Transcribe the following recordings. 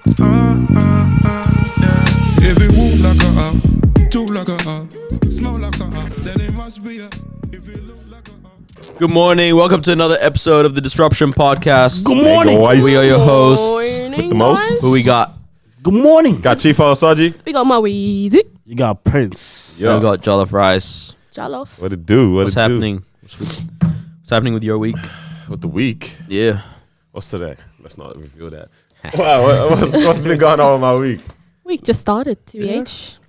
Yeah. If it won't like a up, talk like a up, smell like a up, then it must be a. If it look like a up. Good morning. Welcome to another episode of the Disruption Podcast. Good morning. We are your hosts. Morning, the most? Who we got? Good morning. Got Chief Osaji. We got my Weezy. You got Prince. We got Jollof Rice. Jollof. What it do? What's happening? What's happening with your week? With the week? Yeah. What's today? Let's not reveal that. Wow, what's been going on with my week? Week just started, TBH.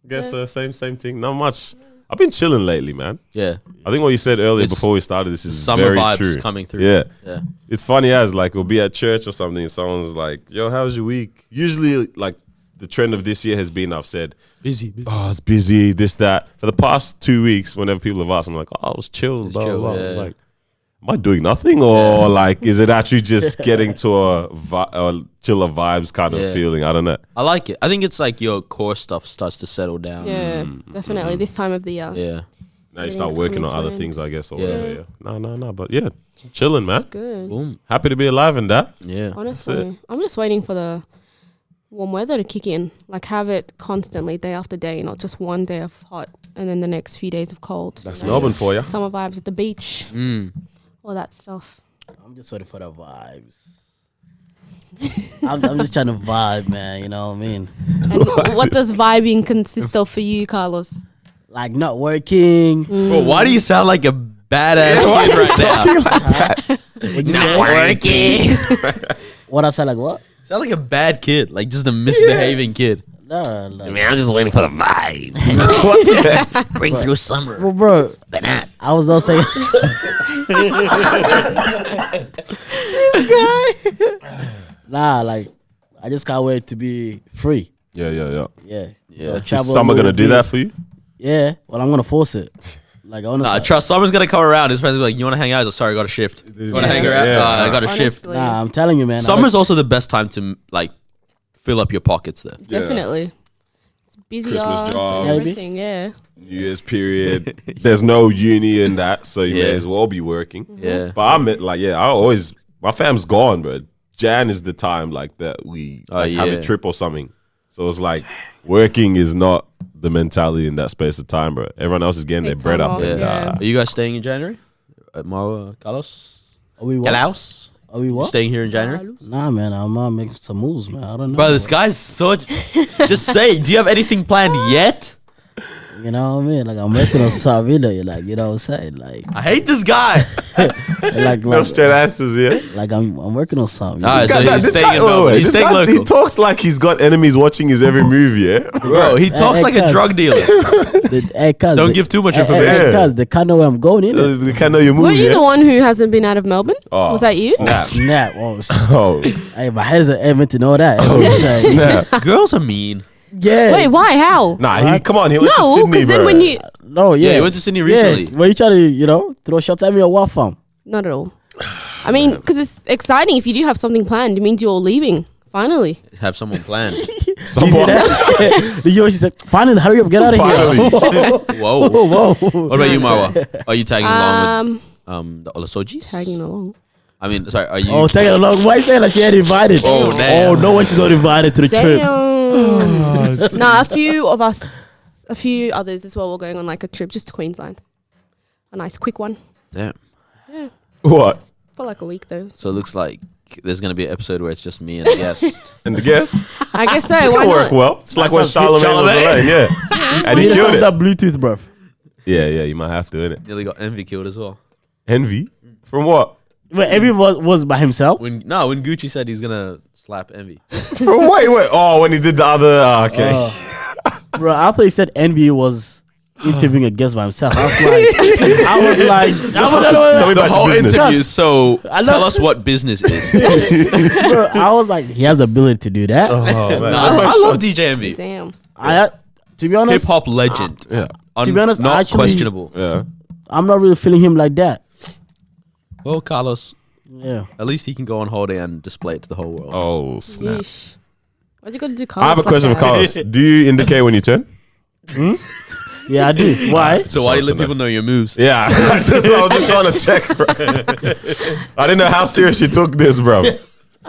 Guess same thing. Not much. I've been chilling lately, man. Yeah. I think what you said earlier It's before we started this is Summer very vibes true. coming through. Yeah. Yeah. It's funny as like we'll be at church or something and someone's like, yo, how was your week? Usually like the trend of this year has been I've said, Busy. oh, it's busy, this, that. For the past 2 weeks, whenever people have asked, I'm like, oh, I was chill, blah, chill, blah, blah. yeah. I was like, am I doing nothing? Or like, is it actually just getting to a chiller vibes kind of feeling? I don't know. I like it. I think it's like your core stuff starts to settle down. Yeah, definitely. This time of the year. Yeah. Now you Everything's start working on coming to other an things, I guess, or Yeah. whatever. Yeah. No. But yeah, chilling, man. It's good. Boom. Happy to be alive in that. Yeah. Honestly, I'm just waiting for the warm weather to kick in. Like have it constantly, day after day, not just one day of hot and then the next few days of cold. That's you know? Melbourne for you. Summer vibes at the beach, all that stuff. I'm just waiting for the vibes. I'm just trying to vibe, man. You know what I mean? And what does vibing consist of for you, Carlos? Like not working. Bro, why do you sound like a badass kid right now? What you say? What I said? Like what? Sound like a bad kid, like just a misbehaving kid. No, like, Man, I'm just waiting for the vibes. Bring through summer. well, bro. I was not saying. This guy. Nah, like I just can't wait to be free. Yeah. Yeah. Yeah. Is Travel summer a gonna little do that bit. for you? Yeah. Well, I'm gonna force it. Like honestly. Nah, trust summer's gonna come around. His friends will be like, you wanna hang out? He's like, sorry, I got a shift. You wanna hang around? Yeah. I got a shift. Honestly, Nah, I'm telling you, man. Summer's also the best time to like fill up your pockets there. definitely. It's busy. Christmas jobs. Everything, yeah. New Year's period. There's no uni in that, so you may Yeah. as well be working. Yeah. But I meant like, I always my fam's gone, bro. Jan is the time like that we have yeah. a trip or something. So it's like working is not the mentality in that space of time, bro. Everyone else is getting their Take bread time up. off, And, yeah. Are you guys staying in January? At Carlos? Are we what? Carlos? Are we You what? staying here in January? Nah, man. I'm making some moves, man. I don't know. Bro, this guy's so... Just say, do you have anything planned yet? You know what I mean? Like I'm working on something, like you know what I'm saying? Like, I hate this guy. no straight answers, yeah. like I'm working on something. All right, so This he's guy- staying in Melbourne. He's this staying guy, local. he talks like he's got enemies watching his every move, yeah. Bro, he talks hey, like a cuz. drug dealer. Don't give too much Hey, information. cuz they can't know where I'm going in. They can't know your move, Were you yeah. the one who hasn't been out of Melbourne? Oh, Was that you? Snap. Snap. Oh, Oh, hey, my head is meant to know that. snap. Girls are mean. Yeah. Wait, why? How? Nah, come on, he went to No, Sydney, because then bro. when you... No, yeah. Yeah, he went to Sydney recently. Yeah. When you try to, throw shots at me or what, fam? Not at all. I mean, because it's exciting. If you do have something planned, it means you're all leaving. Finally. Have someone planned. Someone, She said, finally, hurry up, get out of here. Whoa. Whoa. What about you, Marwa? Are you tagging along with the Olasojis? Tagging along. I mean, sorry, are you... Oh, take it along. Why you saying that she had invited? Oh, damn. Oh, no one she's not invited to the trip. Damn. Nah, a few others as well were going on like a trip just to Queensland. A nice quick one. Damn. what? For like a week though. So it looks like there's going to be an episode where it's just me and a guest. And the guest? I guess so. Why It'll work not? well. It's like when Charlemagne was Charlemagne. alone, yeah. And he Need killed it. that Bluetooth, bruv. Yeah, you might have to, innit? Nearly got Envy killed as well. Envy? From what? Wait, everyone was by himself? When Gucci said he's going to slap Envy. From wait. Oh, when he did the other. Okay. Bro, I thought he said Envy was interviewing a guest by himself. I was like, Tell me The about whole your business. interview, so I tell love- us what business is. bro, I was like, he has the ability to do that. Oh, man. I love DJ Envy. Damn. To be honest, Hip hop legend. Yeah. To be honest, not actually- questionable. Yeah. I'm not really feeling him like that. Well, Carlos, Yeah. at least he can go on holiday and display it to the whole world. Oh, snap. Yeesh. Why'd you got to do I have a question for Carlos. Do you indicate when you turn? Yeah, I do. Why? So why do you let Sorry, people know your moves? Yeah. I was just trying to check, bro. I didn't know how serious you took this, bro.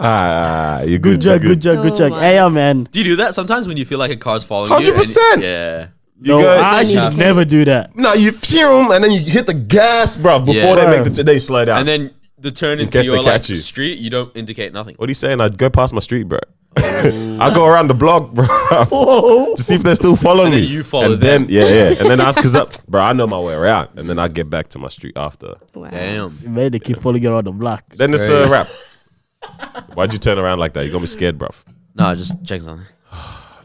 You're Good good. job. Oh my. Hey, yo, man. Do you do that sometimes when you feel like a car's following you? 100%. Yeah. You No, go, I should Okay. never do that. no, you fume and then you hit the gas, bro. Before Yeah. they make they slow down. And then the turn into case they your like catch you. street, you don't indicate nothing. what are you saying? I'd go past my street, bro. I go around the block, bro, Oh. to see if they're still following And me. then you follow and then, them. yeah. And then ask, cause bro, I know my way around. And then I get back to my street after. Wow. Damn. Man, they keep following you around the block. Then it's a wrap. Why'd you turn around like that? You gonna be scared, bruv. No, just check something.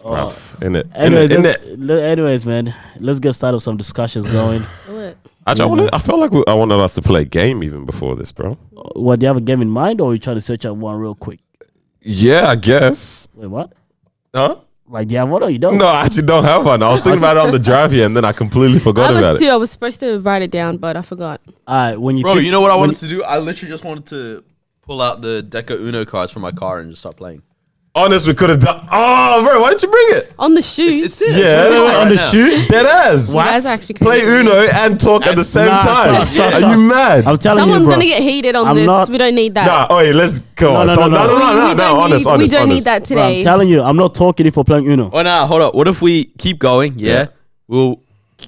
Bruv, in it. Anyways, man, let's get started with some discussions going. Do it. Actually, I felt like I wanted us to play a game even before this, bro. What, do you have a game in mind, or are you trying to search out one real quick? Yeah, I guess. Wait, what? Huh? Like, do you have one or you don't? No, I actually don't have one. I was thinking about it on the drive here, and then I completely forgot I about was it. too. I was supposed to write it down, but I forgot. All right, when you Bro, pick- you know what I when- wanted to do? I literally just wanted to pull out the Deca Uno cards from my car and just start playing. Honest, we could have done. Oh, bro, why didn't you bring it? On the shoes. It's this. Yeah, It's on the now. shoot? Dead ass. You guys actually Play crazy. Uno and talk at the same Nah, time. trust. Are you mad? I'm telling Someone's you, bro. gonna get heated on I'm this. not- We don't need that. Nah, wait, let's go on. no, So- no. We no, don't honest. need that Bro, I'm today. telling you, I'm not talking if we're playing Uno. Oh, nah, hold up. What if we keep going? Yeah. Yeah. We'll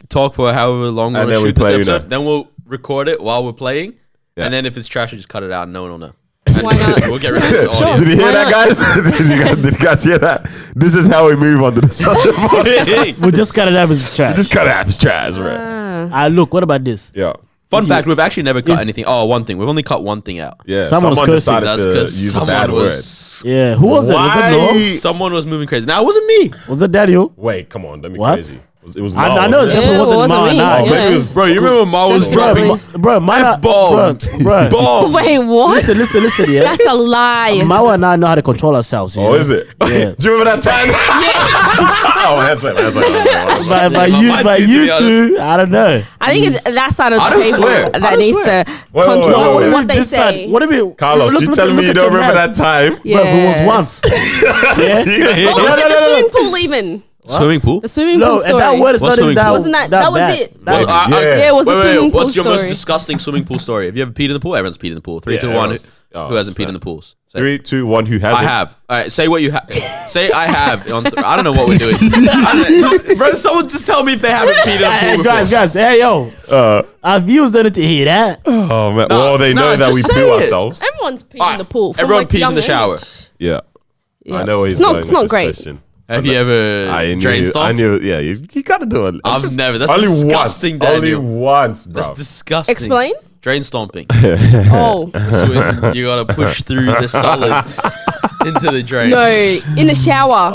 talk for however long we And want to then we shoot this play episode. Uno. Then we'll record it while we're playing. Yeah. And then if it's trash, we just cut it out and no one will know. Why not? We'll get rid of this Sure. audio. Did you hear Why that, not? guys? Did you guys hear that? This is how we move on to the subject. We just got it up as trash. Just cut it out. It's trash, right? Look, what about this? Yeah. Fun fact, we've actually never cut anything. Oh, one thing. We've only cut one thing out. Yeah. Someone was cursing. decided That's to because use a someone bad word. was... Yeah, who was it? Was Why? it Noel? Someone was moving crazy. Now, it wasn't me. Was it Daniel? Wait, come on. Let me What? crazy. It was I Noel, know it wasn't definitely Yeah, it wasn't wasn't Mao and me. I. Oh, maybe it was. Bro, you remember Ma was Probably. dropping Bro, F-bomb. Bro, bomb. Wait, what? listen, yeah. That's a lie. Mao and I know how to control ourselves. Oh, yeah? is it? Yeah. Do you remember that time? Oh, that's right. By Mine too, to you be honest. two, I don't know. I think it's that side of I the don't table swear. I that don't needs swear. to wait, control wait. what they This say. side, what do you mean? Carlos, you telling me you don't remember that time? Yeah. Bro, if it was once. Yeah. What was it? The swimming pool, even Swimming pool? the swimming No, pool story. and that word is What not even swimming that. pool? Wasn't that was bad. it? That- Yeah. Yeah, it was a swimming pool What's your most story. disgusting swimming pool story? Have you ever peed in the pool? Everyone's peed in the pool. 3, Yeah, 2, 1. everyone's- Who oh, hasn't peed snap. in the pools? Say. 3, 2, 1. Who hasn't? I have. All right, say what you have. Say I have. I don't know what we're doing. Bro, someone just tell me if they haven't peed in a Hey, pool before. guys, hey yo, our viewers don't need to hear that. Oh man. Well, they know that just we say poo it. ourselves. Everyone's peed in Alright, the pool. from, everyone like, pees in young the shower. age. Yeah. Yeah. I know where he's It's not- going it's with not this great. question. Have you ever drain I stomped? knew. Yeah, you gotta do it. I've never. That's only disgusting, once. Daniel. Only once, bro. That's disgusting. Explain. Drain stomping. Oh So when you gotta push through the solids into the drain. no, in the shower.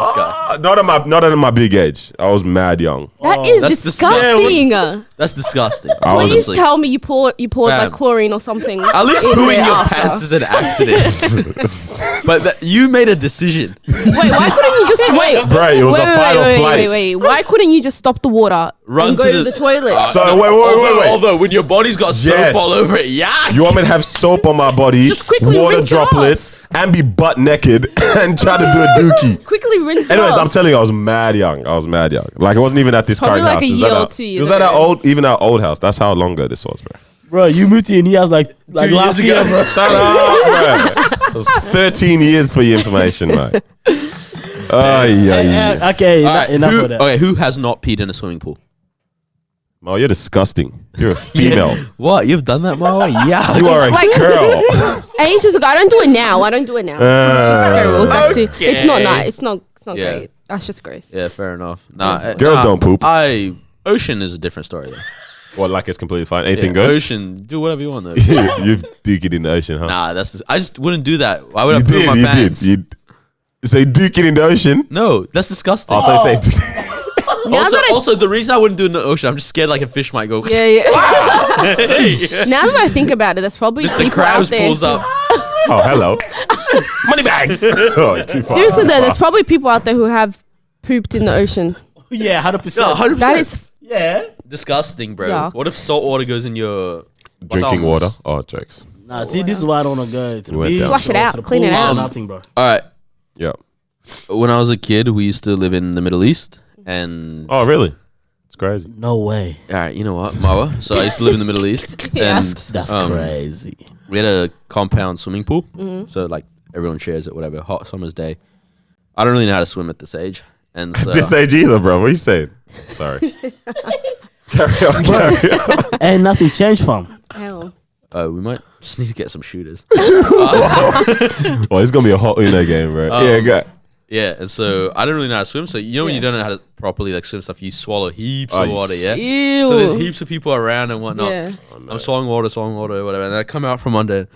Not at my big age. I was mad young. That is That's disgusting. That's disgusting. I was Please just tell me you poured Fam. like chlorine or something. At least in pooing there your after. pants is an accident. But you made a decision. Wait, why couldn't you just wait? Right, it was a fight or flight. Wait. Why couldn't you just stop the water Run and go to to the- the toilet? So wait. Although when your body's got soap Yes. all over it, yeah. You want me to have soap on my body, Just quickly water rinse it off. droplets, and be butt naked and try to do a dookie? Quickly rinse it Anyways, off. I'm telling you, I was mad young. Like it wasn't even at this Probably current like house. a It was year at or our- 2 It years was at ago. our old house. That's how long ago this was, bro. Bro, you moved in years like 2 years last ago. year, bro. Shut up, bro. It was 13 years for your information, mate. Okay, All right, enough of that. who has not peed in a swimming pool? Mo, you're disgusting. You're a female. What? You've done that, Marwa? Yeah. You are a Like- girl. Ages ago. I don't do it now. Terrible. It's actually, it's not Okay. nice. It's not Yeah. great. That's just gross. Yeah, fair enough. Nah, Girls don't poop. Ocean is a different story though. Well, like it's completely fine. Anything Yeah, goes. Ocean, do whatever you want though. You've duked it in the ocean, huh? Nah, I just wouldn't do that. Why would I you put did. my You pants? did. You say duke it in the ocean. No, that's disgusting. I thought you said. Now that I- Also, the reason I wouldn't do it in the ocean, I'm just scared like a fish might go. Yeah. Now that I think about it, there's probably Mr. people out Krabs there. pulls up. Oh, hello. Money bags. Oh, too far. Seriously though, there's probably people out there who have pooped in the ocean. Yeah, 100%. No, 100%. That is Yeah. disgusting, bro. Yeah. What if salt water goes in your Drinking bottles? water. Oh, jokes. Nah, see, this is why I don't want to go to the We went beach. down. Flush it or out, to the clean it pool, out. Nothing, bro. All right. Yeah. When I was a kid, we used to live in the Middle East, and Oh, really? It's crazy. No way. all right, you know what, Marwa? So I used to live in the Middle East, Yeah. and That's Um, crazy. we had a compound swimming pool. Mm-hmm. So like everyone shares it, whatever. Hot summer's day. I don't really know how to swim at this age, and so This age either, bro. What are you saying? Sorry. Carry on. Ain't nothing changed from. Hell. we might just need to get some shooters. Well, it's gonna be a hot Uno game, bro. Yeah, go. Yeah, and so I don't really know how to swim. So when you don't know how to properly like swim stuff, you swallow heaps of water. Yeah. Ew. So there's heaps of people around and whatnot. Yeah. I'm swallowing water, whatever, and I come out from under.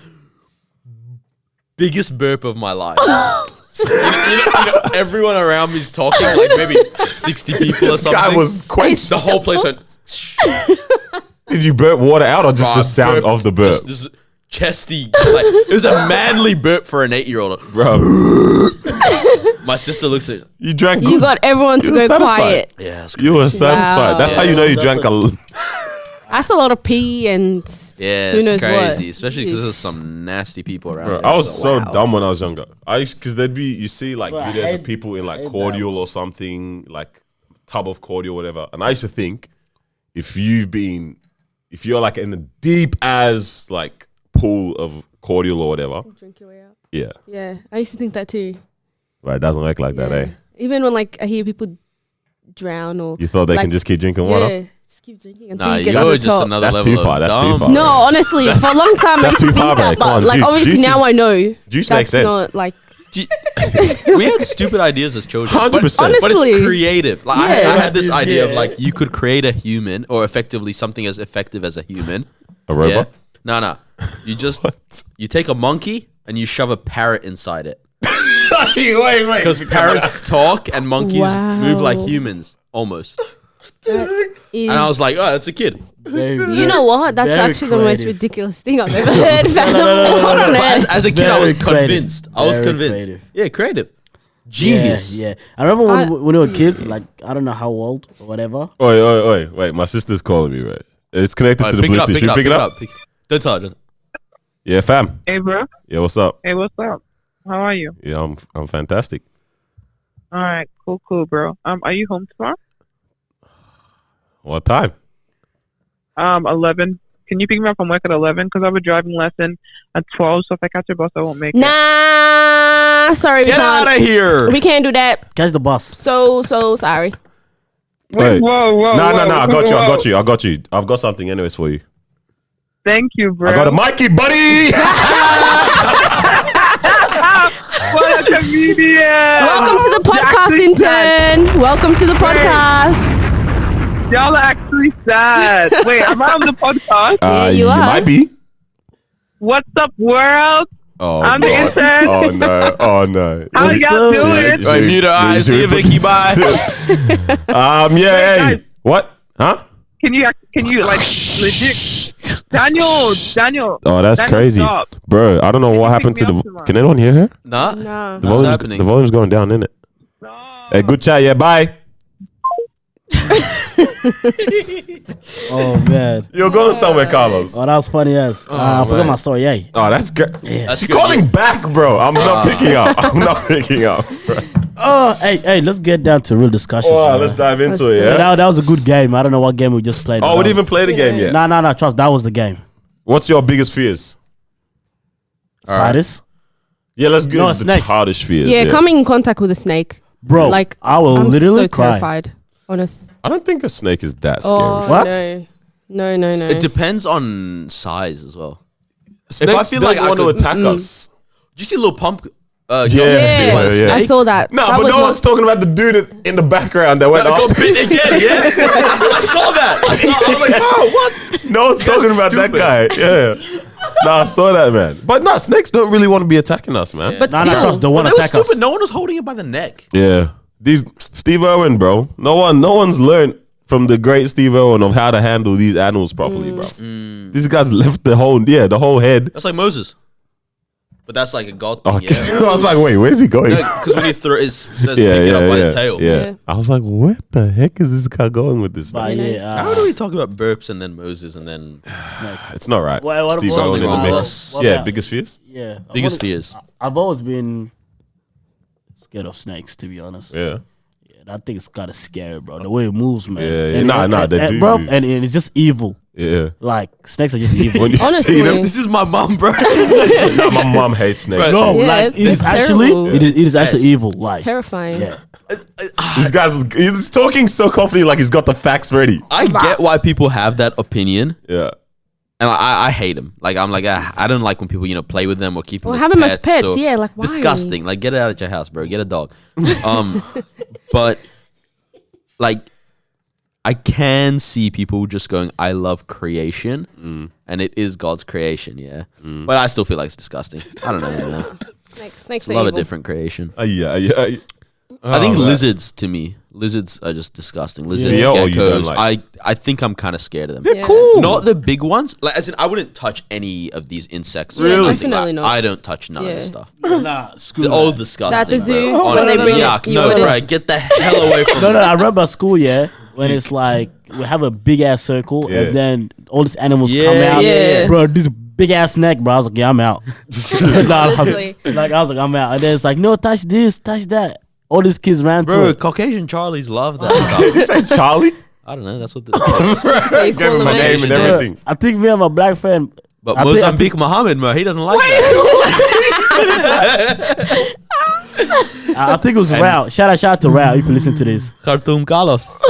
Biggest burp of my life. you know, everyone around me is talking, like maybe 60 people or something. Guy was quenched. The whole place went. Did you burp water out or just the sound burp, of the burp? Just this chesty. Like, it was a manly burp for an 8-year-old. Bro, My sister looks at it. you drank. You got everyone to You were go satisfied. quiet. Yeah, it's You were satisfied. Wow. That's how you know you That's drank a. That's a lot of pee and yeah, who it's knows crazy, what. especially because Jeez. there's some nasty people around. Bro, there, I was so Wow. dumb when I was younger. Because there'd be, you see like Bro, I videos hate- of people in like hate cordial or something, like tub of cordial, whatever. And I used to think if you're like in the deep as like pool of cordial or whatever, drink your way out. yeah, Yeah, I used to think that too. right, it doesn't work like that, Yeah. eh? Even when like I hear people drown or You thought they like, can just keep drinking water? yeah, just keep drinking until Nah, you get you're to the just top. another That's level too far, of that's too dumb. far. No, honestly, for a long time I that's used to too think far, that, mate. Come but on, like juice- obviously juice now is- I know Juice that's makes sense. not like We had stupid ideas as children. 100%. But it's Honestly. creative. Like, Yeah. I had this idea of Yeah. like you could create a human or effectively something as effective as a human. A robot? Yeah. No. You just you take a monkey and you shove a parrot inside it. wait. Because parrots talk and monkeys move like Wow. humans almost. is, And I was like, oh, that's a kid. you know what? That's very actually the most creative. ridiculous thing I've ever heard. What on earth? As a kid, I was Very creative. convinced. I was Very convinced. creative. Yeah, creative. Genius. Yeah. I remember when we were kids, like I don't know how old or whatever. Oi. Wait, my sister's calling me, right? It's connected to the Pick it up, Bluetooth. pick Should it we up, pick it up? pick it up. Don't tell her. Yeah, fam. Hey, bro. Yeah, what's up? Hey, what's up? How are you? Yeah, I'm fantastic. All right, cool, bro. Are you home tomorrow? What time? 11. Can you pick me up from work at 11? Because I have a driving lesson at 12. So if I catch a bus, I won't make it. Nah, sorry, we Get out can't. of here. We can't do that. Catch the bus. So sorry. Wait. Whoa. No, I got whoa. you. I've got something anyways for you. Thank you, bro. I got a Mikey, buddy. What a comedian! Welcome to the podcast, Actually sad. intern. Welcome to the podcast. Y'all are actually sad. Wait, am I on the podcast? Yeah, you are. might be. What's up, world? Oh, I'm the God. intern. Oh no. How Yes, y'all sir. doing? Right, mute her eyes. See you, Vicky. Bye. Yeah. Hey. guys. What? Huh? Can you like legit? Daniel. Oh, that's Daniel, crazy, stop. bro. I don't know what you happened pick to me the. up tomorrow? Can anyone hear her? Nah. Nah. The What's volume's happening? the volume's going down, isn't it? No. Hey, good chat. Yeah, bye. Oh man. You're going somewhere, Carlos. Oh, that was funny as. I forgot man. my story. Yeah. Oh, that's good. That's She's good. calling back, bro. I'm not picking up. I'm not picking up. Bro. Oh, hey, let's get down to real discussions. Oh, man. let's dive into Let's it. do Yeah. That was a good game. I don't know what game we just played. Oh, we didn't even play the game yet. No. Trust. That was the game. What's your biggest fears? All right. Spiders, Yeah, let's get No, the snakes. childish fears. Yeah, coming in contact with a snake. bro. Like I will I'm literally so cry. terrified. Honest. I don't think a snake is that scary. Oh What? No. It depends on size as well. Snakes feel don't like I want to could- attack us. Did you see Little Pump? Yeah, yeah. I saw that. No, That but was no not- one's talking about the dude in the background that went I got off. bit again, yeah. I saw that. I was like, oh, what? No one's talking about that stupid. guy. Yeah. No, I saw that, man. But no, snakes don't really want to be attacking us, man. But Nah, still, trust. Don't want They to were attack us. stupid. No one was holding it by the neck. Yeah. These Steve Irwin, bro. No one's learned from the great Steve Irwin of how to handle these animals properly, bro. These guys left the whole head. That's like Moses. But that's like a god Oh, thing, yeah. I was like, wait, where's he going? Because when you throw it, it says pick it up by the tail. Yeah. I was like, what the heck is this guy going with this, man? But yeah, How do we talk about burps and then Moses and then It's not right. What Steve about- Irwin in the what mix. about- Yeah, biggest fears? yeah. biggest fears? I've always been scared of snakes, to be honest. Yeah. Yeah, I think it's kind of scary, bro. The way it moves, man. Yeah, and, they do bro. move. And it's just evil. Yeah. Like snakes are just evil. When you Honestly. see them, This is my mom, bro. nah, my mom hates snakes. No, too. Yeah, like it's it is actually terrible. it is actually Yes. evil. Like Terrifying. yeah. This guy's he's talking so confidently, like he's got the facts ready. I get why people have that opinion, Yeah. and I hate them. Like I'm like I don't like when people play with them or keep them Or as have pets. them as pets, or- yeah, like, why? disgusting. Like get it out of your house, bro. Get a dog. But like I can see people just going, I love creation, and it is God's creation, yeah. But I still feel like it's disgusting. I don't know, man. Snakes Love are a evil. different creation. Yeah. I think Oh, man. lizards, to me, lizards are just disgusting. Lizards, Yeah, or you don't geckos. like- I think I'm kind of scared of them. They're cool. Not the big ones. Like, as in, I wouldn't touch any of these insects. or Yeah, anything. definitely Like, not. I don't touch none of this Yeah. stuff. Nah, screw They're that. all disgusting. At the zoo, bro. when they bring it, Yuck. you No, wouldn't. bro, get the hell away from No, me. I remember at school, yeah, when it's like we have a big ass circle Yeah. and then all these animals Yeah, come out. yeah. Bro, this big ass snack, bro. I was like, yeah, I'm out. Honestly. I was like, I'm out. And then it's like, no, touch this, touch that. All these kids ran to Bro, it. Caucasian Charlies love that stuff. You say Charlie? I don't know. That's what. So you Give call him them a name out. and Bro, everything. I think me and my black friend. But I think- Mozambique Mohammed, bro, he doesn't like that. I think it was Rao. Shout out to Rao if you listen to this. Khartoum Carlos.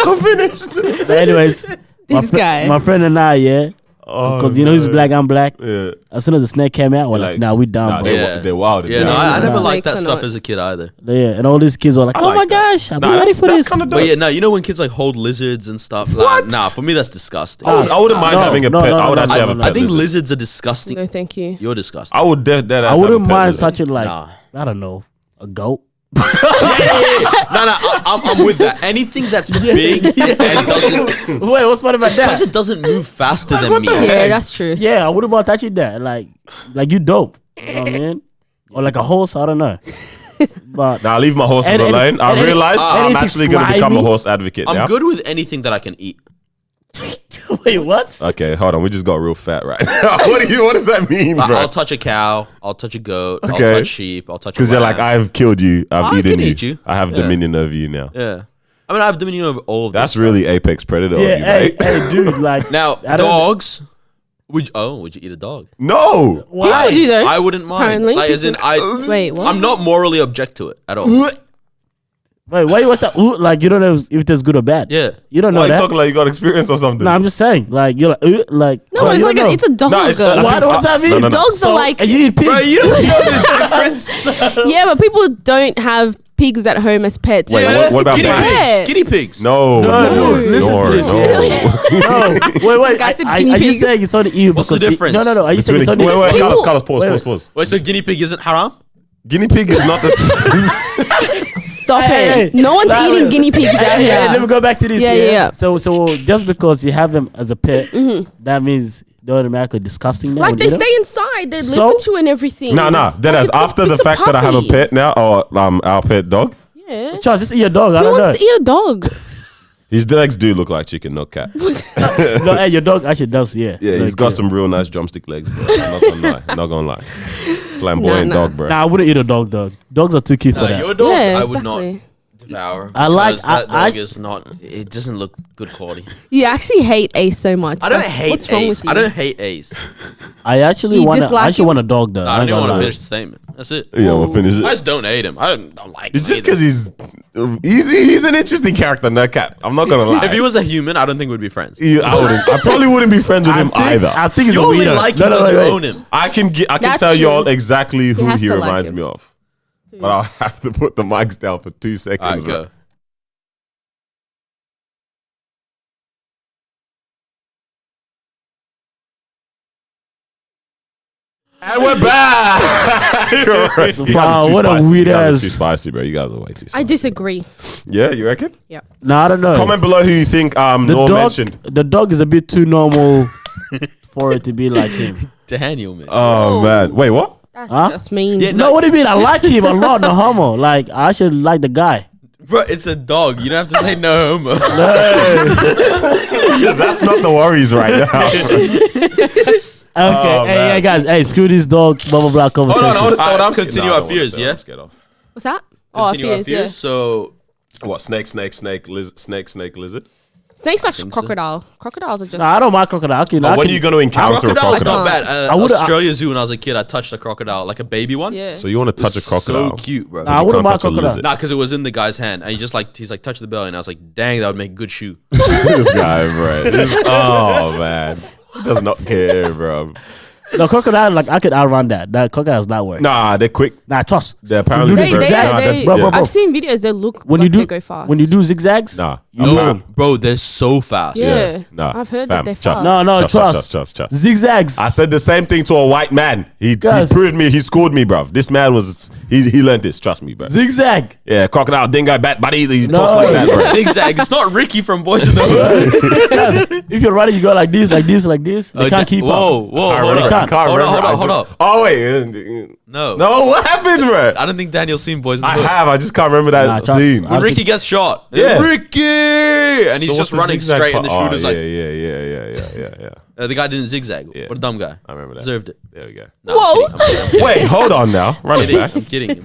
I'm finished. But anyways, This guy. my friend and I, yeah, because you know he's black, I'm black. Yeah. As soon as the snake came out, we're like, nah, we done, Nah, bro. they're wild. Yeah, no, Yeah, I no. never liked that Snakes are stuff not- as a kid either. Yeah, and all these kids were like, I oh like my that. gosh, I'm Nah, ready that's for this. kind of dope. But yeah, no, you know when kids like hold lizards and stuff. Like, nah, for me that's disgusting. I wouldn't mind No, having a no, pet. no, I would no, actually no, have a no, pet. I think lizard. lizards are disgusting. No, thank you. You're disgusting. I would dead I ass wouldn't have a pet mind lizard. touching like, Nah. I don't know, a goat. No, I'm with that. Anything that's big and doesn't, Wait, what's funny about because that? it doesn't move faster than me. Yeah, that's true. Yeah, I wouldn't mind touching that. Like you dope. You know what I mean? Or like a horse, I don't know. But Now leave my horses And- and- alone. I and any- realized I'm anything actually going to become a slimy? horse advocate I'm now. good with anything that I can eat. wait, what? Okay, hold on. We just got real fat right now. What does that mean, Like, bro? I'll touch a cow. I'll touch a goat. I'll Okay. touch sheep. I'll touch. Because you're like, I've killed you. I've I eaten can you. eat you. I have Yeah. dominion over you now. Yeah. I mean, I have dominion over all of That's this really apex predator Yeah, of you, hey, mate. hey, dude, like Now, I don't- dogs. Would you eat a dog? No. Why? People do though. I wouldn't mind. Apparently. Like, as in, Wait, what? I'm not morally object to it at all. Wait, why what's that? Ooh, like you don't know if it's good or bad. Yeah. You don't know Why are you that. talking like you got experience or something? No, I'm just saying. Like you're like No, bro, it's you like don't know. it's a dog. No, it's- I What? think- What's that mean? No, no, no. Dogs So, are like and you eat pig. Bro, you don't know the difference. yeah, but people don't have pigs at home as pets. Wait, Yeah, what about guinea bats? pigs? Pet. Guinea pigs. No. No, listen to this, no. No, wait. guy said Are guinea you pigs. saying it's only evil? What's the because difference? No. Are you saying it's only Wait, Because wait, people- Carlos, pause, Wait, pause. Wait, so guinea pig isn't haram? Guinea pig is not the Stop Hey, it. No one's Nah, eating wait. guinea pigs out Hey, here. let me go back to this. Yeah, yeah. So just because you have them as a pet, that means they're automatically disgusting now. Like they you know? stay inside, they live So? with you and everything. No, that is it's a- after the it's a fact that I have a puppy. pet now, or our pet dog. Yeah. Charles, just eat your dog. I Who don't wants know. to eat a dog? His legs do look like chicken, not cat. No, hey, your dog actually does. Yeah. Yeah, he's Like, got some real nice drumstick legs, bro. I'm not gonna lie. I'm not gonna lie. Flamboyant Nah. dog, bro. Nah, I wouldn't eat a dog. Dogs are too cute for that. Your dog, Yeah, I would not exactly. devour. I like- because that I- dog is not. It doesn't look good quality. You actually hate Ace so much. I don't What's- hate What's wrong Ace. with you? I don't hate Ace. I actually You want. dislike I actually him? want a dog though. I don't even ain't want to gonna lie. finish the statement. That's it. Yeah, we'll finish I it. just don't hate him. I don't like him. It's just either. because he's an interesting character, no cap. I'm not gonna lie. If he was a human, I don't think we'd be friends. I probably wouldn't be friends with him either. I think he's You a only weirdo. like No, him no, because you wait. own him. I can That's tell true. y'all exactly who has he to like reminds him. me of, but I'll have to put the mics down for 2 All right, seconds. bro. go. And we're back. Correct. You guys are Wow, too what a spicy. weird You guys are ass- too spicy, bro. You guys are way too spicy. I disagree. Yeah, you reckon? No, I don't know. Comment below who you think the Noor dog. mentioned. The dog is a bit too normal for it to be like him. Daniel, man. Oh man, wait, what? That's Huh? just mean. Yeah, No, what do you mean? I like him a lot. No homo. Like I should like the guy. Bro, it's a dog. You don't have to say no homo. That's not the worries right now. Okay, hey, man. guys, hey, screw this dog, blah blah blah Hold conversation. on, I want to say what I'm Continue scared. our I don't wanna fears, say what yeah? I'm scared of. What's that? Oh, Continue our fears, yeah. fears. So, What snake, lizard? Snakes like think so. crocodile. Crocodiles are just. Nah, I don't mind crocodile. I can, But when are you going to encounter a Crocodile's crocodile? not bad. I would've- Australia Zoo when I was a kid, I touched a crocodile, like a baby one. Yeah. So you want to touch a It's crocodile? So cute, bro. Nah, I You wouldn't can't mind touch a crocodile. lizard. Nah, because it was in the guy's hand, and he's like, touch the belly, and I was like, dang, that would make a good shoe. This guy, bro. Oh man, he does not care, bro. No, crocodile, like, I could outrun that. That crocodile's not work. Nah, they're quick. Nah, trust. They're apparently They- very zigzag. nah, they're- Bro, bro, bro. I've seen videos. They look When like you do, they go fast. when you do zigzags, Nah, you I'm lose not. them. Bro, they're so fast. Yeah. Nah, I've heard fam, that they're trust. fast. No, trust. Zigzags. I said the same thing to a white man. He Guys. proved me. He schooled me, bro. This man was he learned this. Trust me, bro. Zigzag. Yeah, crocodile, dingo, bat, buddy. He No. talks like that, bro. Zigzag. It's not Ricky from Boys in the Hood. Guys, if you're running, you go like this, like this, like this. They can't keep Whoa, up. whoa, I hold remember. up. can't. Hold up, hold up. Oh wait, No. no, what happened, bro? I don't think Daniel's seen Boys in the I Hood. have. I just can't remember that Nah, trust. scene. I- When Ricky gets shot. Yeah. Ricky! And he's So just what's the running zigzag straight, and the part? shooter's Oh, like, yeah. the guy didn't zigzag. Yeah. What a dumb guy. I remember that. Deserved it. There we go. No, Whoa. I'm kidding. Wait, hold on now. Run it back. I'm kidding.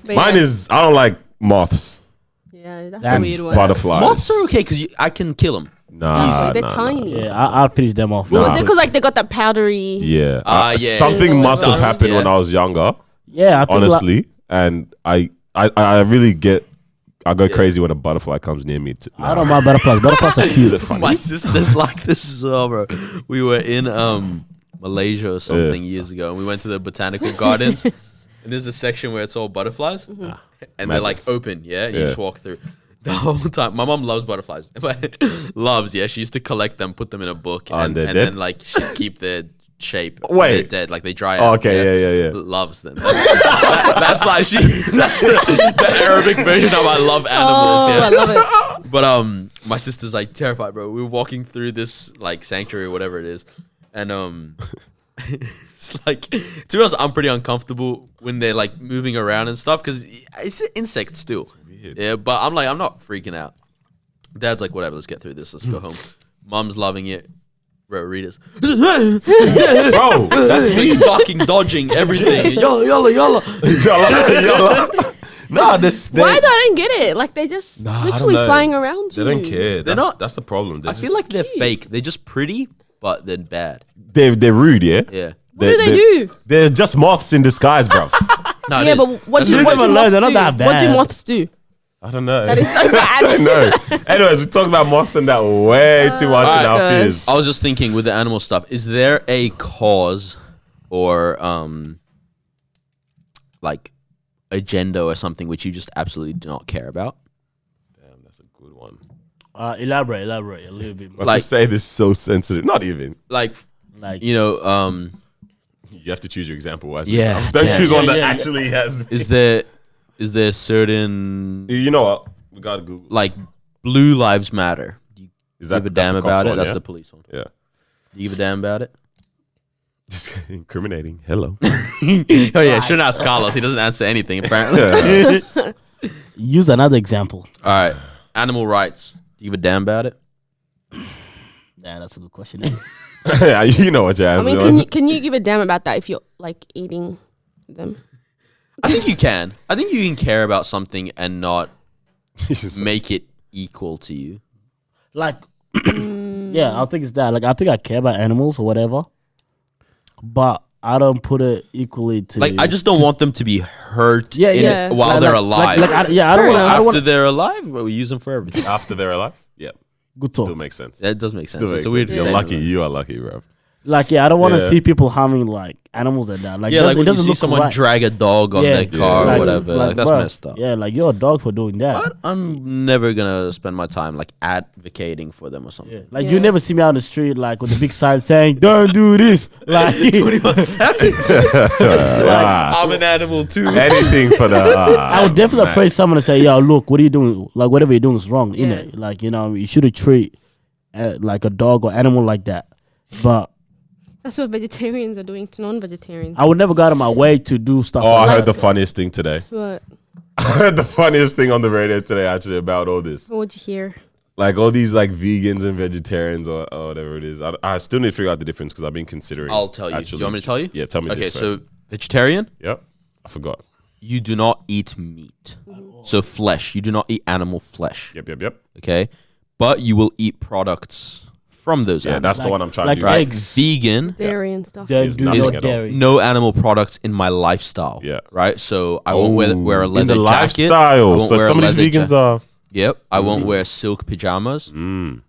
But Mine yeah. is I don't like moths, Yeah, that's That's a weird one. butterflies. Moths are okay because I can kill them. Nah, They're nah, tiny. Yeah, I'll finish them off. Nah. Was it because like they got that powdery? Yeah. Yeah. Something must have Dust, happened when yeah. I was younger, Yeah, I think honestly. And I really I go crazy when a butterfly comes near me. I don't mind butterflies. Butterflies are Is cute. it funny? My sister's like this as well, bro. We were in Malaysia or something years ago, and we went to the botanical gardens. And there's a section where it's all butterflies, and they're like Madness. open, and you Yeah. just walk through. The whole time, my mom loves butterflies. Loves, yeah. She used to collect them, put them in a book, and they're then dead? like she'd keep their shape. Wait. They're dead, like they dry Oh, out. okay, yeah. Loves them. That's like that's the Arabic version of I love animals. Oh, yeah. I love it. But my sister's like terrified, bro. We were walking through this like sanctuary or whatever it is, and it's like, to be honest, I'm pretty uncomfortable when they're like moving around and stuff because it's an insect still. Yeah, but I'm like, I'm not freaking out. Dad's like, whatever, let's get through this. Let's go home. Mom's loving it. Bro, Rita's Bro, that's me. fucking dodging everything. Yalla. Nah, this Why do I don't get it? Like they just Nah, I literally don't know. flying around you. They don't care. That's, not- that's the problem. I feel like they're fake. They're just pretty, but they're bad. they're rude, yeah? Yeah. What do they do? They're just moths in disguise, bro. No, it Yeah, is. but what That's do the leave them alone, moths they're not do? that What do bad. moths do? I don't know. That is so bad. No. Anyways, we talked about moths and that way too much in our guys. fears. I was just thinking with the animal stuff, is there a cause or like agenda or something which you just absolutely do not care about? Damn, that's a good one. Elaborate a little bit more. I Like- like, say this so sensitive. Not even. Like, Like, you know, You have to choose your example wisely. Yeah, Don't yeah. choose one that Yeah. actually has. is there certain You know what? We gotta Google. like Blue Lives Matter? Do you Is give a that's damn the cops about it? one, That's yeah? the police one. Yeah. Do you give a damn about it? Just incriminating. Hello. Oh yeah, shouldn't ask Carlos. He doesn't answer anything apparently. use another example. All right, animal rights. Do you give a damn about it? Yeah, that's a good question. Yeah, you know what your I answer mean, was. can you give a damn about that if you're like eating them? I think you can. I think you can care about something and not Jesus. make it equal to you. Like, yeah, I think it's that. Like, I think I care about animals or whatever, but I don't put it equally to. Like, I just don't want them to be hurt Yeah, in yeah. it while Like- they're like- alive. Like, I don't Fair want. I don't After want. they're alive, well, we use them for everything. After they're alive? Yeah. Good Still talk. makes sense. That does make sense. Still It's makes a weird. sense. You're saying, lucky. bro. You are lucky, bro. Like, yeah, I don't want to Yeah. see people harming like animals like that. Like, Yeah, it like when you doesn't see look someone right. drag a dog on their car Yeah. or whatever, like that's bruh, messed up. Yeah, like you're a dog for doing that. But I'm never gonna spend my time like advocating for them or something. Yeah. Like Yeah. you never see me out on the street like with a big sign saying "Don't do this." Like, I'm an animal too. Anything for the. I would definitely man. approach someone and say, "Yo, look, what are you doing? Like, whatever you're doing is wrong. Yeah. Innit? Like, you know, you shouldn't treat like a dog or animal like that." But That's what vegetarians are doing to non-vegetarians. I would never go out of my way to do stuff. Oh, I like heard the that. funniest thing today. What? I heard the funniest thing on the radio today actually about all this. What'd you hear? Like all these like vegans and vegetarians or whatever it is. I still need to figure out the difference because I've been considering. I'll tell you. Do you want me to tell you? Yeah, tell me Okay, this so first. vegetarian, Yep. I forgot. you do not eat meat. So flesh. You do not eat animal flesh. Yep. Okay, but you will eat products from those Yeah, animals. that's the one I'm trying like to do. right. eggs. Vegan. Dairy and stuff. They It's do nothing not at all. dairy. No animal products in my lifestyle. Yeah. Right. So I won't wear a in leather the jacket. I lifestyle. won't So wear a some of these leather vegans ja- are. Yep. I won't wear silk pajamas.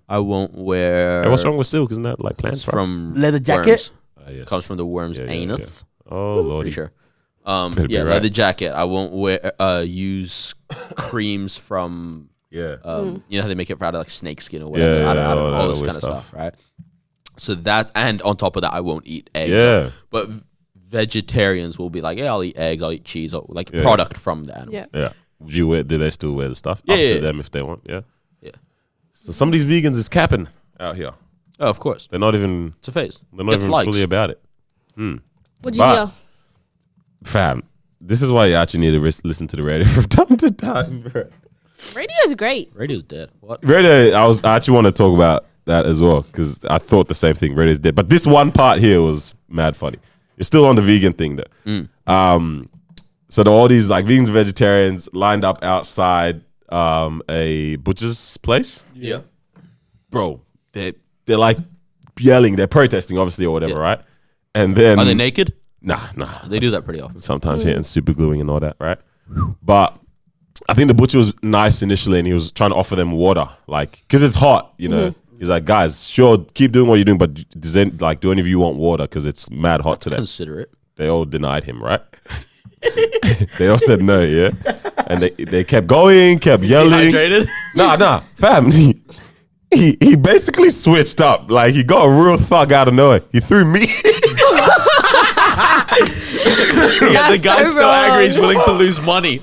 I won't wear. Hey, what's wrong with silk? Isn't that like plants from Leather jacket? worms. Yes. Comes from the worm's Yeah, yeah, anus. Oh Pretty lordy. sure. Better be Yeah, right. leather jacket. I won't wear use creams from Yeah. you know how they make it out of like snake skin or whatever. Yeah, I don't all know, that all this weird kind of stuff. stuff, right? So that, and on top of that, I won't eat eggs. Yeah. But vegetarians will be like, yeah, I'll eat eggs, I'll eat cheese, or like Yeah. product from the animal. Yeah. Yeah. Do they still wear the stuff? Yeah, Up to yeah. them if they want. Yeah. Yeah. So some of these vegans is capping out here. Oh, of course. They're not even. It's a phase. They're not Gets even likes. fully about it. What'd you But- hear? Fam, this is why you actually need to listen to the radio from time to time, bro. Radio's great. Radio's dead. What? Radio, I actually want to talk about that as well because I thought the same thing. Radio's dead, but this one part here was mad funny. It's still on the vegan thing though. So there are all these like vegans and vegetarians lined up outside a butcher's place. Yeah. Bro, they're like yelling, they're protesting obviously or whatever, Yeah. right? And then Are they naked? Nah. They do that pretty often. Sometimes hitting super gluing and all that, right? But I think the butcher was nice initially and he was trying to offer them water, like, because it's hot, you know. He's like, guys, sure, keep doing what you're doing, but do any of you want water? Because it's mad hot today. Consider it. They all denied him, right? They all said no, yeah? And they kept going, kept yelling. Dehydrated? Nah, fam. He basically switched up. Like, he got a real thug out of nowhere. He threw me. Yeah, the That's guy's so so angry he's wrong. willing to lose money.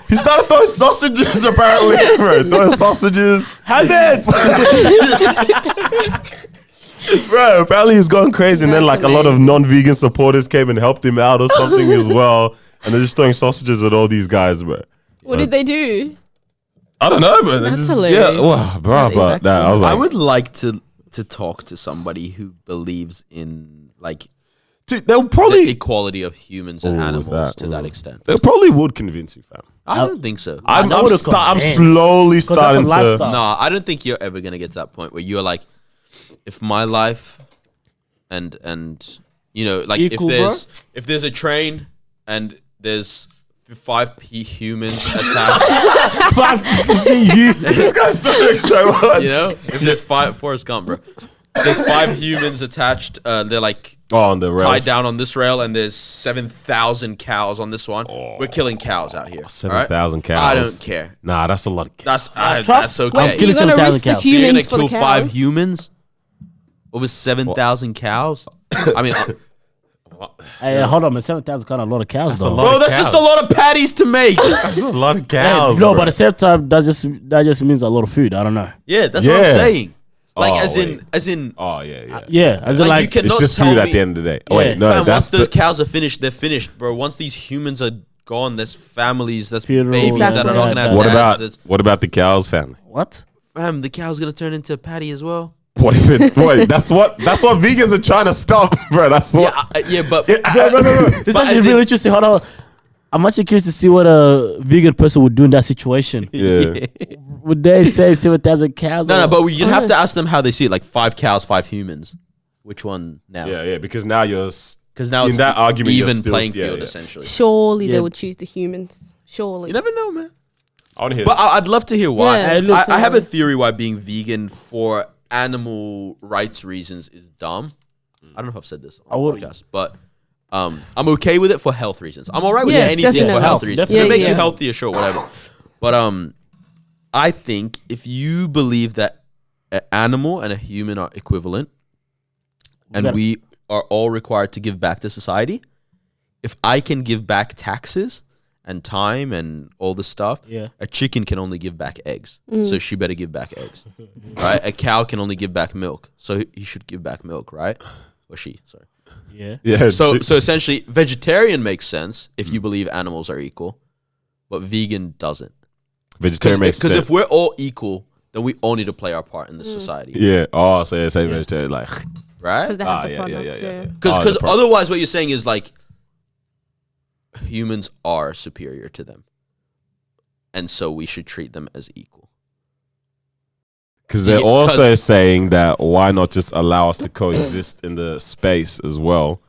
He started throwing sausages, apparently. Bro, throwing sausages. Habits! Bro, apparently he's gone crazy. And then, That's like, a lot of non-vegan supporters came and helped him out or something as well. And they're just throwing sausages at all these guys, bro. What did they do? I don't know, but That's just, hilarious. yeah, wow, bro, That is but that, I was I like, would like to talk to somebody who believes in like dude, they'll the probably, equality of humans and Oh, with animals that, to that extent. they probably would convince you, fam. I don't think so. I'm would've I'm convinced. slowly 'Cause that's a starting to. lifestyle. No, I don't think you're ever gonna get to that point where you're like, if my life and you know, like Equal, if there's a train and there's 5 humans attached, This guy's so excited. you know, if there's 5 Forrest Gump, bro. There's 5 humans attached. They're like Oh, on the rails. tied down on this rail, and there's 7,000 cows on this one. We're killing cows out here. all right? 7,000 cows. I don't care. Nah, that's a lot of cows. That's okay. I'm You're killing gonna 7,000 risk the cows. So you're gonna humans for the kill 5 cows? humans over 7,000 cows? I mean, Hey, hold on, man. 7,000 kind of a lot of cows, though. a lot. bro, that's just a lot of patties to make. That's a lot of Hey, cows. no, bro. but at the same time, that just means a lot of food. I don't know. Yeah, that's what I'm Yeah. saying. Like, Oh, as in, Oh, yeah. Yeah, as in Like, you like, can- It's not just tell food at me- the end of the day. Yeah. Wait, no, fam, that's once those the, cows are finished, they're finished, bro. Once these humans are gone, there's families, there's Funerals, babies that are Exactly. not gonna have what dads. about That's- what about the cows family? what? Fam, the cow's gonna turn into a patty as well. What if it? Wait, that's what vegans are trying to stop, bro. That's what. Yeah, but No. This is But actually as really in- interesting. Hold on. I'm actually curious to see what a vegan person would do in that situation. Yeah. Would they say 7,000 cows? no, or- but you'd have to ask them how they see it. Like 5 cows, 5 humans. Which one now? Yeah, because now you're Because now in it's that argument, you're even still- playing yeah, field yeah. essentially. Surely Yeah. they would choose the humans. Surely. You never know, man. I want to hear. But I'd love to hear why. Yeah. Hey, look, I have a theory why being vegan for animal rights reasons is dumb. I don't know if I've said this on I the would- podcast, but I'm okay with it for health reasons. I'm all right with Yeah, anything definitely. for health Health, reasons. If definitely. it makes Yeah, you yeah. healthier, sure, whatever. But I think if you believe that an animal and a human are equivalent, and gotta- we are all required to give back to society, if I can give back taxes and time and all this stuff, Yeah. a chicken can only give back eggs. So she better give back eggs. Right? A cow can only give back milk. So he should give back milk, right? Or she, sorry. Yeah. yeah. So essentially vegetarian makes sense if you believe animals are equal, but vegan doesn't. vegetarian makes Because sense. if we're all equal, then we all need to play our part in this society. Yeah. Oh, so yeah, say vegetarian like. Right? Because they have the yeah, products. yeah. Because the pro- otherwise what you're saying is like humans are superior to them. and so we should treat them as equal. Because they're Yeah, also saying that why not just allow us to coexist in the space as well,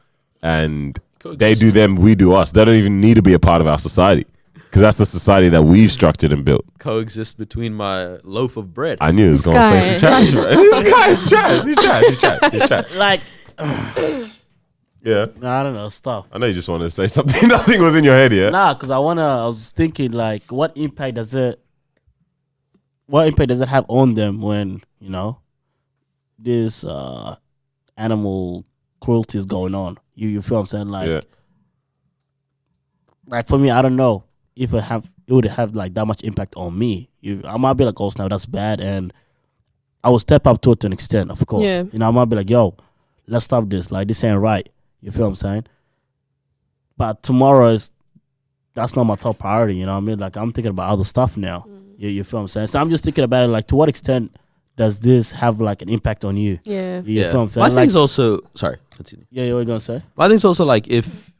and they do them, we do us. They don't even need to be a part of our society, because that's the society that we've structured and built. Coexist between my loaf of bread. I knew he was This going to say some guy. trash. Right? This guy's trash. He's trash. He's trash. He's trash. Like, Yeah. I don't know, stuff. I know you just wanted to say something. Nothing was in your head, yeah? Nah, because I was thinking, like, what impact does it have on them when, you know, this animal cruelty is going on? You feel what I'm saying? Like, Yeah. like for me, I don't know if it would have like that much impact on me. I might be like, oh snap, that's bad, and I will step up to it to an extent, of course. Yeah. You know, I might be like, yo, let's stop this. Like, this ain't right. You feel what I'm saying? But that's not my top priority. You know what I mean? Like, I'm thinking about other stuff now. You feel what I'm saying? So I'm just thinking about it. Like, to what extent does this have like an impact on you? Yeah. You feel what I'm saying? My Like, thing's also sorry. Continue. yeah, what you gonna say? My thing's also like if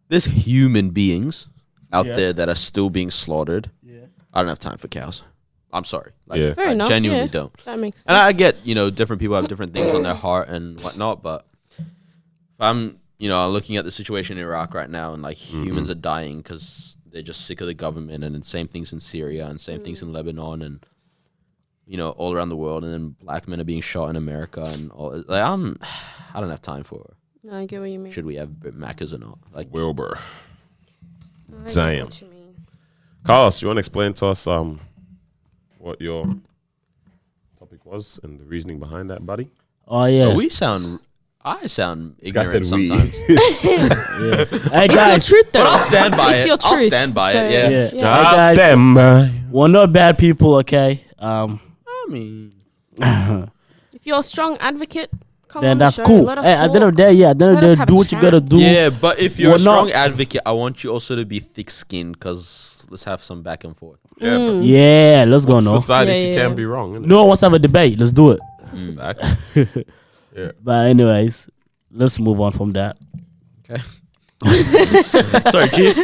there's human beings out Yeah. there that are still being slaughtered. I don't have time for cows. I'm sorry. Like, Yeah. Fair I enough. genuinely yeah. don't. That makes sense. And I get, different people have different things on their heart and whatnot, but if I'm, looking at the situation in Iraq right now and like humans are dying because they're just sick of the government, and then same things in Syria and same things in Lebanon and, all around the world, and then black men are being shot in America and all. Like, I don't have time for No, I get what you mean. should we have Maccas or not. Like, Wilbur. I get Damn. what you mean. Carlos, you want to explain to us what your topic was and the reasoning behind that, buddy? Oh yeah. I sound This guy said ignorant we. sometimes. Hey It's your guys, truth, though. But I'll stand by It's it. your I'll truth. stand by So, it, yeah. Yeah. Yeah. Hey, guys. Stand by. we're not bad people, okay? I mean, If you're a strong advocate, come Then on the that's show. cool. Let us Hey, at the end of talk. the day, at the end of Let the us day, have do a what you gotta chat. do. yeah, but if you're We're a strong not- advocate, I want you also to be thick-skinned because let's have some back and forth. Yeah, but Yeah, let's go now. society Yeah, if you yeah. can't be wrong, innit? No one wants to have a debate. Let's do it. Facts. But anyways, let's move on from that. Sorry, Chief.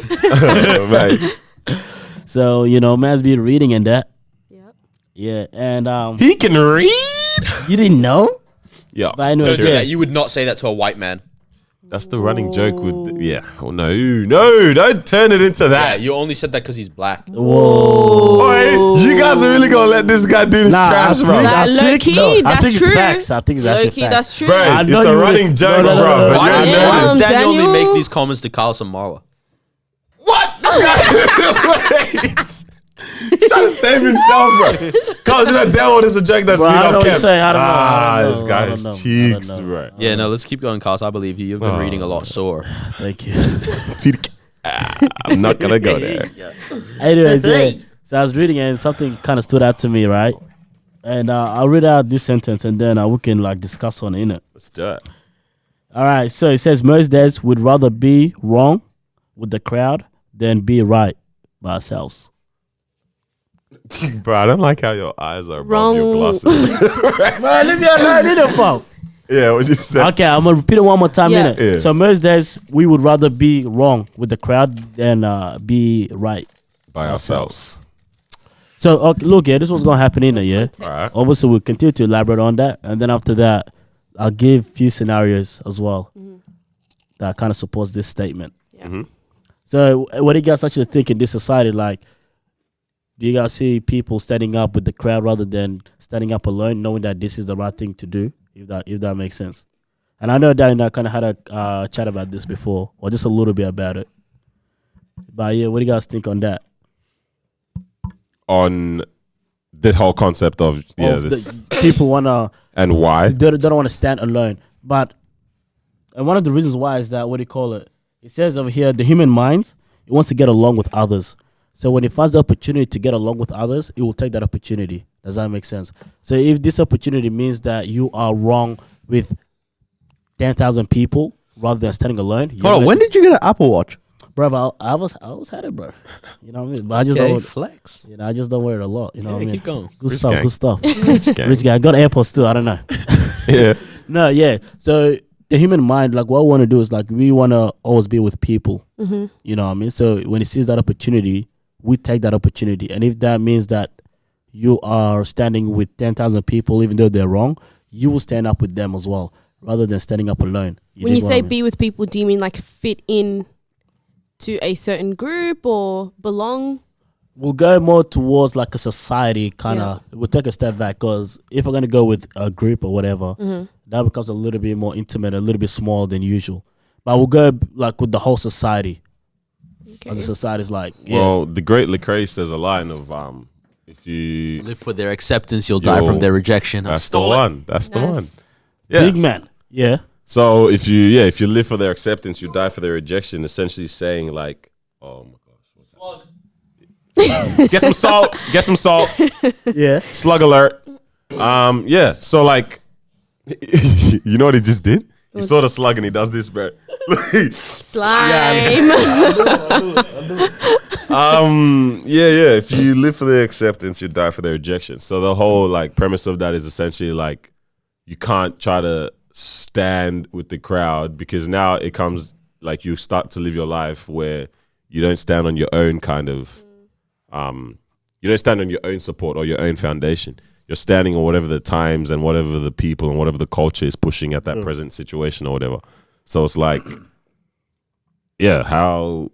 Mate. So, man's been reading and that. Yep. Yeah, and He can read. you didn't know? Yeah, But anyways, Don't do yeah. that. You would not say that to a white man. that's the running joke with. Yeah. Oh no, don't turn it into Yeah, that. you only said that because he's black. Whoa. Oi, you guys are really gonna let this guy do this trash, I bro? think- Like, I low think- key, no, I that's think it's true. facts. I think it's Low actually key, facts. that's true. Bro, I it's know a you running would- joke, no, no, no, bro. no, but no. Why you're does, a Damn, why does nerd. Daniel only Daniel. make these comments to Carlos and Marwa? What? This guy. Wait. He's trying to save himself, bro. Cause that one is a joke that's Bro, I being don't know what upkept. he's saying. I don't know. I don't know. This I guy's don't know. I cheeks, don't know. bro. Yeah, no, let's keep going, Carlos. I believe you. You've been reading a lot sore. Thank you. I'm not gonna go there. Anyways, yeah. So I was reading and something kind of stood out to me, right? And I'll read out this sentence and then we can like discuss on it. Let's do it. All right. So it says most days we'd rather be wrong with the crowd than be right by ourselves. Bro, I don't like how your eyes are above Wrong. your glasses. Man, leave me alone, leave the phone. Yeah, what you said. Okay, I'm gonna repeat it one more time. Yeah. Innit? Yeah. So most days we would rather be wrong with the crowd than be right By ourselves. So look, yeah, this was gonna happen in a year. Context. All right. Obviously, we'll continue to elaborate on that, and then after that, I'll give a few scenarios as well that kind of supports this statement. Yeah. Mhm. So, what do you guys actually think in this society? Like, do you guys see people standing up with the crowd rather than standing up alone, knowing that this is the right thing to do? If that makes sense. And I know that I kind of had a chat about this before, or just a little bit about it. But yeah, what do you guys think on that? On the whole concept of Of this the, people wanna and why? they don't want to stand alone. But and one of the reasons why is that what do you call it? It says over here the human mind it wants to get along with others. So when it finds the opportunity to get along with others, it will take that opportunity. Does that make sense? So if this opportunity means that you are wrong with 10,000 people rather than standing alone, you're Hold on, gonna- when did you get an Apple Watch? bro? I was had it, bro. You know what I mean? But I just Okay, don't. flex. You know, I just don't wear it a lot. You know Yeah, what I mean? keep going. Good Rich stuff. gang. Good stuff. Rich gang. Rich guy. I got AirPods too. I don't know. Yeah. No, yeah. So the human mind, like what we want to do is like we want to always be with people. Mm-hmm. You know what I mean? So when it sees that opportunity, we take that opportunity. And if that means that you are standing with 10,000 people, even though they're wrong, you will stand up with them as well, rather than standing up alone. When you dig what say I mean? be with people, do you mean like fit in to a certain group or belong? We'll go more towards like a society kind of. We'll take a step back, because if we're going to go with a group or whatever, that becomes a little bit more intimate, a little bit smaller than usual. But we'll go like with the whole society. Okay. As a society is like, Well, the great Lecrae says a line of if you Live for their acceptance, you'll die from their rejection. that's the one. That's the one. Nice. Yeah. big man. Yeah. So if you live for their acceptance, you die for their rejection. Essentially saying like, oh my gosh, get some salt, get some salt. Yeah. Slug alert. Yeah. So like, you know what he just did? He saw the slug and he does this, bro. Slime. Yeah. If you live for their acceptance, you die for their rejection. So the whole like premise of that is essentially like, you can't try to stand with the crowd, because now it comes like you start to live your life where you don't stand on your own kind of, you don't stand on your own support or your own foundation. You're standing on whatever the times and whatever the people and whatever the culture is pushing at that present situation or whatever. So it's like, yeah, how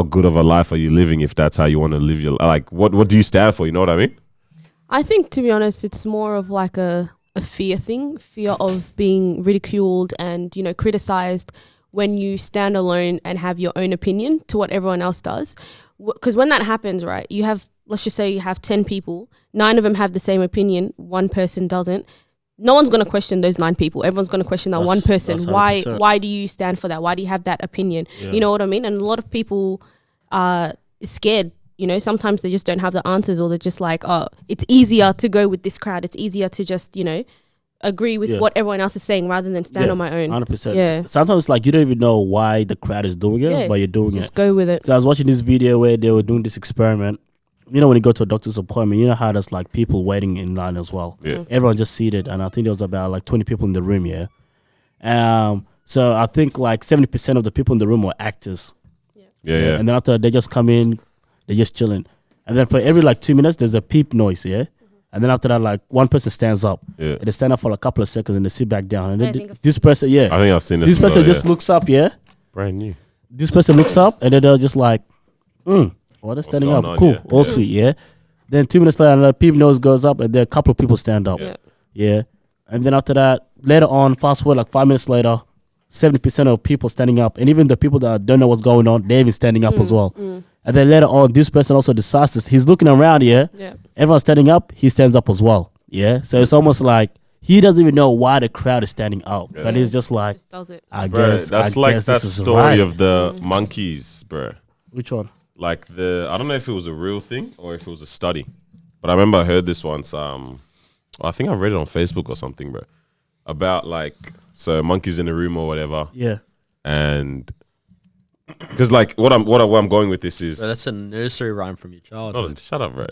good of a life are you living if that's how you want to live your like? What do you stand for? You know what I mean? I think, to be honest, it's more of like a fear thing, fear of being ridiculed and, you know, criticized when you stand alone and have your own opinion to what everyone else does. Because when that happens, right, you have, let's just say you have 10 people, 9 of them have the same opinion, 1 person doesn't. No one's going to question those 9 people. Everyone's going to question that one person. that's Why 100%. Why do you stand for that? Why do you have that opinion? You know what I mean? And a lot of people are scared. You know, sometimes they just don't have the answers, or they're just like, oh, it's easier to go with this crowd. It's easier to just, you know, agree with what everyone else is saying rather than stand on my own. 100%. Yeah. Sometimes like you don't even know why the crowd is doing it, Yeah. but you're doing Just it. go with it. So I was watching this video where they were doing this experiment. You know, when you go to a doctor's appointment, you know how there's like people waiting in line as well. Yeah. Everyone just seated, and I think there was about like 20 people in the room. Yeah. So I think like 70% of the people in the room were actors. Yeah. And then after they just come in, they're just chilling. And then for every like 2 minutes, there's a peep noise. Yeah. And then after that, like one person stands up. Yeah. And they stand up for a couple of seconds and they sit back down. And I then think I've this person, I think I've seen this. this as person well, just yeah. looks up. Yeah. brand new. This person looks up and then they're just like, well, they're standing going up. on? Cool. Yeah. All sweet. Yeah. Then 2 minutes later, another peep nose goes up and then a couple of people stand up. Yeah. Yeah. And then after that, later on, fast forward like 5 minutes later, 70% of people standing up. And even the people that don't know what's going on, they're even standing up as well. And then later on, this person also decides this. He's looking around, yeah. Everyone's standing up, he stands up as well. Yeah. So it's almost like he doesn't even know why the crowd is standing up. But he's just like, Just does it. I Bruh, guess that's I like guess that this is story right. of the monkeys, bruh. Which one? Like I don't know if it was a real thing or if it was a study, but I remember I heard this once. I think I read it on Facebook or something, bro, about like, so monkeys in a room or whatever, Yeah. and because like what I'm going with this is Bro, that's a nursery rhyme from your childhood. shut up, bro.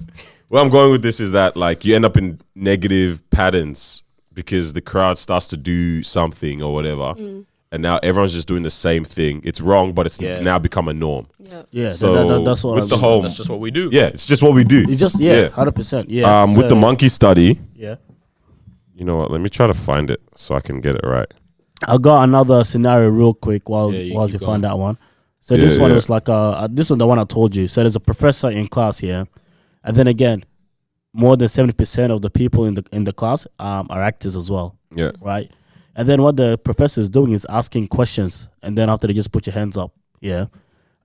Where I'm going with this is that like you end up in negative patterns because the crowd starts to do something or whatever. And now everyone's just doing the same thing. It's wrong, but it's now become a norm. Yeah. So that's what with the whole, That's just what we do. yeah, it's just what we do. It's just 100%. Yeah. With the So- monkey study, Yeah. you know what? Let me try to find it so I can get it right. I got another scenario real quick while Yeah, you you keep find going. that one. So this one yeah. was like this is the one I told you. So there's a professor in class here, and then again, more than 70% of the people in the class are actors as well, Yeah. right? And then what the professor is doing is asking questions, and then after they just put your hands up, yeah.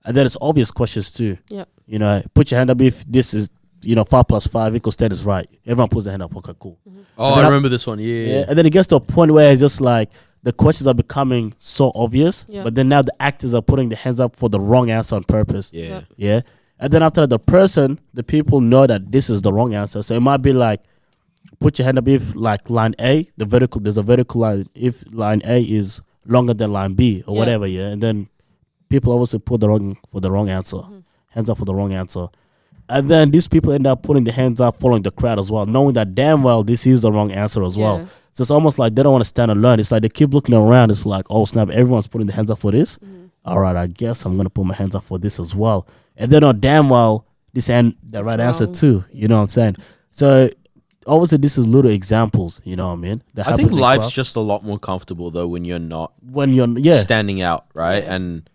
And then it's obvious questions too. Yep. You know, put your hand up if this is 5 + 5 = 10 is right. Everyone puts their hand up. Okay, cool. Oh, then I I- remember this one. Yeah. Yeah, and then it gets to a point where it's just like the questions are becoming so obvious, Yeah. but then now the actors are putting their hands up for the wrong answer on purpose. Yeah. Yeah. And then after that, the people know that this is the wrong answer. So it might be like, put your hand up if like line A, there's a vertical line, if line A is longer than line B or whatever, yeah. And then people obviously put the wrong answer. Hands up for the wrong answer. And then these people end up putting their hands up following the crowd as well, knowing that damn well this is the wrong answer as well. Yeah. So it's almost like they don't want to stand alone. It's like they keep looking around. It's like, oh snap, everyone's putting their hands up for this. All right, I guess I'm going to put my hands up for this as well. And they know damn well this and the It's right answer wrong. too. You know what I'm saying? So obviously, this is little examples. You know what I mean? That I think happens in life's class. just a lot more comfortable though when you're not when you're standing out, right? Yeah. And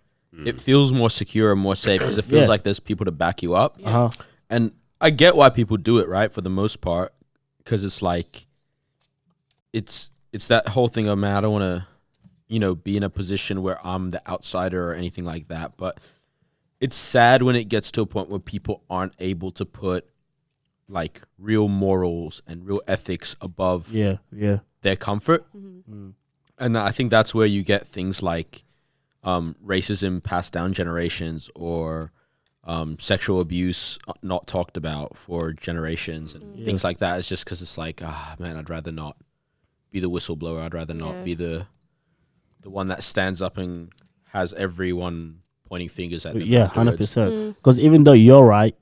it feels more secure and more safe because it feels Yeah. like there's people to back you up. uh-huh. And I get why people do it, right? For the most part, because it's like, it's that whole thing of, man, I don't want to, be in a position where I'm the outsider or anything like that. But it's sad when it gets to a point where people aren't able to put like real morals and real ethics above Yeah. their comfort. Mm. And I think that's where you get things like racism passed down generations, or sexual abuse not talked about for generations, and things like that. It's just because it's like, man, I'd rather not be the whistleblower. I'd rather not be the one that stands up and has everyone pointing fingers at them. Yeah, afterwards. 100%. Because even though you're right,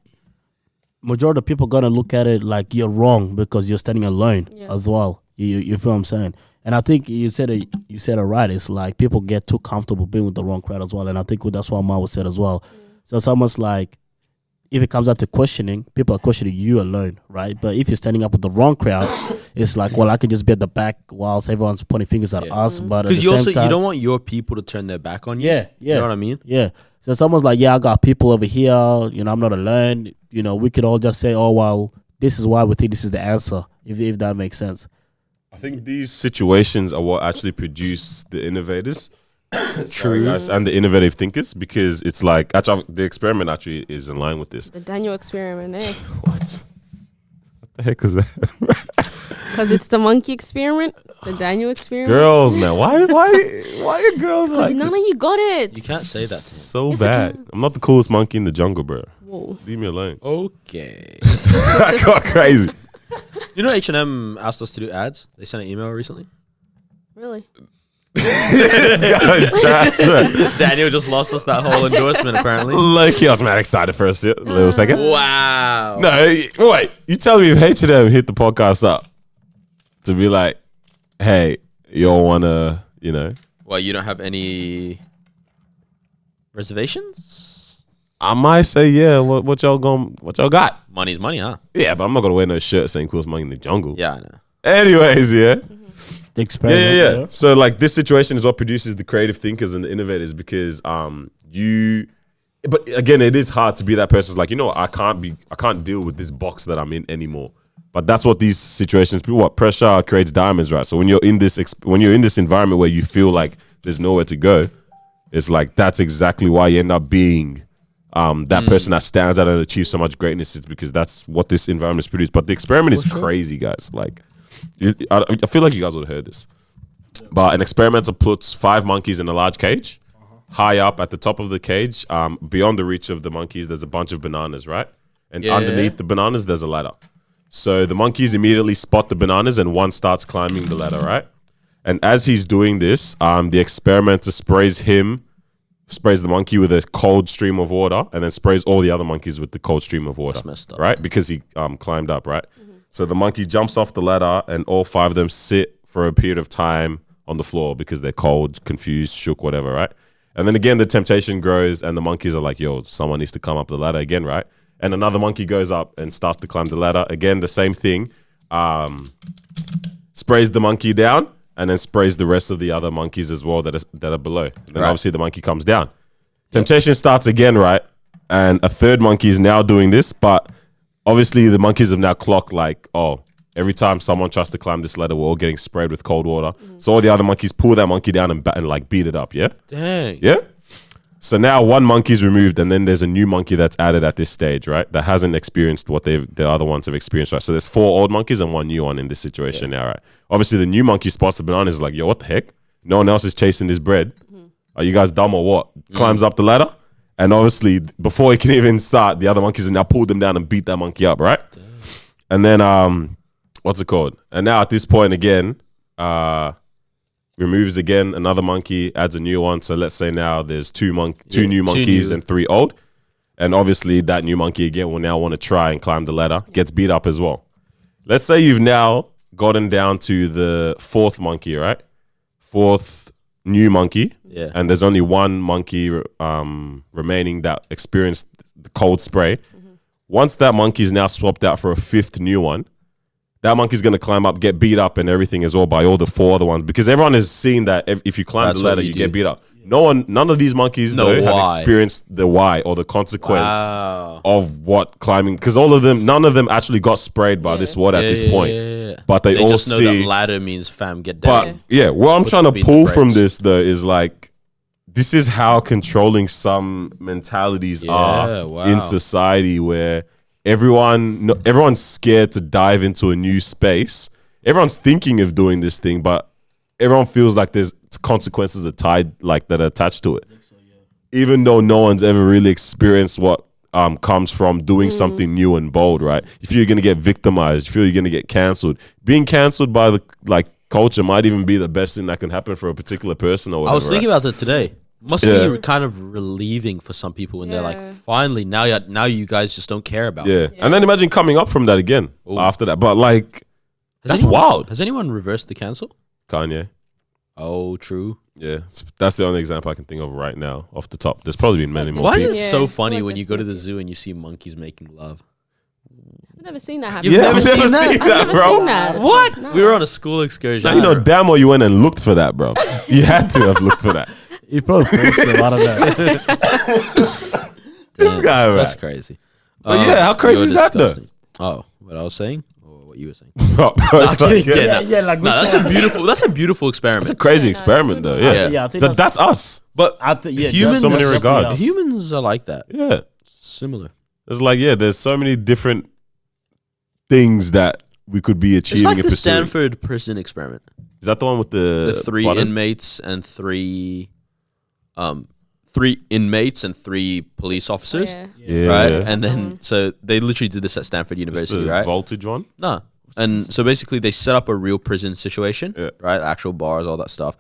majority of people gonna look at it like you're wrong because you're standing alone as well. You feel what I'm saying? And I think you said it right. It's like people get too comfortable being with the wrong crowd as well. And I think that's what Mao said as well. So it's almost like if it comes out to questioning, people are questioning you alone, right? But if you're standing up with the wrong crowd, it's like, well, I can just be at the back whilst everyone's pointing fingers at us. But at the Because same time, you don't want your people to turn their back on you. Yeah. You know what I mean? Yeah. So it's almost like, I got people over here, I'm not alone. We could all just say, oh, well, this is why we think this is the answer, if that makes sense. I think these situations are what actually produce the innovators. True. Guys, and the innovative thinkers, because it's like, actually, the experiment actually is in line with this. The Daniel experiment, eh? What the heck is that? Because it's the monkey experiment, the Daniel experiment. Girls, man. Why are girls Because like none of you got it. You can't say that to me. so Yes, I bad? can. I'm not the coolest monkey in the jungle, bro. Whoa. Leave me alone. Okay. I got crazy. You know H&M asked us to do ads? They sent an email recently. Really? This guy's trash. Man. Daniel just lost us that whole endorsement, apparently. Look, I was mad excited for a little second. Wow. No, wait. You tell me if H&M hit the podcast up to be like, hey, you all want to, Well, you don't have any reservations? I might say, yeah, what y'all got? Money's money, huh? Yeah, but I'm not going to wear no shirt saying coolest monkey in the jungle. Yeah, I know. Anyways, yeah. The experiment. Yeah. So like this situation is what produces the creative thinkers and the innovators, because but again, it is hard to be that person. It's like, I can't deal with this box that I'm in anymore. But that's what these situations, pressure creates diamonds, right? So when you're in this environment where you feel like there's nowhere to go, it's like that's exactly why you end up being that person that stands out and achieves so much greatness. It's because that's what this environment has produced. But the experiment is crazy, guys. Like, I feel like you guys would have heard this. But an experimenter puts 5 monkeys in a large cage. High up at the top of the cage, beyond the reach of the monkeys, there's a bunch of bananas, right? And underneath the bananas, there's a ladder. So the monkeys immediately spot the bananas and one starts climbing the ladder, right? And as he's doing this, the experimenter sprays the monkey with a cold stream of water, and then sprays all the other monkeys with the cold stream of water. That's messed up. Right? Because he climbed up, right? So the monkey jumps off the ladder and all 5 of them sit for a period of time on the floor because they're cold, confused, shook, whatever, right? And then again, the temptation grows and the monkeys are like, yo, someone needs to climb up the ladder again, right? And another monkey goes up and starts to climb the ladder. Again, the same thing. Sprays the monkey down and then sprays the rest of the other monkeys as well that are below. And then obviously the monkey comes down. Temptation starts again, right? And a third monkey is now doing this, but obviously the monkeys have now clocked like, oh, every time someone tries to climb this ladder, we're all getting sprayed with cold water. So all the other monkeys pull that monkey down and like beat it up, yeah? Dang. Yeah? So now one monkey's removed and then there's a new monkey that's added at this stage, right? That hasn't experienced what the other ones have experienced, right? So there's 4 old monkeys and 1 new one in this situation now, right? Obviously the new monkey spots the banana, is like, yo, what the heck? No one else is chasing this bread. Are you guys dumb or what? Climbs up the ladder. And obviously before he can even start, the other monkeys have now pulled him down and beat that monkey up, right? And then, what's it called? And now at this point again, removes again another monkey, adds a new one. So let's say now there's 2 new monkeys and 3 old. And obviously that new monkey again will now want to try and climb the ladder, gets beat up as well. Let's say you've now gotten down to the 4th monkey, right? 4th new monkey. Yeah. And there's only 1 monkey remaining that experienced the cold spray. once that monkey's now swapped out for a fifth new one, that monkey's going to climb up, get beat up and everything as well by all the four other ones. Because everyone has seen that if you climb That's the what ladder, you you do. get beat up. None of these monkeys No, though have why? experienced the why or the consequence Wow. of what climbing. Because none of them actually got sprayed by this water at this point. Yeah. But they all just know see. that ladder means fam, get down. But yeah, what I'm Put trying the to beat pull the from brakes. this though is like, this is how controlling some mentalities are wow. in society, where everyone's scared to dive into a new space. Everyone's thinking of doing this thing, but everyone feels like there's consequences that are attached to it. Even though no one's ever really experienced what comes from doing something new and bold, right? If you're gonna get victimized, if you're gonna get cancelled, being cancelled by the culture might even be the best thing that can happen for a particular person or whatever. I was thinking about that today. Must Yeah. be kind of relieving for some people when they're like, finally, now you guys just don't care about me. yeah. And then imagine coming up from that again after that. But like, that's wild. Has anyone reversed the cancel? Kanye. Oh, true. Yeah, that's the only example I can think of right now off the top. There's probably been many more. Why people. is it Yeah, so I funny feel like when you that's go to the crazy. zoo and you see monkeys making love? I've never seen that happen. You've Yeah, never I've never seen that? seen I've that, never bro. seen that. What? No. We were on a school excursion. Now you know damn well you went and looked for that, bro. You had to have looked for that. He probably posted a lot of that. This guy, That's man. crazy. But yeah, how crazy you're is that, though? disgusting. Oh, what I was saying, or what you were saying? Bro, I'm kidding. yeah. Yeah, like that's a beautiful experiment. It's a crazy Yeah, no, experiment, it's though. good. Yeah, Yeah, I think that's us. But humans, so many regards. humans are like that. Yeah, Similar. it's like there's so many different things that we could be It's achieving like and the pursuing. Stanford prison experiment. Is that the one with the The three button? inmates and three police officers. Yeah. Yeah, Right, yeah. and then so they literally did this at Stanford It's University, the right? voltage one. No, and so basically they set up a real prison situation, Yeah. right? Actual bars, all that stuff.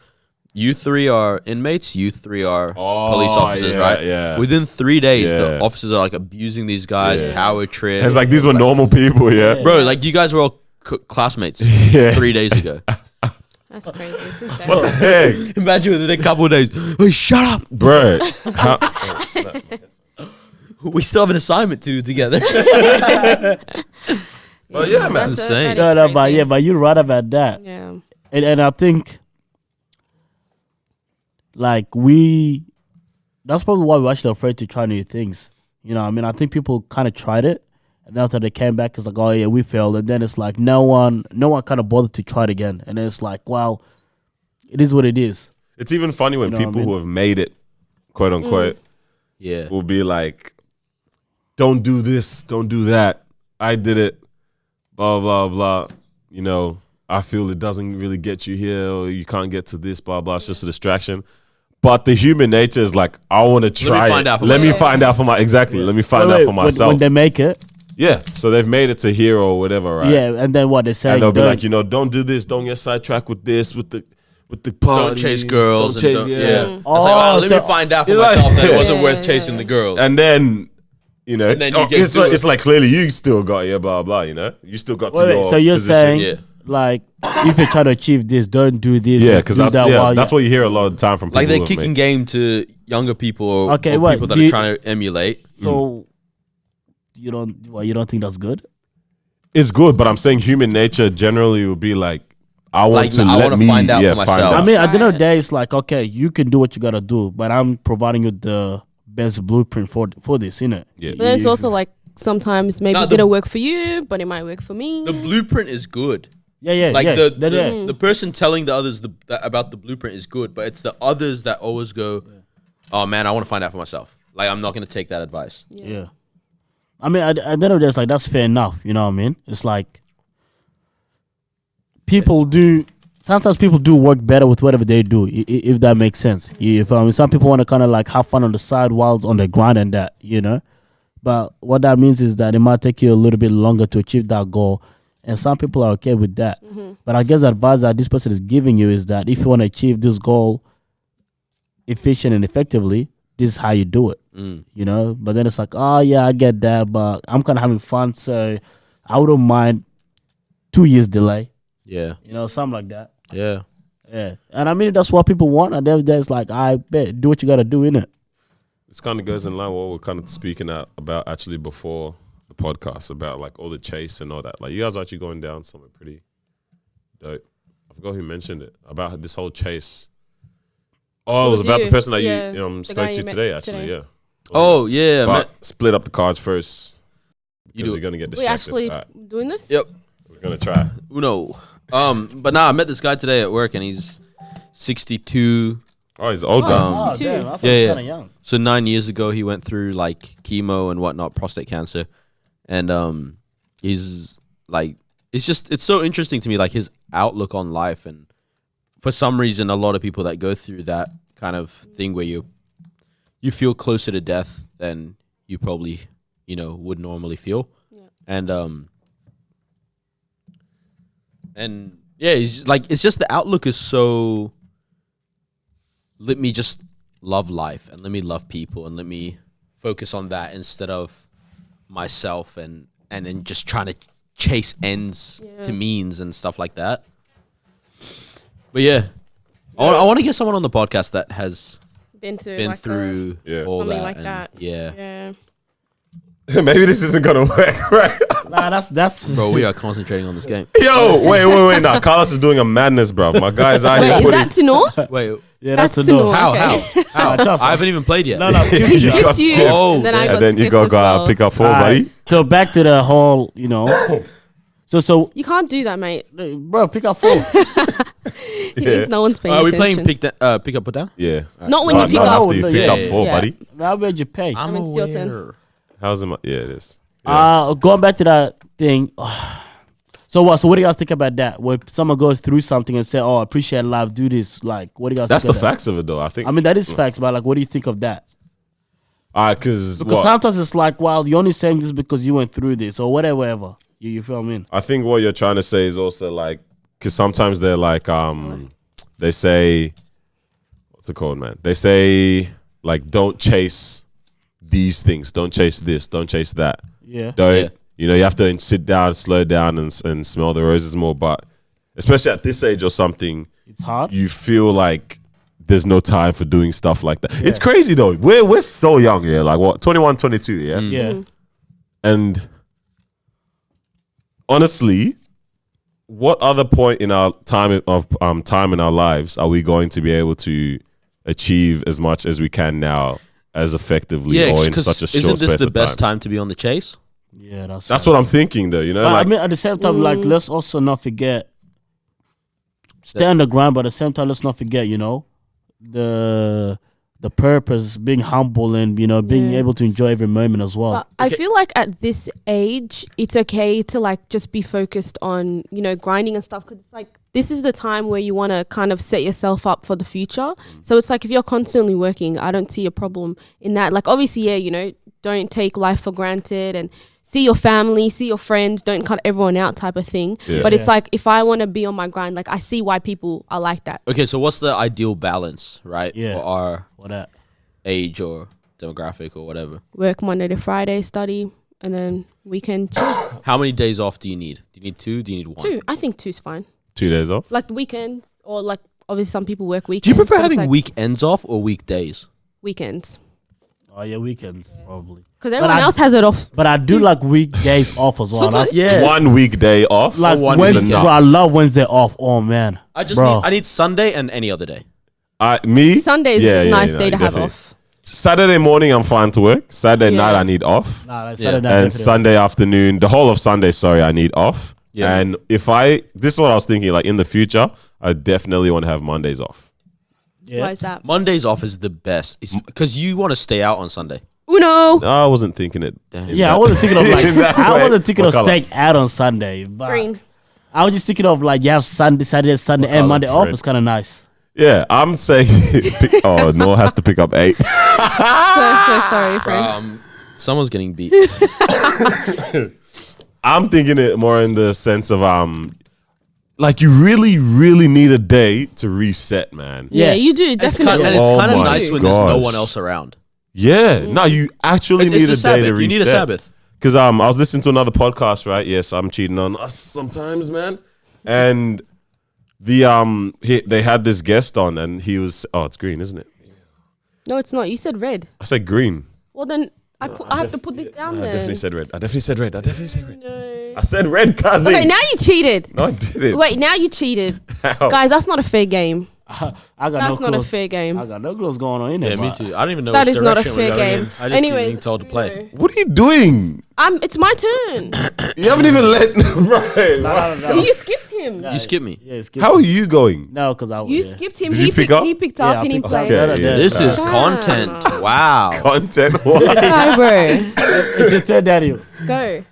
You three are inmates. You three are police officers, yeah, right? yeah. Within 3 days, Yeah. the officers are like abusing these guys, Yeah. power trip. It's like these were normal people, yeah. bro, like you guys were all classmates Yeah. 3 days ago. That's crazy. It's insane. What the heck, Imagine within a couple of days. Hey, shut up! bro? We still have an assignment to do together. Well, yeah, man. That's insane. that is No, but crazy. but you're right about that. Yeah. And I think that's probably why we're actually afraid to try new things. You know, I mean, I think people kind of tried it, and after they came back, it's like, oh yeah, we failed, and then it's like no one kind of bothered to try it again, and then it's like, wow, it is what it is. It's even funny when You know what I people mean? who have made it, quote unquote, Yeah. will be like, "Don't do this, don't do that. I did it." Blah blah blah. You know, I feel it doesn't really get you here, or you can't get to this. Blah blah. It's just a distraction. But the human nature is like, I want to try find it. out for Let me myself. find out for my exactly. Let me find out for myself. When they make it, Yeah. So they've made it to here or whatever, right? yeah, and then what they say, And they'll be don't- like, don't do this. Don't get sidetracked with this. With the parties, Don't chase girls. Don't chase, and don't, yeah. I was like, wow, let me so- find out for It's like- myself that it Yeah. wasn't Yeah, worth yeah, chasing yeah. the girls. And then, And then you get it's to like, it. it's like clearly you still got your blah blah. You still got to Wait, your. so you're position. saying, Yeah. like, if you're trying to achieve this, don't do this. Yeah, and because do that's that while that's you- what you hear a lot of the time from people. Like they're who have kicking made- game to younger people or, Okay, or wait, people that do are you- trying to emulate. So you don't think that's good? It's good, but I'm saying human nature generally will be like, I want Like, to I let wanna me find out for find myself. I out. mean, at the end of the day, it's like, okay, you can do what you gotta do, but I'm providing you the best blueprint for this, innit? Yeah. But then it's also like sometimes maybe No, it the- didn't work for you, but it might work for me. The blueprint is good. Yeah, Like yeah, the the person telling the others about the blueprint is good, but it's the others that always go, "Oh man, I want to find out for myself." Like I'm not going to take that advice. yeah. I mean, at the end of the day, it's like that's fair enough. You know what I mean? It's like sometimes people do work better with whatever they do, if that makes sense. If some people want to kind of like have fun on the side while on the grind and that, you know. But what that means is that it might take you a little bit longer to achieve that goal. And some people are okay with that. But I guess the advice that this person is giving you is that if you want to achieve this goal efficient and effectively, this is how you do it. You know? But then it's like, oh, yeah, I get that, but I'm kind of having fun, so I wouldn't mind 2 years delay. Yeah, You know, something like that. yeah. Yeah. And I mean, that's what people want. And there's like, I bet, do what you got to do, innit? This kind of goes in line with what we're kind of speaking about actually before the podcast about like all the chase and all that. Like you guys are actually going down somewhere pretty dope. I forgot who mentioned it about this whole chase. Oh, it was about you. the person that Yeah, you the spoke guy to you met today. Actually, today. yeah. Oh yeah, But split up the cards first. You Because do you're gonna get We distracted. actually Alright, doing this? Yep. we're gonna try. Uno. But I met this guy today at work, and he's 62. Oh, he's old Oh, now. Oh, Too. damn, I thought Yeah, he was yeah. kind of young. So 9 years ago, he went through like chemo and whatnot, prostate cancer, and he's like, it's so interesting to me, like his outlook on life, and for some reason, a lot of people that go through that kind of thing where you feel closer to death than you probably would normally feel, and yeah, it's just the outlook is so. Let me just love life and let me love people and let me focus on that instead of myself and then just trying to chase ends to means and stuff like that. But yeah, I want to get someone on the podcast that has Been through been like through Yeah. all something that. like and that. Yeah. Maybe this isn't gonna work, right? Nah, that's Bro, we are concentrating on this game. Yo, wait. Nah, Carlos is doing a madness, bro. My guy's out here Wait, is putting. that to know? Wait, yeah, That's that's the to no. know. how? Okay. How? Trust I us. haven't even played yet. No, He You got skipped you, skipped. and then I got And then you skipped go as well. pick up four, Alright, buddy. so back to the whole, So, You can't do that, mate. bro, pick up 4. He thinks no one's paying Are we attention. playing pick up, put down? Yeah. Not when No, you pick not up. after you No, pick yeah, up yeah, 4, yeah. buddy. How about you pay? I'm mean, it's your turn. How's it? Yeah, it is. Going back to that thing. So what? So what do you guys think about that? Where someone goes through something and say, "Oh, I appreciate life. Do this." Like, what do you guys? That's think the of that? facts of it, though. I think. I mean, that is facts, but like, what do you think of that? Because Because sometimes it's like, well, you're only saying this because you went through this or whatever. You feel me? I think what you're trying to say is also like, because sometimes they're like, they say, what's it called, man? They say like, don't chase these things, don't chase this, don't chase that. Yeah. Don't you have to sit down, slow down, and smell the roses more. But especially at this age or something, It's hard. you feel like there's no time for doing stuff like that. It's crazy though. We're so young, yeah. Like what, 21, 22, yeah. Yeah. And honestly, what other point in our time in our lives are we going to be able to achieve as much as we can now, as effectively, or in such a short isn't this space the of best time? time to be on the chase? Yeah, that's That's what I'm thinking, though. But Like, I mean, at the same time, like, let's also not forget, stay on the grind, but at the same time, let's not forget, the purpose, being humble, and being Yeah. able to enjoy every moment as well. But I feel like at this age, it's okay to like just be focused on, grinding and stuff. Because it's like, this is the time where you want to kind of set yourself up for the future. So it's like, if you're constantly working, I don't see a problem in that. Like, obviously, yeah, don't take life for granted and see your family, see your friends, don't cut everyone out type of thing. Yeah. But it's like, if I want to be on my grind, like, I see why people are like that. Okay, so what's the ideal balance, right? Yeah. For our What that? age or demographic or whatever. Work Monday to Friday, study, and then weekend chill. How many days off do you need? Do you need 2? Do you need 1? 2. I think 2's fine. 2 days off. Like weekends, or like, obviously some people work weekends. Do you prefer but it's having like weekends off or weekdays? weekends? Oh yeah, weekends probably. Because everyone I- else has it off. But I do like weekdays off as well. Sometimes, That's- yeah. 1 weekday off. Like one Wednesday, is bro, enough. I love Wednesday off. Oh man, I need Sunday and any other day. Me. Sunday is Yeah, a yeah, nice yeah, day to have definitely. off. Saturday morning, I'm fine to work. Saturday Yeah. night, I need off. Nah, like Yeah. Saturday night, And definitely. Sunday afternoon, the whole of Sunday, sorry, I need off. Yeah. And this is what I was thinking, like in the future, I definitely want to have Mondays off. Yeah. Why is that? Mondays off is the best. It's because you want to stay out on Sunday. Uno. No, I wasn't thinking it. in Yeah, I that- wasn't thinking of like in that I way. wasn't thinking What of colour? staying out on Sunday. But Green. I was just thinking of like you have Sunday, Saturday, Sunday, What and colour? Monday off. Red. It's kind of nice. Yeah, I'm saying. Noah has to pick up 8. So sorry, friend. Someone's getting beat. I'm thinking it more in the sense of like you really, really need a day to reset, man. Yeah, Yeah. you do And it's definitely. Oh kind of my nice when there's no gosh. one else around. Yeah, no, you actually It's need a a day Sabbath. to reset. You need a Sabbath. Because I was listening to another podcast, right? Yes, I'm cheating on us sometimes, man. And they had this guest on, and he was it's green, isn't it? No, it's not. You said red. I said green. Well, then I have to put this down I there. definitely said red. I definitely said red. No. I said red, cousin. Okay, now you cheated. No, I didn't. Wait, now you cheated. How? Guys, that's not a fair game. I got That's no not a clues. fair game. I got no clues going on in there. Yeah, me but- too. I don't even know That which is not a direction we're fair going game. in. I just keep Anyways, being told to play. What are you doing? It's my turn. You haven't even let. Right. No. You skipped him. Yeah, You skipped me. Yeah, skip. How are you going? No, because I You yeah. skipped him. Did you pick up? He picked Yeah, up. I He didn't picked up. play. Okay. Yeah. This is Damn. content. Wow. Content. This What? guy, bro. It's your turn, Daniel. Go.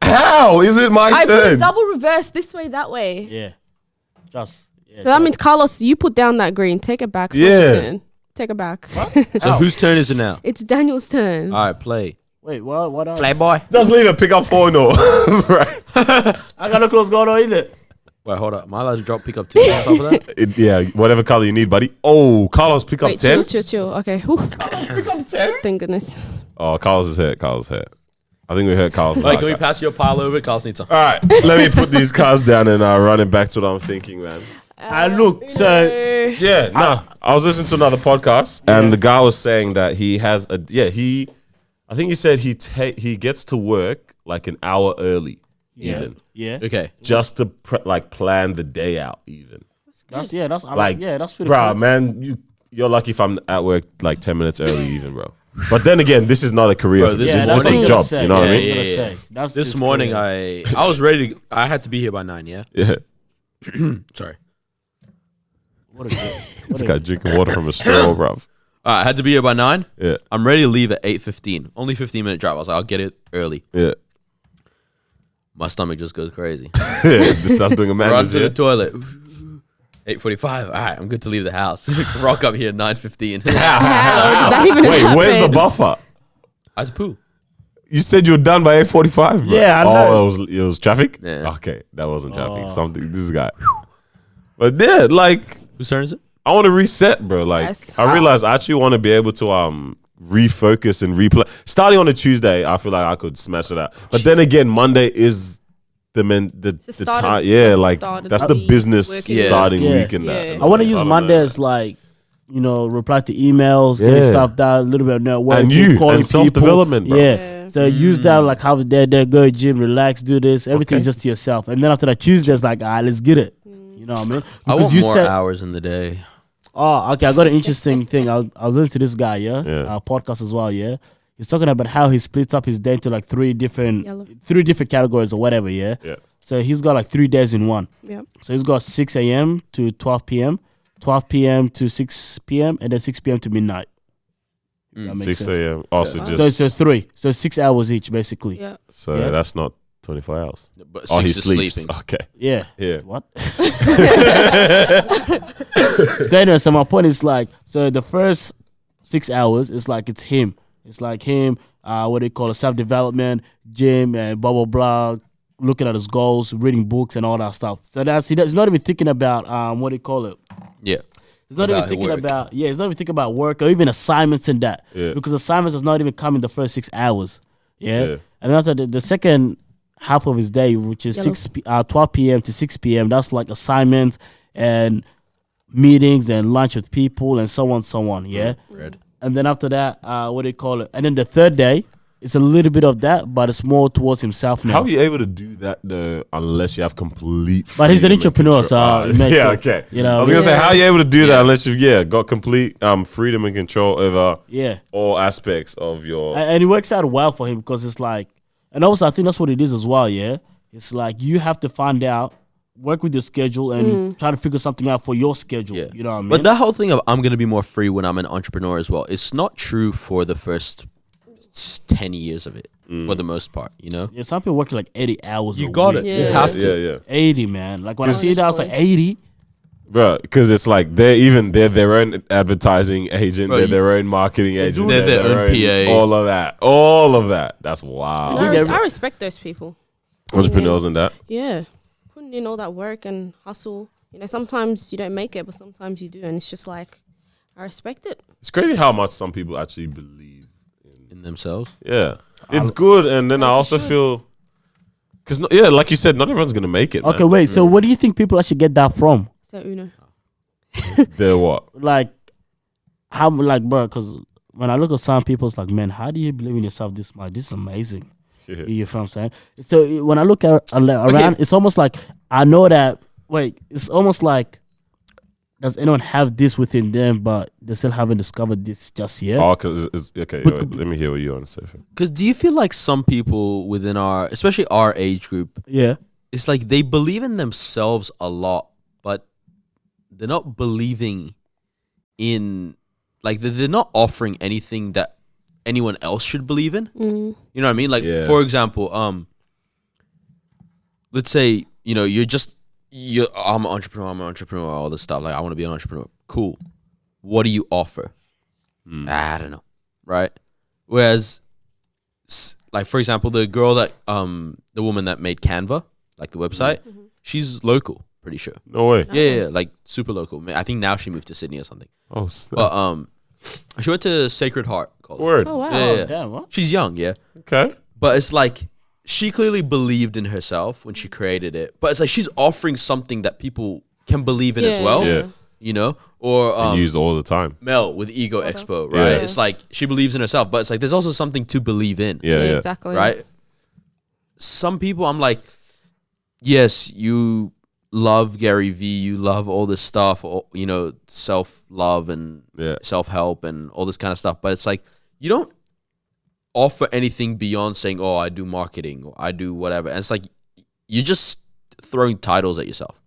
How is it my I put a turn? double reverse this way, that way. Yeah. Just. Yeah, So that means Carlos, you put down that green. Take it back. It's Yeah. your turn. Take it back. So whose turn is it now? It's Daniel's turn. All right, play. Wait, what? Playboy. Just leave it. Pick up 4 no. Right. I got no clues going on in it. Wait, hold up. Am I allowed to drop pick up 2 on top of that? Yeah, whatever color you need, buddy. Oh, Carlos, pick up Wait, 10. chill. Okay. Whew. Pick up 10. Thank goodness. Oh, Carlos is hurt. Carlos is hurt. I think we heard Carlos. Wait, can we pass your pile over? Carlos needs some. All right, let me put these cards down and run it back to what I'm thinking, man. Look, so Yeah, no. I was listening to another podcast, and the guy was saying that he has a I think he said he gets to work like an hour early, even yeah, Okay. just to plan the day out, even. that's Like, that's pretty bro, cool. man, you're lucky if I'm at work like 10 minutes early, even, bro. But then again, this is not a career. Bro, for me. this This is is just morning. a job. You know what I mean? Yeah. This his morning, career. I was ready to. I had to be here by 9. Yeah. Yeah. Sorry. What a good. This guy drinking water from a straw, bro. All right, I had to be here by 9. Yeah. I'm ready to leave at 8:15. Only 15-minute drive. I was like, I'll get it early. Yeah. My stomach just goes crazy. This starts doing a Run madness to the here. toilet. 8:45. All right, I'm good to leave the house. Rock up here 9:15. How did that even Wait, happen? where's the buffer? I had to poo. You said you were done by 8:45, bro. Yeah, I know. Oh, it was traffic? Yeah. Okay, that wasn't traffic. Oh. Something, this guy. But yeah, like, Whose turn is it? I want to reset, bro. Like, Yes. I realized I actually want to be able to refocus and replay. Starting on a Tuesday, I feel like I could smash it out. But then again, Monday is the start of- time. Yeah, like, start of that's the the business working week. starting Yeah. week and that. Yeah. I want to So use don't Monday know. as like, reply to emails, getting Yeah. stuff done, a little bit of networking, And you, calling and self-development, people. bro. Yeah. So use that like how there, go gym, relax, do this. Everything's Okay. just to yourself. And then after that Tuesday, it's like, let's get it. You know what I mean? I want you more said, hours in the day. oh, okay. I got an interesting thing. I was listening to this guy, Yeah. podcast as well, yeah. He's talking about how he splits up his day into like three different categories or whatever, yeah. Yeah. So he's got like 3 days in one. Yep. So he's got 6 a.m. to 12 p.m., 12 p.m. to 6 p.m., and then 6 p.m. to midnight. That makes 6 sense. a.m. Also, Yeah. just So 3. So 6 hours each, basically. Yeah. so Yeah. that's not 24 hours. But Oh, 6 he is sleeps. sleeping. Okay. Yeah. Yeah. What? So anyway, so my point is like, so the first 6 hours is like it's him. It's like him, what they call it, self-development, gym, and blah, blah, blah, looking at his goals, reading books and all that stuff. So he's not even thinking about, what they call it. Yeah. He's not even About thinking work. about he's not even thinking about work or even assignments and that. Yeah. Because assignments does not even come in the first 6 hours. Yeah. Yeah. And after the second half of his day, which is 12 p.m. to 6 p.m., that's like assignments and meetings and lunch with people and so on. Yeah. Red. And then after that, what do you call it? And then the third day, it's a little bit of that, but it's more towards himself now. How are you able to do that though, unless you have complete? But he's an freedom and entrepreneur, so control? it makes yeah, sense. okay. You know, I was gonna say, Yeah. how are you able to do that unless you've got complete freedom and control over yeah. all aspects of your? And it works out well for him because it's like, and also I think that's what it is as well. Yeah, it's like you have to find out, work with your schedule, and try to figure something out for your schedule. Yeah. You know what I mean? But that whole thing of I'm going to be more free when I'm an entrepreneur as well, it's not true for the first 10 years of it, for the most part, you know? yeah, some people working like 80 hours. You a got week. it. Yeah. You have to. yeah, 80, man. Like when I see that, I was like Honestly. 80. bro. Because it's like they're their own advertising agent, Bro, they're their own marketing agent, They're their own PA. all of that. That's And wow. I respect those people. Entrepreneurs and that. Yeah. Putting in all that work and hustle. You know, sometimes you don't make it, but sometimes you do. And it's just like, I respect it. It's crazy how much some people actually believe. In themselves. Yeah, it's good, and then I also feel because like you said, not everyone's gonna make it. Okay, man. wait. So what do you think people actually get that from? So, Uno. They're what? Like, how, like, bro, because when I look at some people, it's like, man, how do you believe in yourself this much? This is amazing. Yeah. You feel what I'm saying? So when I look at around, it's almost like I know that. Wait, it's almost like, does anyone have this within them, but they still haven't discovered this just yet? Oh, okay. But- Wait, let me hear what you want to say. Because do you feel like some people within our, especially our age group, Yeah. it's like they believe in themselves a lot, but they're not believing in, like they're not offering anything that anyone else should believe in. You know what I mean? Like, Yeah. for example, let's say, you know, I'm an entrepreneur, all this stuff. Like, I want to be an entrepreneur. Cool. What do you offer? I don't know. Right? Whereas, like, for example, the girl that, the woman that made Canva, like the website, she's local, pretty sure. No way. Yeah, like super local. I think now she moved to Sydney or something. Oh, snap. But she went to Sacred Heart College. Word. Oh wow. Yeah. Damn, what? She's young, yeah. Okay. But it's like she clearly believed in herself when she created it. But it's like she's offering something that people can believe in as well. Yeah. You know? Or And use all the time. Mel with Ego Expo, right? Yeah. It's like she believes in herself, but it's like there's also something to believe in. Yeah, yeah. Exactly. Right? Some people I'm like, yes, you love Gary Vee, you love all this stuff, you know, self-love and Yeah. self-help and all this kind of stuff, but it's like you don't offer anything beyond saying, oh, I do marketing or I do whatever. And it's like you're just throwing titles at yourself.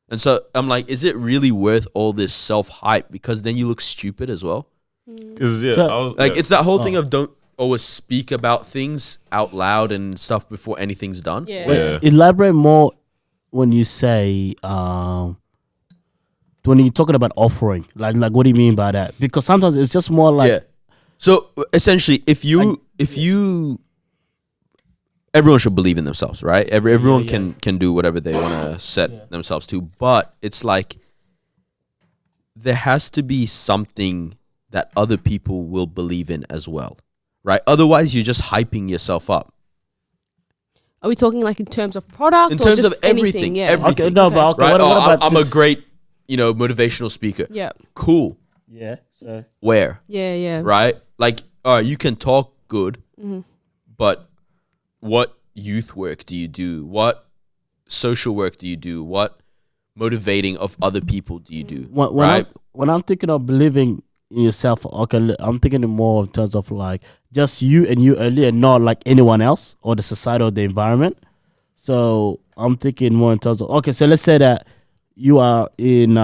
And so I'm like, is it really worth all this self-hype? Because then you look stupid as well. Because So- I was Like, yeah. it's that whole thing of don't always speak about things out loud and stuff before anything's done. Yeah. Wait, Yeah. elaborate more when you say when you're talking about offering. Like what do you mean by that? Because sometimes it's just more like Yeah. So essentially, if you everyone should believe in themselves, right? Everyone can do whatever they want to set themselves to, but it's like there has to be something that other people will believe in as well, right? Otherwise, you're just hyping yourself up. Are we talking like in terms of product In or terms just of everything, Yeah. everything. okay, no, but okay, Right? what about I'm this? a great, motivational speaker. Yeah. Cool. Yeah. So Where? Yeah. Yeah. Right? Like, all right, you can talk good, but what youth work do you do? What social work do you do? What motivating of other people do you do? when I'm thinking of believing in yourself, okay, I'm thinking more in terms of like just you and you only, and not like anyone else or the society or the environment. So I'm thinking more in terms of, okay, so let's say that you are in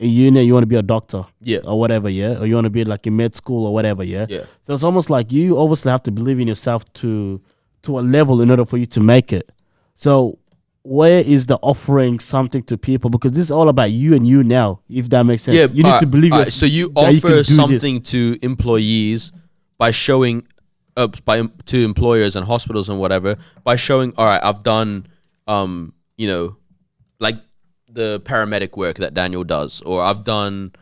uni, you want to be a doctor, Yeah. or whatever, yeah, or you want to be like in med school or whatever, yeah. Yeah. So it's almost like you obviously have to believe in yourself to a level in order for you to make it. So where is the offering something to people? Because this is all about you and you now, if that makes sense. Yeah, you need to believe yourself. So you that you can offer do this. something to employees by showing to employers and hospitals and whatever by showing, all right, I've done like the paramedic work that Daniel does, or I've done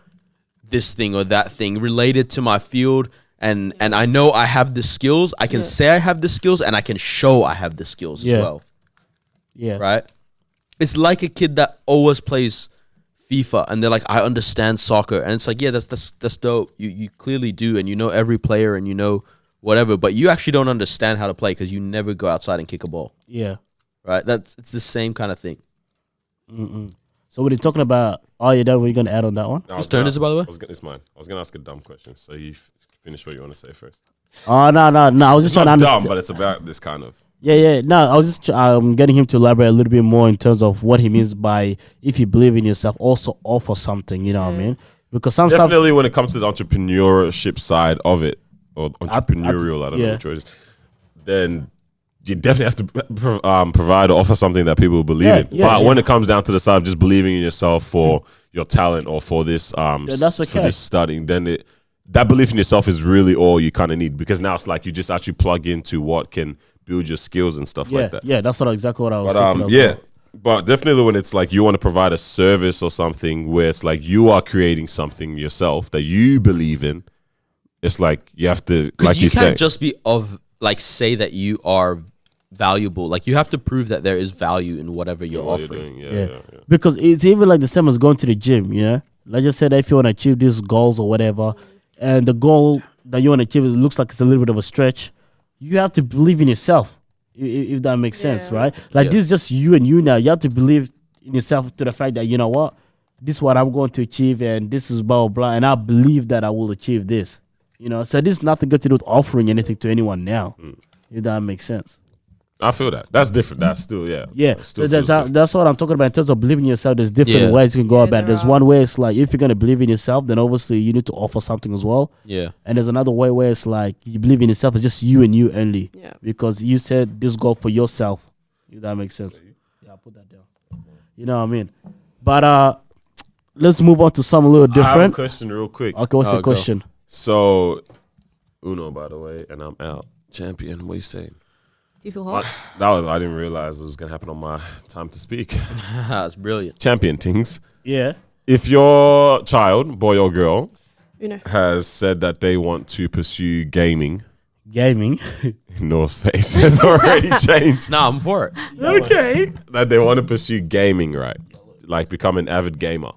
this thing or that thing related to my field, and I know I have the skills. I can say I have the skills, and I can show I have the skills as well. Yeah. Right? It's like a kid that always plays FIFA and they're like, I understand soccer. And it's like, yeah, that's dope. You clearly do, and you know every player and you know whatever, but you actually don't understand how to play because you never go outside and kick a ball. Yeah. Right? It's the same kind of thing. So when you're talking about, oh, you're done, what are you going to add on that one? Whose turn is it, by the way? It's mine. I was going to ask a dumb question. So you finish what you want to say first. Oh, no. I was just trying to Not dumb, understand. but it's about this kind of. Yeah. No, I was just getting him to elaborate a little bit more in terms of what he means by if you believe in yourself, also offer something, you know what I mean? Because some stuff... Definitely when it comes to the entrepreneurship side of it, or entrepreneurial, I don't know which word it is, then you definitely have to provide or offer something that people believe in. But when it comes down to the side of just believing in yourself for your talent or for this that's okay. for this studying, then that belief in yourself is really all you kind of need, because now it's like you just actually plug into what can build your skills and stuff like that. Yeah, that's exactly what I was But thinking of. yeah, but definitely when it's like you want to provide a service or something where it's like you are creating something yourself that you believe in, it's like you have to, like you say, can't just be say that you are valuable. Like, you have to prove that there is value in whatever you're what offering. you're doing. Yeah. Because it's even like the same as going to the gym, you know? Like just say that if you want to achieve these goals or whatever, and the goal that you want to achieve looks like it's a little bit of a stretch, you have to believe in yourself. If that makes sense, Yeah. right? Like Yeah. this is just you and you now. You have to believe in yourself to the fact that you know what, this is what I'm going to achieve, and this is blah blah blah, and I believe that I will achieve this. You know, so this is nothing good to do with offering anything to anyone now. If that makes sense. I feel that. That's different. That's still, yeah. Yeah, It still so feels different. that's what I'm talking about in terms of believing in yourself. There's different Yeah. ways you can go Yeah, about it. there There's are. one way it's like if you're gonna believe in yourself, then obviously you need to offer something as well. Yeah. And there's another way where it's like you believe in yourself. It's just you and you only. Yeah. Because you said this goal for yourself. If that makes sense. Yeah, I'll put that down. You know what I mean? But let's move on to something a little I have a different. question real quick. Okay, what's Oh, the go. question? So, Uno, by the way, and I'm out. Champion, what you saying? Do you feel hot? I didn't realize it was going to happen on my time to speak. That's brilliant. Champion things. Yeah. If your child, boy or girl, You know. has said that they want to pursue gaming, Gaming. North's face has already changed. Nah, I'm for it. Okay. That they want to pursue gaming, right? Like become an avid gamer.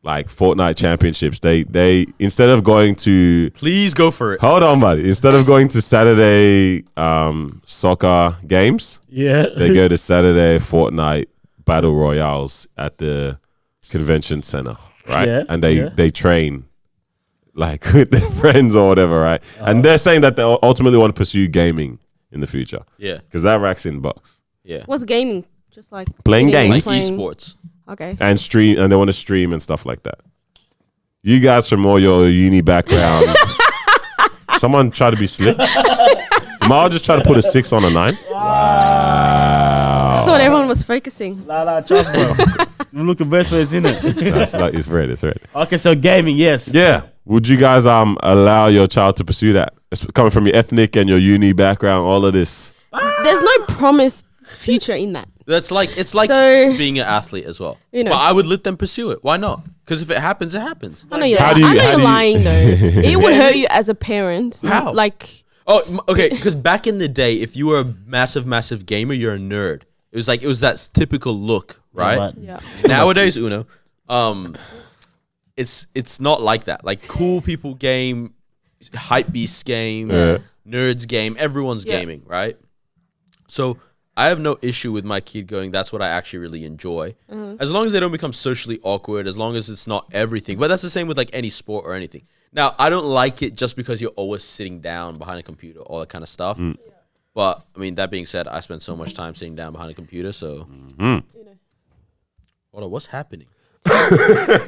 Like Fortnite championships. They instead of going to Please go for it. hold on, buddy. Instead of going to Saturday soccer games, Yeah. they go to Saturday Fortnite battle royales at the convention center, right? Yeah, And yeah. they train like with their friends or whatever, right? And they're saying that they ultimately want to pursue gaming in the future Yeah. because that racks in bucks. Yeah. What's gaming? Just like Playing video games. Like playing- esports. Okay. And stream, and they want to stream and stuff like that. You guys from all your uni background, someone try to be slick. Mal just try to put a 6 on a 9. I Wow, thought everyone was focusing. Nah, trust bro. I'm looking both ways in it. that's like it's red. It's red. Okay, so gaming, yes. Yeah. Would you guys allow your child to pursue that? It's coming from your ethnic and your uni background, all of this. There's no promised future in that. That's like it's like So- being an athlete as well. You know. But I would let them pursue it. Why not? Because if it happens, it happens. I know you're, How do you- I know how you're do you- lying though. It would hurt you as a parent. How? Like Oh, okay. Because back in the day, if you were a massive gamer, you're a nerd. It was that typical look, right? But yeah. Nowadays, Uno, it's not like that. Like cool people game, hype beasts game, Yeah. nerds game. Everyone's Yeah. gaming, right? So I have no issue with my kid going. That's what I actually really enjoy, as long as they don't become socially awkward. As long as it's not everything. But that's the same with like any sport or anything. Now I don't like it just because you're always sitting down behind a computer, all that kind of stuff. But I mean, that being said, I spend so much time sitting down behind a computer. So, hold on, what's happening?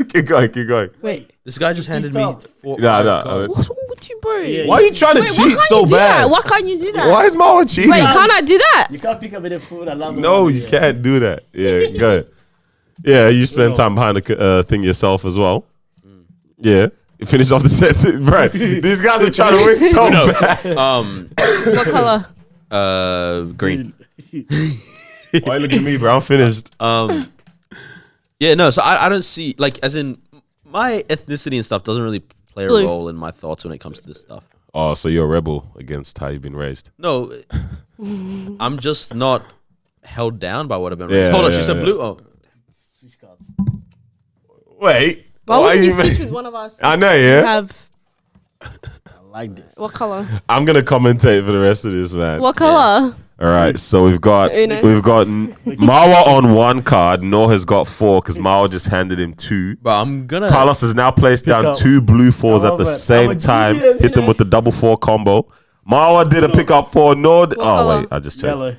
Keep going. Wait. This guy just handed me four. Nah, five nah, cards. What's wrong with you, bro? Why are you trying to Wait, why cheat can't so you do bad? that? Why can't you do that? Why is Mal cheating? Wait, can't I do that? you can't pick up any food. I love No, you can't do that. Yeah, go ahead. Yeah, you spend time behind the thing yourself as well. Yeah. Finish off the sentence. Bro, these guys are trying to win so bad. What color? Green. Why you looking at me, bro? I'm finished. Yeah, no. So I don't see like as in my ethnicity and stuff doesn't really play a Blue. role in my thoughts when it comes to this stuff. Oh, so you're a rebel against how you've been raised. No, I'm just not held down by what I've been Yeah, raised. Hold on, yeah, she's a yeah. blue. Oh, Wait. Why why wouldn't you ma- switch with one of us? I know, You yeah. have I like this. what color? I'm gonna commentate for the rest of this, man. What color? All right, so we've got Uno. Marwa on one card. Noah has got 4 because Marwa just handed him 2. but I'm gonna. Carlos has now placed down up. 2 blue 4s I at love the it. I'm same a time. genius. Hit them with the double 4 combo. Marwa did a pick up 4. Noah. Oh color? wait, I just checked. Yellow.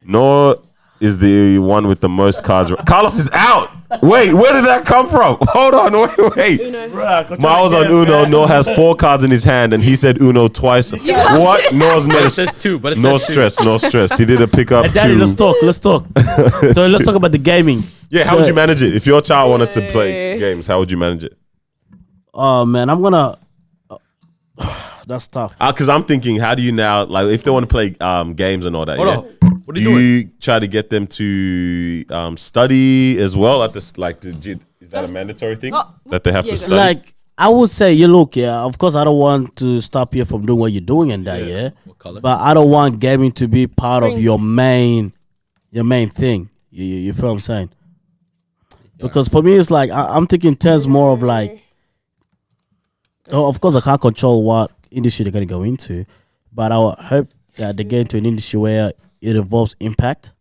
Noah is the one with the most cards. Carlos is out. Wait, where did that come from? Hold on, wait. Uno. Miles on Uno. Noah has 4 cards in his hand, and he said Uno twice. What? Noah's But it missed. says 2. But it No says 2. stress, no stress. He did a pick up Hey, Daddy, 2. let's talk. So let's talk about the gaming. Yeah, how So- would you manage it? If your child wanted to play games, how would you manage it? Oh man, I'm gonna. That's tough. Because I'm thinking, how do you now, like, if they want to play games and all that, Hold yeah? on. What are Do you doing? you try to get them to study as well at this? Like, is that a mandatory thing Oh, that they have yeah, to go. study? Like I would say, you look, yeah. Of course, I don't want to stop you from doing what you're doing and that, yeah. What color? But I don't want gaming to be part of Green. your main thing. You feel what I'm saying? Because for me, it's like I'm thinking in terms more of like Oh, of course, I can't control what industry they're gonna go into, but I would hope that they get into an industry where it involves impact.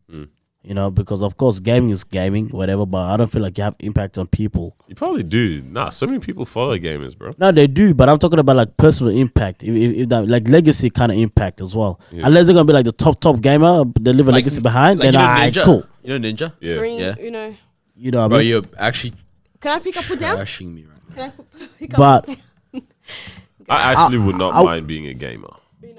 You know, because of course, gaming is gaming, whatever. But I don't feel like you have impact on people. You probably do. Nah, so many people follow gamers, bro. No, they do, but I'm talking about like personal impact, if that like legacy kind of impact as well. Yeah. Unless they're gonna be like the top gamer, but they leave a legacy behind, then Ninja. cool. You know Ninja? Yeah. Green, Yeah. you know. You know what I Bro, mean? you're actually Can I pick up or down? trashing me right now. Can I pick up But or down? I actually would not I- mind being a gamer.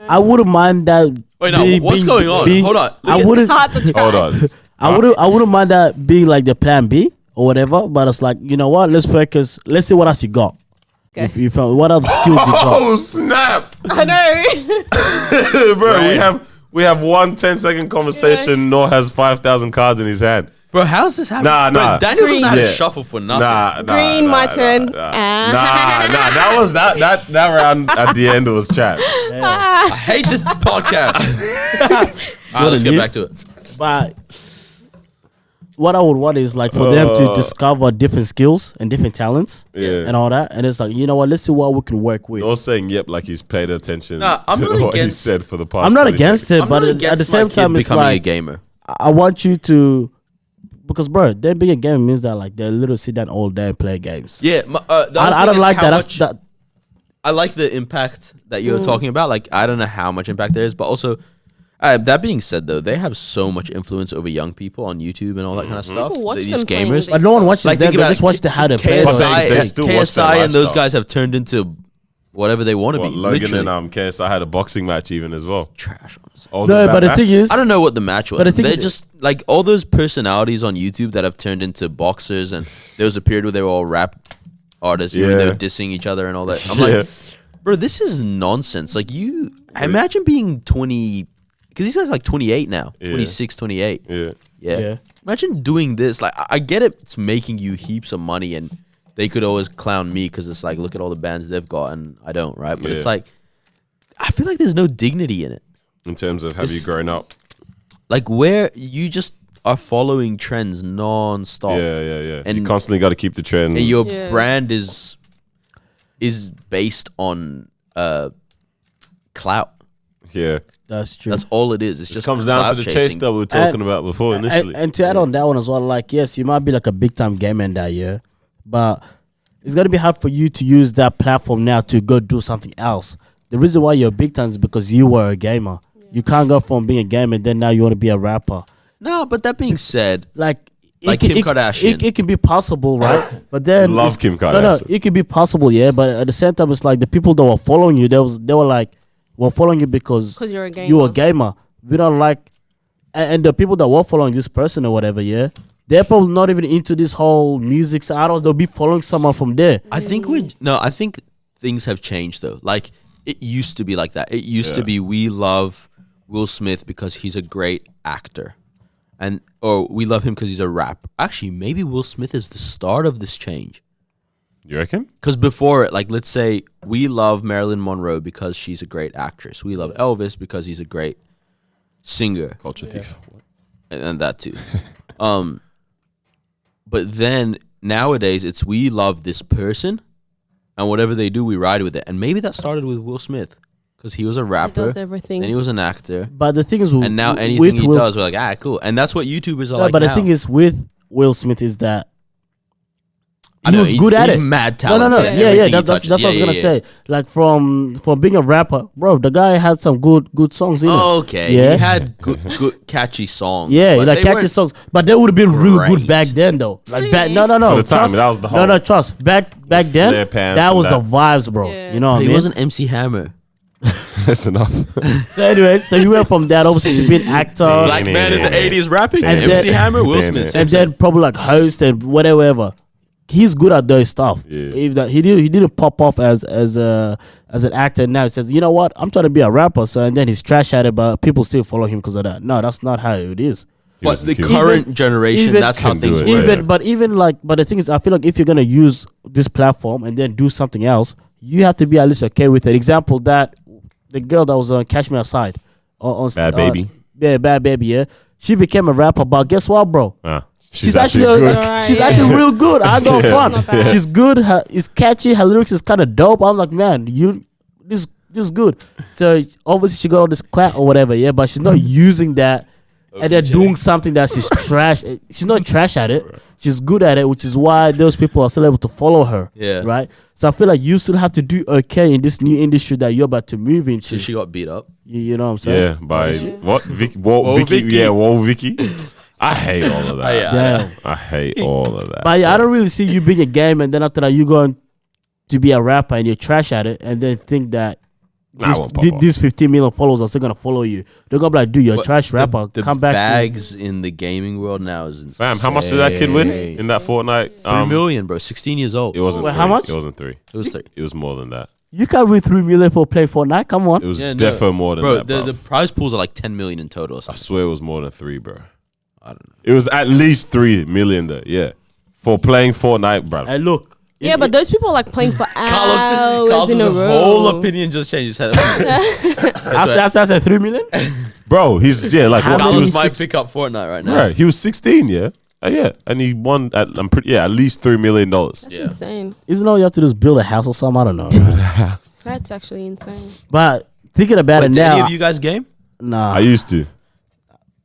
I wouldn't mind that. Wait, no, what's going on? Hold on. I wouldn't. Hard to try. Hold on. I wouldn't mind that being like the plan B or whatever. But it's like, you know what? Let's focus. Let's see what else you got. Okay. If you found what other skills you got. Oh snap, I know. bro! We have one 10-second conversation. Noah has 5,000 cards in his hand. Bro, how's this happening? Nah, Bro, nah. Daniel doesn't know how to Yeah. shuffle for nothing. Nah, My turn. Nah. That was that round at the end was chat. I hate this podcast. Alright, let's get back to it. But what I would want is like for them to discover different skills and different talents Yeah. and all that. And it's like, you know what? Let's see what we can work with. Noah's saying yep like he's paid attention Nah, I'm to not what he against- said for the past. I'm not 20 against seconds. it, I'm but not at the against my same kid time, it's becoming a like gamer. I want you to, because bro, them being a gamer means that like they literally sit down all day and play games. Yeah, I don't like that. That's that. I like the impact that you're talking about. Like, I don't know how much impact there is, but also, that being said, though, they have so much influence over young people on YouTube and all that kind of stuff. People watch These them playing gamers, these But no one watches like, them. think They about just it, watch the how they play. But they KSI, still watch their KSI and those lifestyle. guys have turned into whatever they want to be. What, Logan Literally. and KSI had a boxing match even as well. Trash. Honestly. Oh, was it a No, bad but the match? thing is, I don't know what the match was. But the thing They're is- just like all those personalities on YouTube that have turned into boxers, and there was a period where they were all rap artists, you know, and they Yeah. were dissing each other and all that. I'm Yeah. like, bro, this is nonsense. Like, you imagine being 20, because these guys are like 28 now, Yeah. 26, 28. Yeah. Yeah. Imagine doing this. Like, I get it. It's making you heaps of money, and they could always clown me because it's like, look at all the bands they've got, and I don't, right? But it's Yeah. like, I feel like there's no dignity in it. In terms of have you It's- grown up? Like, where you just are following trends non-stop. Yeah. And- you constantly got to keep the trends. And your Yeah. brand is based on clout. yeah. that's true. That's all it is. It's Just just comes down to clout the chase chasing. that we were talking about before initially. And to add on that one as well, like yes, you might be like a big time gamer in that year, but it's gonna be hard for you to use that platform now to go do something else. The reason why you're big time is because you were a gamer. You can't go from being a gamer and then now you want to be a rapper. No, but that being said, Like Kim Kardashian. It can be possible, right? But then Love it's- Kim No, Kardashian. it can be possible, yeah. But at the same time, it's like the people that were following you, they were like, were following you because 'Cause you're a gamer. you're a gamer. We don't like, and the people that were following this person or whatever, yeah, they're probably not even into this whole music side. They'll be following someone from there. I think I think things have changed though. Like, it used to be like that. It used to Yeah. be we love Will Smith because he's a great actor. Or we love him because he's a rapper. Actually, maybe Will Smith is the start of this change. You reckon? Because before it, like, let's say we love Marilyn Monroe because she's a great actress. We love Elvis because he's a great singer, Culture thief. and that too. But then nowadays, it's we love this person, and whatever they do, we ride with it. And maybe that started with Will Smith because he was a He rapper, does everything. and he was an actor, But the thing is, and now anything with he Will- does, we're like, cool. And that's what YouTubers are No, like but now. the thing is with Will Smith is that I he know, was he's- good at he's it. mad No, talented. yeah, Everything he That's touches. what I was Yeah, gonna yeah, say. Like from being a rapper, bro, the guy had some good songs in it. Okay, Yeah. he had good catchy songs. Yeah, but like they catchy weren't- songs, but they would have been real great. good back then, though. Like back, no, For the time, trust, that was the no, whole- trust. Back flare then, pants that and was the that. vibes, bro. Yeah. You know what I He mean? wasn't MC Hammer. That's enough. So anyway, so you went from that obviously to being actor, Black man in the 80s rapping. And MC then- Hammer, Will Damn Smith. it. same and then probably like host and whatever. He's good at those stuff. Yeah. If that he didn't pop off as an actor. Now he says, you know what, I'm trying to be a rapper. So and then he's trash at it, but people still follow him because of that. No, that's not how it is. But was the cute. current generation, even- that's how Can do things it. work. Yeah. But the thing is, I feel like if you're gonna use this platform and then do something else, you have to be at least okay with it. Example that the girl that was on Cash Me Outside on Bad Baby. yeah, Bad Baby, yeah. She became a rapper, but guess what, bro? She's actually good. Alright, she's yeah. actually real good. I got fun. Not bad. She's good. It's catchy. Her lyrics is kind of dope. I'm like, man, this good. So obviously she got all this clout or whatever, yeah. But she's not using that, and they're doing something that she's trash. She's not trash at it. She's good at it, which is why those people are still able to follow her. Yeah. Right. So I feel like you still have to do okay in this new industry that you're about to move into. So she got beat up. You know what I'm saying? Yeah, by what? Vicky? Whoa, Vicky? Vicky. Yeah, whoa, Vicky. I hate all of that. Yeah. Damn. I hate all of that. But yeah, I don't really see you being a game, and then after that, you going to be a rapper and you're trash at it, and then think that Nah, I won't pop off. these 15 million followers are still gonna follow you. They're gonna be like, dude, you're a But trash rapper. The Come back. bags in the gaming world now is insane. Fam, how much did that kid win in that Fortnite? 3 million, bro. 16 years old. It wasn't Wait, 3. how much? It wasn't 3. It was 3. It was more than that. You can't win 3 million for playing Fortnite. Come on. It was Yeah, no. defo more than Bro, that, bro. the prize pools are like 10 million in total or I something. swear it was more than 3, bro. I don't know. It was at least 3 million though. Yeah, for playing Fortnite, bro. And look. Yeah, but those people are like playing for hours Carlos' in a row. whole opinion just changed his head. I said 3 million. Bro, he's like How what, many he Carlos was might 6 pick up Fortnite right now. Right, he was 16, yeah. Yeah, and he won at at least $3 million. That's Yeah. insane. Isn't all you have to do is build a house or something? I don't know. That's actually insane. But thinking about Wait, it did any now, of you guys game? nah. I used to,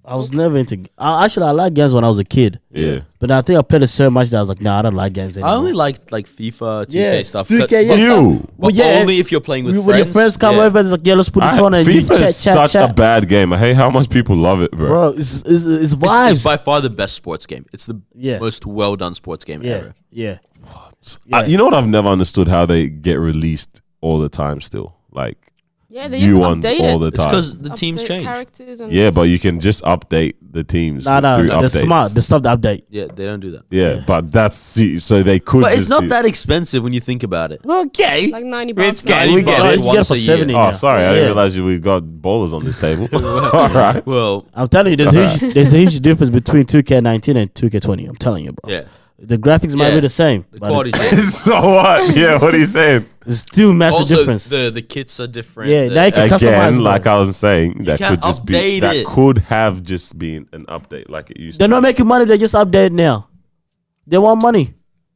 I was never into. Actually, I liked games when I was a kid. yeah. But I think I played it so much that I was like, nah, I don't like games anymore. I only liked like FIFA, 2K Yeah, stuff. 2K, but- yeah. but- You, but Well, yeah, only if you're playing with when friends. your friends come yeah. over, it's like, yeah, let's put this on and you FIFA chat, is chat, such chat. a bad game. I hate how much people love it, bro. Bro, it's vibes. It's by far the best sports game. It's the Yeah. most well done sports game yeah, ever. yeah. You know what? I've never understood how they get released all the time. Still, like Yeah, they new just ones update all it. the It's time. because the teams Update change. characters and Yeah, but you can just update the teams Nah, through they're updates. smart. They stopped the update. Yeah, they don't do that. Yeah, but that's so they could. But it's just not do- that expensive when you think about it. Okay. like $90. It's now. good. We get Oh, it. you get it once for a year. 70 Oh, now. sorry, I Yeah. didn't realize we got bowlers on this table. All right. Well, I'm telling you, there's a huge difference between 2K19 and 2K20. I'm telling you, bro. yeah, The graphics might Yeah. be the same, the but quality change. So what? Yeah, what are you saying? it's still massive Also, difference. the kits are different. Yeah, the- now you can customize Again, it. like I was saying, that can't could just be update that it. could have just been an update like it used They're to. not making money. They just update now. They want money.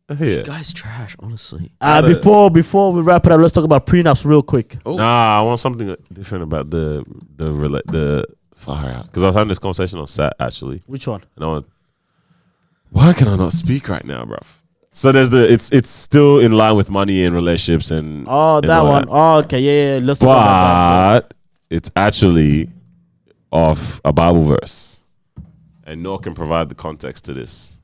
This Yeah. guy's trash, honestly. Before we wrap it up, let's talk about prenups real quick. Oh. Nah, I want something different about the fire out because I was having this conversation on Sat actually, Which one? and I want. Why can I not speak right now, bruv? So there's it's still in line with money and relationships and Oh, and that all one. Oh, okay, yeah. Let's talk about but it's actually of a Bible verse, and Noah can provide the context to this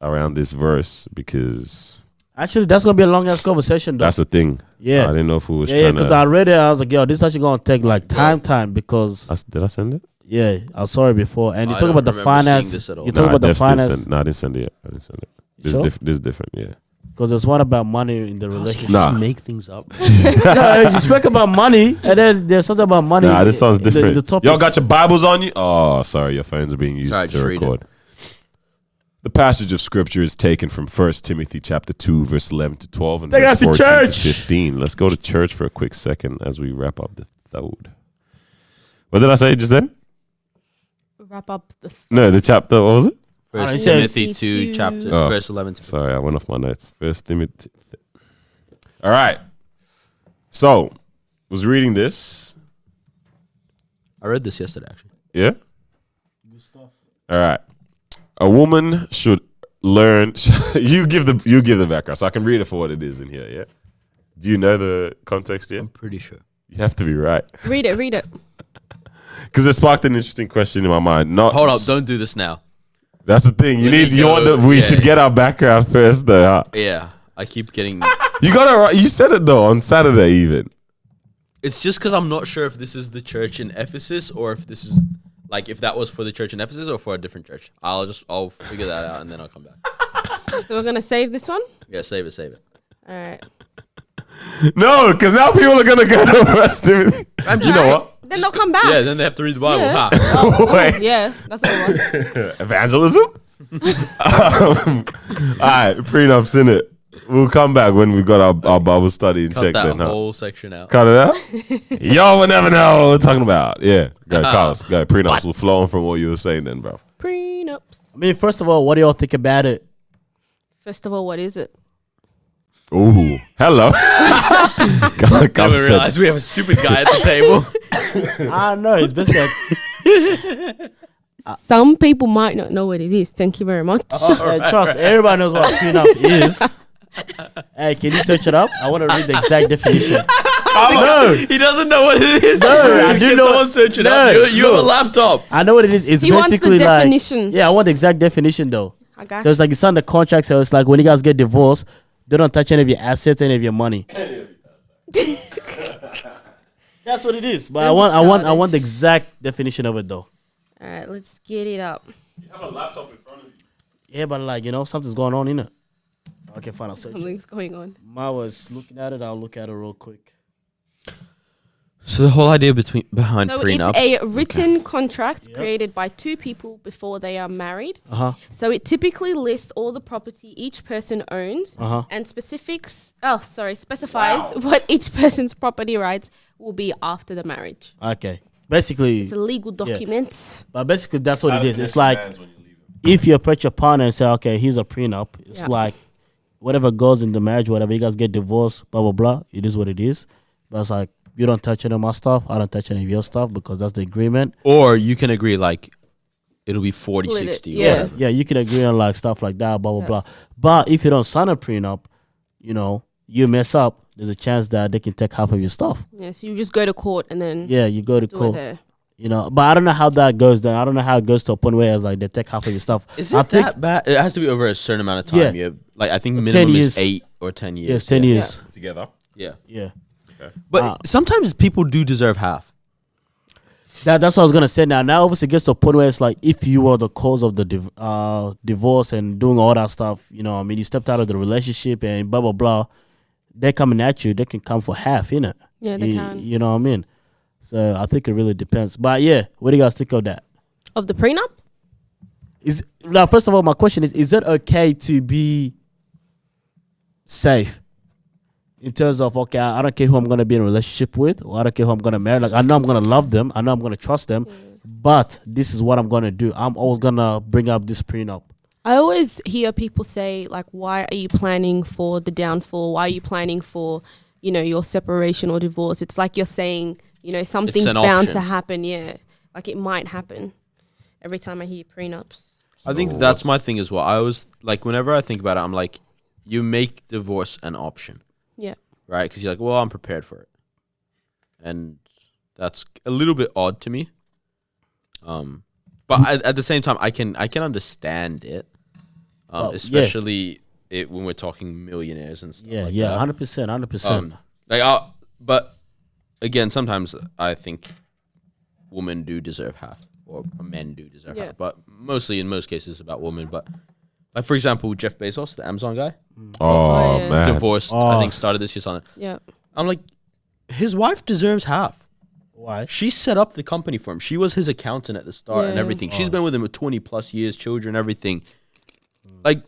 around this verse because that. Actually, that's gonna be a long ass conversation, though. that's the thing. Yeah. I didn't know if we was Yeah, trying because to. I read it. I was like, yo, this is actually gonna take like time because Did I send it? yeah, I saw it before, and you I talk don't about the remember seeing finance. this at all. You talk about the Devs didn't finance send- No, I didn't send it yet. I didn't send it. This Sure? is this is different. Yeah. because there's one about money in the relationship. Nah. make things up. No, you spoke about money, and then there's something about money. Nah, this sounds in the- different. The topics. Y'all got your Bibles on you? Oh, sorry, your phones are being used Sorry, to just read it. record. The passage of scripture is taken from 1 Timothy chapter 2, verse 11 to 12 and Take verse us to 14 church. to 15. Let's go to church for a quick second as we wrap up the third. What did I say just then? Wrap up the. No, the chapter, what was it? First he says- Timothy 2, chapter Oh. verse 11 to 15. Sorry, I went off my notes. 1 Timothy. All right. So, was reading this. I read this yesterday, actually. Yeah? All right. A woman should learn. you give the background, so I can read it for what it is in here. Yeah. Do you know the context yet? I'm pretty sure. You have to be right Read it. because it sparked an interesting question in my mind. Not Hold up, don't do this now. That's the thing. You Let need. me You go. want the, We Yeah. should get our background first, though. Huh? Yeah, I keep getting. You got it right. You said it though on Saturday even. It's just because I'm not sure if this is the church in Ephesus or if this is like if that was for the church in Ephesus or for a different church. I'll figure that out and then I'll come back. So we're gonna save this one. Yeah, save it. All right. No, because now people are gonna go to West Timothy. You know what? Then they'll come back. Yeah, then they have to read the Bible. Yeah. Ha. Wait. Yeah, that's what it was. Evangelism? All right, prenups in it. We'll come back when we got our Bible study and Cut check that then. Huh? whole section out. Cut it out? Y'all will never know what we're talking about. Yeah. Go, Carlos. Go. Prenups will flow on from what you were saying then, bro. Prenup. prenups? I mean, first of all, what do y'all think about it? First of all, what is it? Ooh, hello. Then we realize we have a stupid guy at the table. I don't know. It's basically like, Some people might not know what it is. Thank you very much. trust, everybody knows what a prenup is. Hey, can you search it up? I want to read the exact definition. No, He doesn't know what it is. No, I do Can know- someone search it No, up? You have a no. laptop. I know what it is. It's He wants the basically like definition. yeah, I want the exact definition though. I got So it's like you sign the contract. So it's like when you guys get divorced, they don't touch any of your assets, any of your money. That's what it is. But I want the exact definition of it though. All right, let's get it up. You have a laptop in front of you. Yeah, but like something's going on in it. Okay, fine. I'll search. Something's going on. Ma was looking at it. I'll look at it real quick. So the whole idea behind So prenups. it's a written contract created by two people before they are married. So it typically lists all the property each person owns and specifies what each person's property rights will be after the marriage. Okay. Basically, It's a legal document. but basically that's what it is. It's like if you approach your partner and say, okay, here's a prenup. It's Yeah. like whatever goes in the marriage, whatever you guys get divorced, blah blah blah. It is what it is. But it's like you don't touch any of my stuff. I don't touch any of your stuff because that's the agreement. Or you can agree like it'll be 40, Split it, 60. yeah. whatever. Yeah, you can agree on like stuff like that, blah blah blah. But if you don't sign a prenup, you mess up. There's a chance that they can take half of your stuff. Yeah, so you just go to court and then Yeah, you go to do it court. there. But I don't know how that goes. Then I don't know how it goes to a point where it's like they take half of your stuff. Is I it think, that bad? It has to be over a certain amount of time. Yeah. Yeah. Like I think minimum years. is 8 or 10 years. Yes, 10 years. Together. Yeah. Yeah. But sometimes people do deserve half. That's what I was gonna say. Now obviously it gets to a point where it's like if you were the cause of the divorce and doing all that stuff, you stepped out of the relationship and blah blah blah. They're coming at you. They can come for half, innit? Yeah, they can. You know what I mean? So I think it really depends. But yeah, what do you guys think of that? Of the prenup? Now, first of all, my question is it okay to be safe? In terms of, okay, I don't care who I'm going to be in a relationship with, or I don't care who I'm going to marry. Like, I know I'm going to love them. I know I'm going to trust them. But this is what I'm going to do. I'm always going to bring up this prenup. I always hear people say, like, why are you planning for the downfall? Why are you planning for, your separation or divorce? It's like you're saying, something's an bound option. to happen. Yeah. Like it might happen every time I hear prenups. I think that's my thing as well. I always like whenever I think about it, I'm like, you make divorce an option, Yeah. right? Because you're like, well, I'm prepared for it, and that's a little bit odd to me. But at the same time, I can understand it, especially when we're talking millionaires and stuff. Yeah, like yeah, that. 100%. But again, sometimes I think women do deserve half, or men do deserve Yeah. half. But mostly, in most cases, it's about women. But like for example, Jeff Bezos, the Amazon guy, Oh, yeah. man. divorced. I think started this year on it. Yeah. I'm like, his wife deserves half. Why? She set up the company for him. She was his accountant at the start and Yeah. everything. She's been with him for 20 plus years, children, everything. Like,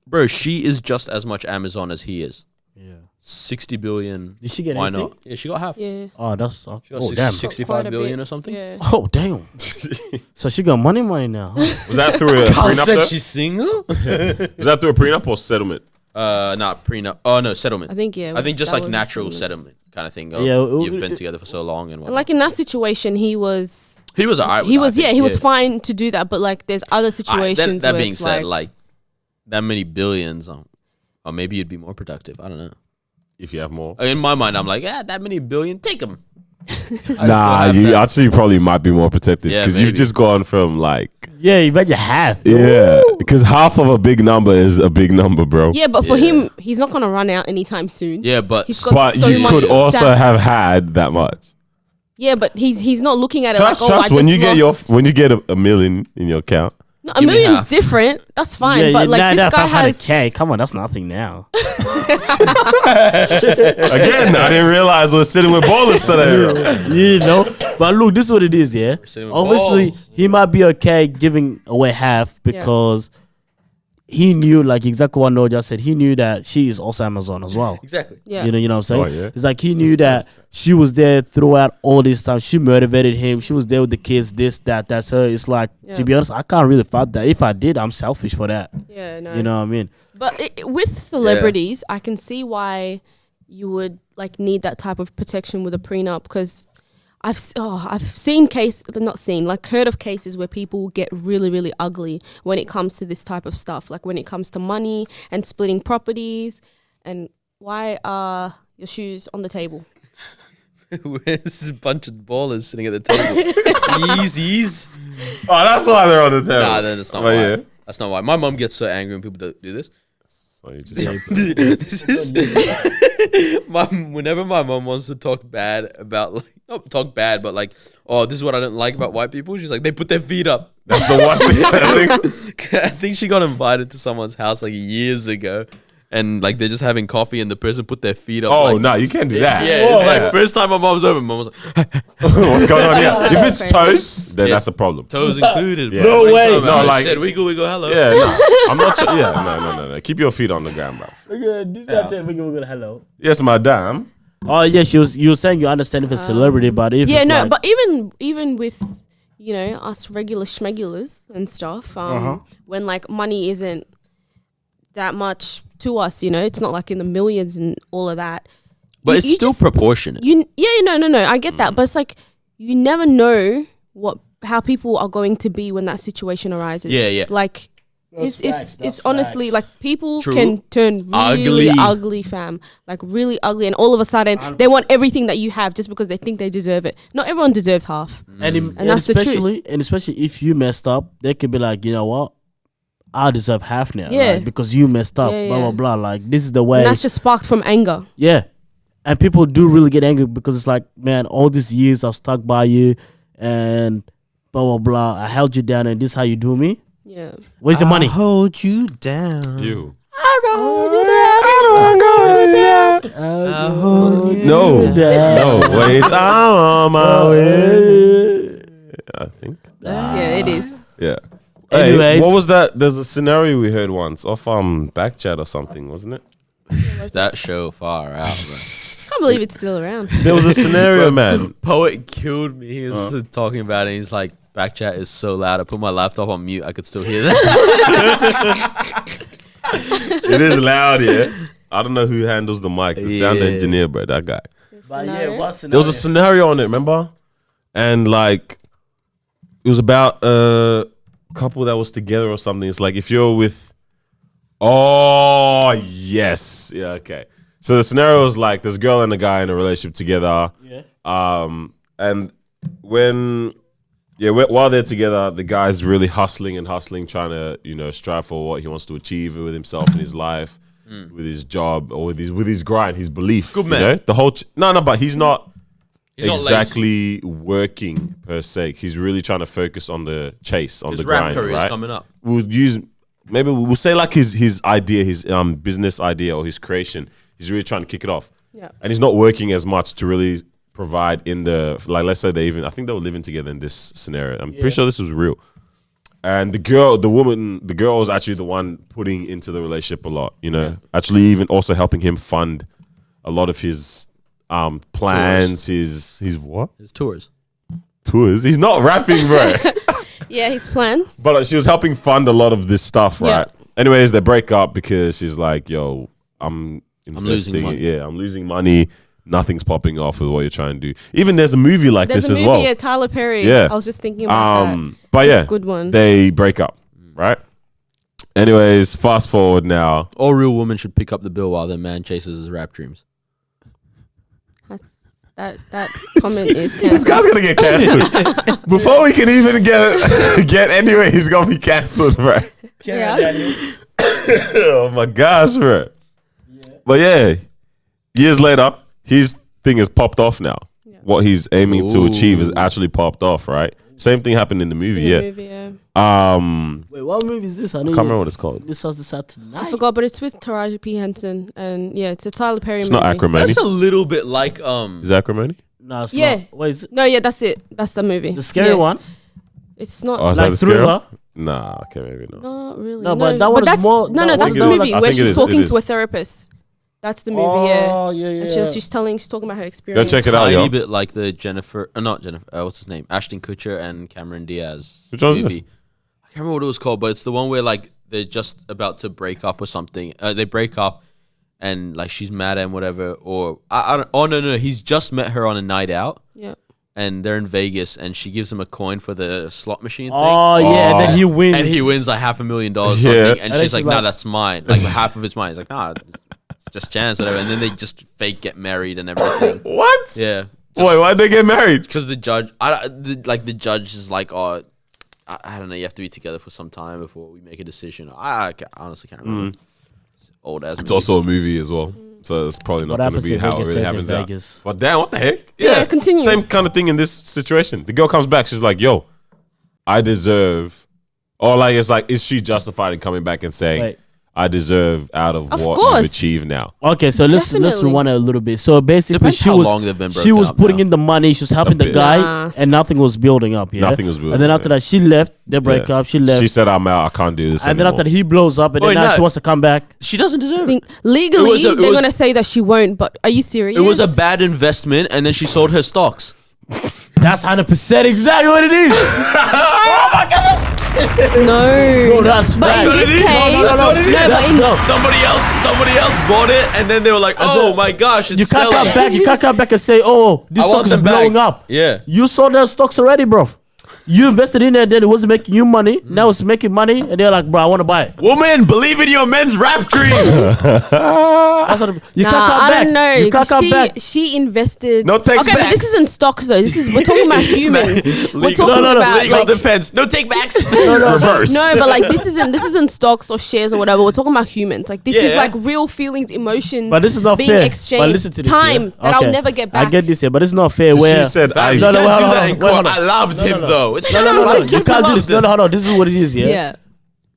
bro, she is just as much Amazon as he is. Yeah. 60 billion. Did she get Why anything? not? Yeah, she got half. Yeah. Oh, that's... She got damn. 65 Quite a billion bit. or something. Yeah. Oh, damn. So she got money now. Huh? Was that through a Carl prenup? said though? she's single? Was that through a prenup or settlement? Not prenup. Oh, no, settlement. I think, yeah. I think just that like was natural settlement. settlement kind of thing. Of Yeah, you've been together for so long and And whatnot. like in that situation, he was alright. he was fine to do that, but like there's other situations That where being it's said, like that many billions, or maybe you'd be more productive. I don't know. If you have more. In my mind, I'm like, that many billion, take them. Nah, you actually probably might be more protected Yeah, because you've maybe. just gone from like, Yeah, you bet you half. yeah, because half of a big number is a big number, bro. yeah, but for Yeah. him, he's not gonna run out anytime soon. Yeah, but He's got But so you much could also stats. have had that much. Yeah, but he's not looking at it Trust, like, oh, trust. I When just you get lost. when you get a million in your account, No, a Give me million's half. different. That's fine, Yeah, but like this guy has. K. Come on, that's nothing now. again, I didn't realize I was sitting with ballers today. You know, but look, this is what it is. Yeah, sitting with obviously balls. he might be okay giving away half because he knew, like exactly what Noah just said. He knew that she is also Amazon as well. Exactly. Yeah. You know what I'm saying? Oh, yeah. It's like he knew that she was there throughout all this time. She motivated him. She was there with the kids, this, that. So it's like, Yeah. to be honest, I can't really fight that. If I did, I'm selfish for that. Yeah, no. You know what I mean? But with celebrities, I can see why you would like need that type of protection with a prenup, because I've seen heard of cases where people get really, really ugly when it comes to this type of stuff. Like when it comes to money and splitting properties. And why are your shoes on the table? There's a bunch of ballers sitting at the table. Yeezys. Oh, that's why they're on the table. Nah, that's not Oh, why. yeah. That's not why. My mom gets so angry when people do this. So you just have to- This is whenever my mom wants to talk bad about, like, not talk bad, but like, oh, this is what I don't like about white people. She's like, they put their feet up. That's the one thing I think. I think she got invited to someone's house like years ago, and like they're just having coffee, and the person put their feet up. Oh, like, no, you can't do that. yeah, it's like first time my mom's over, mom was like, What's going on here? If it's Crazy. toast, then Yeah. that's a problem. toes included. Yeah. Bro. No What are you way. talking about? No, like- shit, wiggle, hello. Yeah, no, I'm not. No. Keep your feet on the ground, bro. This guy said, we're going to hello. Yes, madam. Oh, yeah, you were saying you understand if it's a celebrity, but if Yeah, it's no, like, but even with, you know, us regular schmegulars and stuff, when like money isn't that much to us, you know, it's not like in the millions and all of that. But You- it's you still just- proportionate. No, I get that, but it's like you never know how people are going to be when that situation arises. Yeah. Like That's it's facts, it's that's honestly facts. like people True. can turn really Ugly. ugly, fam. Like really ugly, and all of a sudden they want everything that you have just because they think they deserve it. Not everyone deserves half. and that's the especially if you messed up, they could be like, you know what? I deserve half now. Yeah. Like, because you messed up, Yeah, blah, yeah. blah, blah. Like, this is the way. And that's just sparked from anger. Yeah. And people do really get angry because it's like, man, all these years I've stuck by you and blah, blah, blah. I held you down and this is how you do me. Yeah. Where's the money? Hold you down. You. No. No, wait, I'm on my way. I think. Yeah, it is. Yeah. Anyways. Hey, what was that? There's a scenario we heard once off Backchat or something, wasn't it? That show far out, bro. Can't believe it's still around. There was a scenario, man. Poet killed me. He was talking about it. He's like, Backchat is so loud. I put my laptop on mute. I could still hear that. It is loud, yeah. I don't know who handles the mic. The sound Yeah. engineer, bro. That guy. But yeah, what's There was a scenario on it, remember? And like, it was about a couple that was together or something. It's like if you're with, oh yes, yeah, okay. So the scenario was like this girl and a guy in a relationship together. Yeah. And while they're together, the guy's really hustling, trying to, you know, strive for what he wants to achieve with himself in his life, with his job, or with his grind, his belief. Good man. You know? The whole but he's not He's not exactly working per se. He's really trying to focus on the chase, on His the rap grind, career is right? coming up. We'll say like his idea, his business idea or his creation. He's really trying to kick it off. Yeah. And he's not working as much to really provide in the, like, let's say I think they were living together in this scenario. I'm pretty sure this was real. And the girl was actually the one putting into the relationship a lot, you know, actually even also helping him fund a lot of his plans, his what? His tours. Tours. He's not rapping, bro. Yeah, his plans. But she was helping fund a lot of this stuff, right? Yeah. Anyways, they break up because she's like, yo, I'm losing investing. money. Yeah, I'm losing money. Nothing's popping off with what you're trying to do. Even there's a movie like There's this a as movie, well. yeah, Tyler Perry. Yeah. I was just thinking about that. But It's a yeah, good one. they break up, right? Anyways, fast forward now. All real women should pick up the bill while their man chases his rap dreams. That comment is This cancelled. guy's gonna get cancelled. Before we can even get anywhere, he's gonna be cancelled, bro. Yeah. Oh my gosh, bro. But yeah, years later, his thing has popped off now. Yeah. What he's aiming to achieve is Ooh. actually popped off, right? Same thing happened in the movie, In the yeah. movie, yeah. Wait, what movie is this? I Can't remember what it's called. This was this out tonight. I forgot, but it's with Taraji P. Henson, and yeah, it's a Tyler Perry It's movie. not acrimony. That's a little bit like Is it acrimony? No, it's Yeah. not. Wait, is it No, yeah, that's it. That's the movie. the scary Yeah. one? It's not. Oh, is that Like the scary Thriller? one? Nah, okay, maybe not. Not really. No, but that one is that's more- no, that that's one the is- movie I where think it she's is, talking it to a is. therapist. That's the movie. Yeah. Oh, yeah. And she's talking about her Go experience. check it out, Tiny yo. bit like the Jennifer, not Jennifer. What's his name? Ashton Kutcher and Cameron Diaz. Which one is movie. I can't remember what it was called, but it's the one where like they're just about to break up or something. They break up, and like she's mad at him, whatever. Or I don't. Oh no, he's just met her on a night out, Yeah. and they're in Vegas, and she gives him a coin for the slot machine thing. Oh, yeah. And then he wins. And he wins like $500,000 Yeah. something, and And she's then like, she's "No, like- that's mine." Like half of it's mine. He's like, "Nah, it's just chance, whatever." And then they just fake get married and everything. What? Yeah. Wait, why'd they get married? Because the judge, the judge is like, "Oh, I don't know. You have to be together for some time before we make a decision." I honestly can't remember. It's old as. It's also a movie as well, so it's probably not What going to happens be in how it Vegas really stays in happens out. Vegas. But damn, what the heck? Yeah, continue. Same kind of thing in this situation. The girl comes back. She's like, "Yo, I deserve," or like it's like, is she justified in coming back and saying, Wait. "I deserve out of Of what course. you've achieved now"? Okay, so let's Definitely. rewind it a little bit. So basically, Depends she how was long they've been she broken was up putting now. in the money. She was helping the bit. guy, Nah. and nothing was building up. Yeah, Nothing was building And then up, after yeah. that, she left. They break Yeah. up. She left. She said, "I'm out. I can't do this and then anymore." after that, he blows up, and Wait, then now no. she wants to come back. She doesn't deserve I it. think legally It was they're was- gonna say that she won't. But are you serious? It was a bad investment, and then she sold her stocks. That's 100% exactly what it is. no. That's But in facts. this case, That's what it is. but in No. Somebody else bought it, and then they were like, "Oh my gosh, it's You can't selling." come back. You can't come back and say, "Oh, this I stock want is them back. blowing up." Yeah. You sold their stocks already, bro. You invested in it, then it wasn't making you money. Now it's making money, and they're like, "Bro, I want to buy it." Woman, believe in your men's rap dreams. That's what you can't come I back. don't know. You can't 'cause come back. She invested. No takes okay, but this backs. isn't stocks though. We're talking about humans. We're Legal- talking No, about Legal like, defense. No take backs. Reverse. no, but like this isn't stocks or shares or whatever. We're talking about humans. Like this is Yeah. like real feelings, emotions. But this is not being fair. exchanged. But listen to this, time yeah? that Okay. I'll never get back. I get this here, but it's not fair. Where She said, Fam, "I." you No, can't no, wait, do hold that on, in wait, court. hold on. I loved him though. no, you can't do this. No, hold on. This is what it is. Yeah, Yeah.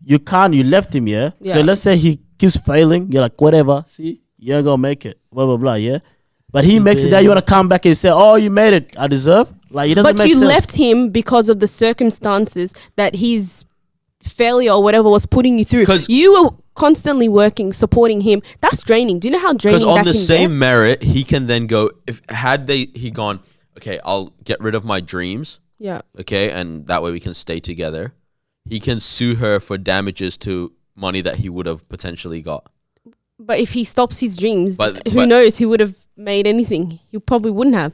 you can't. You left him. Yeah. So Yeah. let's say he keeps failing. You're like, whatever. See, you ain't gonna make it. Blah blah blah. Yeah. But he makes it. That you wanna come back and say, "Oh, you made it. I deserve." Like it doesn't But make you sense. left him because of the circumstances that his failure or whatever was putting you through. 'Cause- You were constantly working, supporting him. That's draining. Do you know how draining Because on that the can same get? merit, he can then go. If had he gone, okay, I'll get rid of my dreams. Yeah. Okay, and that way we can stay together. He can sue her for damages to money that he would have potentially got. But if he stops his dreams, But- who but- knows? He would have made anything. He probably wouldn't have.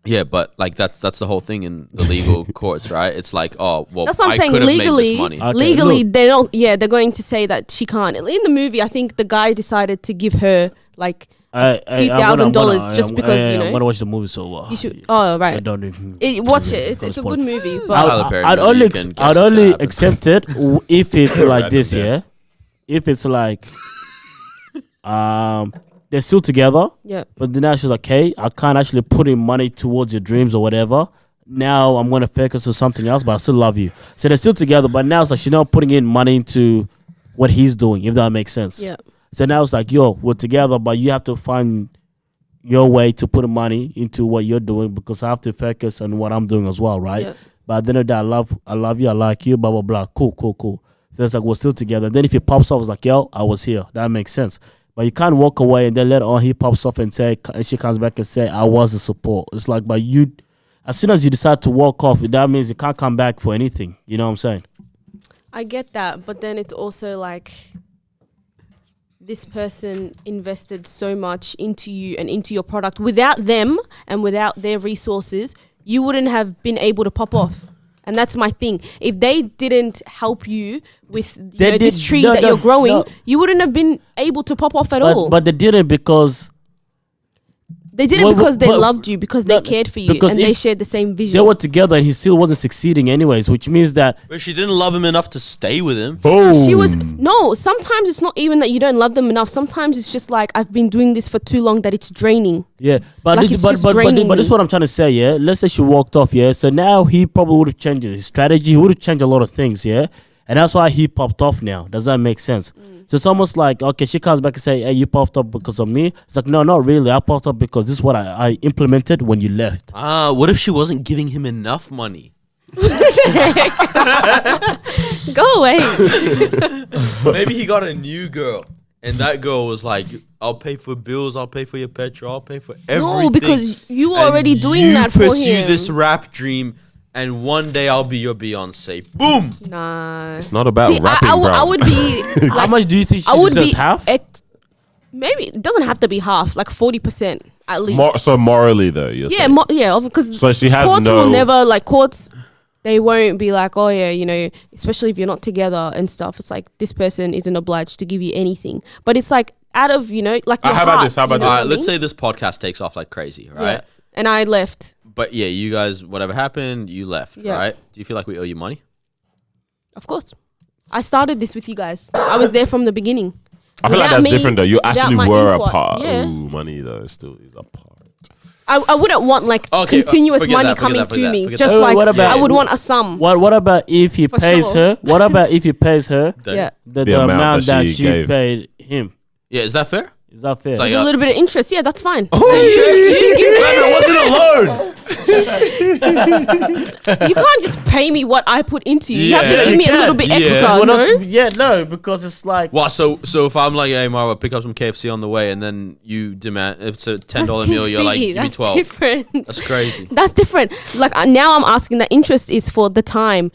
Yeah, but like that's the whole thing in the legal courts, right? It's like, oh, well, That's what I'm I saying. could have made Legally, this money. Okay, legally, look. they don't. Yeah, they're going to say that she can't. In the movie, I think the guy decided to give her like few $1,000 just because, you know. I'm gonna watch the movie, so you should. Oh I right, don't even watch it. It's a good movie. But Tyler Perry I'd movie, only you can guess I'd what's only gonna happen. accept it if it's like this, Random yeah. If it's like, they're still together, yeah, but then now she's like, "Hey, I can't actually put in money towards your dreams or whatever. Now I'm gonna focus on something else, but I still love you." So they're still together, but now it's like she's not putting in money into what he's doing, if that makes sense. yeah. So now it's like, yo, we're together, but you have to find your way to put money into what you're doing because I have to focus on what I'm doing as well, right? Yeah. But at the end of the day, I love you, I like you, blah blah blah. Cool. So it's like we're still together. Then if he pops off, it's like, yo, I was here. That makes sense. But you can't walk away and then later on he pops off and she comes back and say, I was the support. It's like, but you, as soon as you decide to walk off, that means you can't come back for anything. You know what I'm saying? I get that, but then it's also like this person invested so much into you and into your product. Without them and without their resources, you wouldn't have been able to pop off. And that's my thing. If they didn't help you with this tree that you're growing, you wouldn't have been able to pop off at all. But they didn't because They did it Well, because they well, loved you, because they no, cared for you, because and they if shared the same vision. they were together and he still wasn't succeeding anyways, which means that But she didn't love him enough to stay with him. Boom. She was no. Sometimes it's not even that you don't love them enough. Sometimes it's just like I've been doing this for too long that it's draining. yeah, but Like, this, it's but just but, but, draining but this is me. what I'm trying to say. Yeah, let's say she walked off. Yeah, so now he probably would have changed his strategy. He would have changed a lot of things. Yeah, and that's why he popped off now. Does that make sense? So it's almost like, okay, she comes back and say, hey, you popped up because of me. It's like, no, not really. I popped up because this is what I implemented when you left. What if she wasn't giving him enough money? Go away. Maybe he got a new girl, and that girl was like, "I'll pay for bills, I'll pay for your petrol, I'll pay for everything." No, because you were And already doing you that for pursue him. this rap dream, and one day I'll be your Beyonce. Boom. Nah. It's not about See, rapping, I bro. would be. How Like, much do you think she I would deserves? be Half? Maybe it doesn't have to be half, like 40% at least. So morally, though, you're Yeah, saying. because So she has courts no- will never courts. They won't be like, oh yeah, especially if you're not together and stuff. It's like this person isn't obliged to give you anything, but it's like out of like your how about heart, this? How about you know this? what I Alright, let's mean? say this podcast takes off like crazy, right? Yeah. And I left. But yeah, you guys, whatever happened, you left, Yeah. right? Do you feel like we owe you money? Of course, I started this with you guys. I was there from the beginning. I feel like Without that's me- different, though. You without actually my were input, a part. yeah. Ooh, money, though, still is a part. I wouldn't want Okay, continuous forget money that, forget coming that, to forget that, me. forget Just that. like What about- I would want a sum. What about if he For pays sure. her? What about if he pays her Yeah, the amount that she gave. paid him? Yeah, is that fair? Is that fair? It's like, a little bit of interest. Yeah, that's fine. Oh, it wasn't a loan. You can't just pay me what I put into you. You have Yeah, to give you me a can. little bit Yeah. extra. We're No? not- no, because it's like Well, so if I'm like, hey, Marwa, pick up some KFC on the way, and then you demand if it's a $10 meal, you're like, KFC, give me that's 12. different. That's crazy. That's different. Like now, I'm asking that interest is for the time.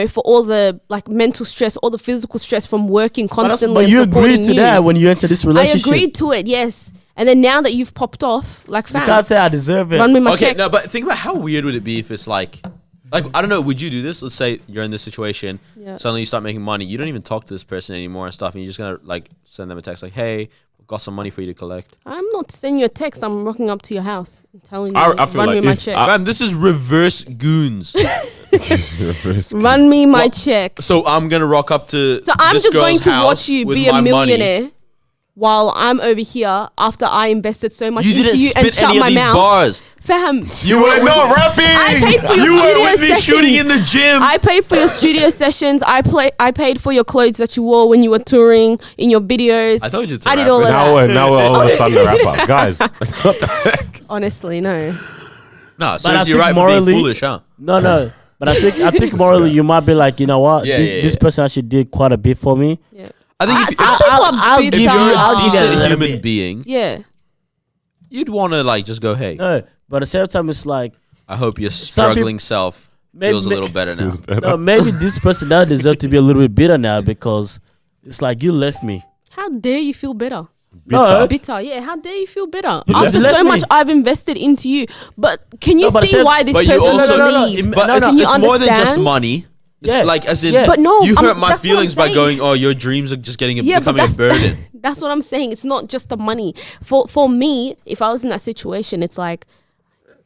For all the mental stress, all the physical stress from working constantly. but and you supporting agreed to you. that when you entered this I relationship. agreed to it. Yes, and then now that you've popped off, like You fam, can't say I deserve it. run me my Okay, check. no, but think about how weird would it be if it's like I don't know, would you do this? Let's say you're in this situation, Yeah. suddenly you start making money, you don't even talk to this person anymore and stuff, and you're just gonna like send them a text like, hey, I've got some money for you to collect. I'm not sending you a text. I'm rocking up to your house and telling you, I feel run like me my if check. Man, this is reverse goons. Run me my Well, check. So I'm gonna rock up to So I'm this just going girl's to house watch you with be a my money. millionaire while I'm over here after I invested so much You into didn't you and spit shut any of my these mut. bars. Fam, You were not rapping. I paid for your You were studio with me sessions. shooting in the gym. I paid for your studio sessions. I paid for your clothes that you wore when you were touring in your videos. I told you to I did rap all it. of that. Now we're all of a sudden the rapper. Guys, what the heck? Honestly, no. No, I seriously, you're think right for being morally- foolish, huh? No. But I think morally you might be like, you know what? Yeah, This yeah. person actually did quite a bit for me. Yeah. I think if, some people are if bitter. you're a I'll give you a decent little human bit. being, Yeah. you'd want to like just go, hey, No, but at the same time, it's like, I hope your Some struggling self feels a little better now. no, maybe this person now deserves to be a little bit bitter now because it's like you left me. How dare you feel better? No, Bitter, yeah. How dare you feel better Because after you left so me. much I've invested into you? But can you No, but I see said- why this but you person also- would No, leave? no, But no, it's, Can you it's more than just understand? money. It's Yeah. like as in, Yeah. But no, you hurt my that's what I'm feelings by saying. going, oh, your dreams are just getting Yeah, but becoming a burden. That's what I'm saying. It's not just the money. For me, if I was in that situation, it's like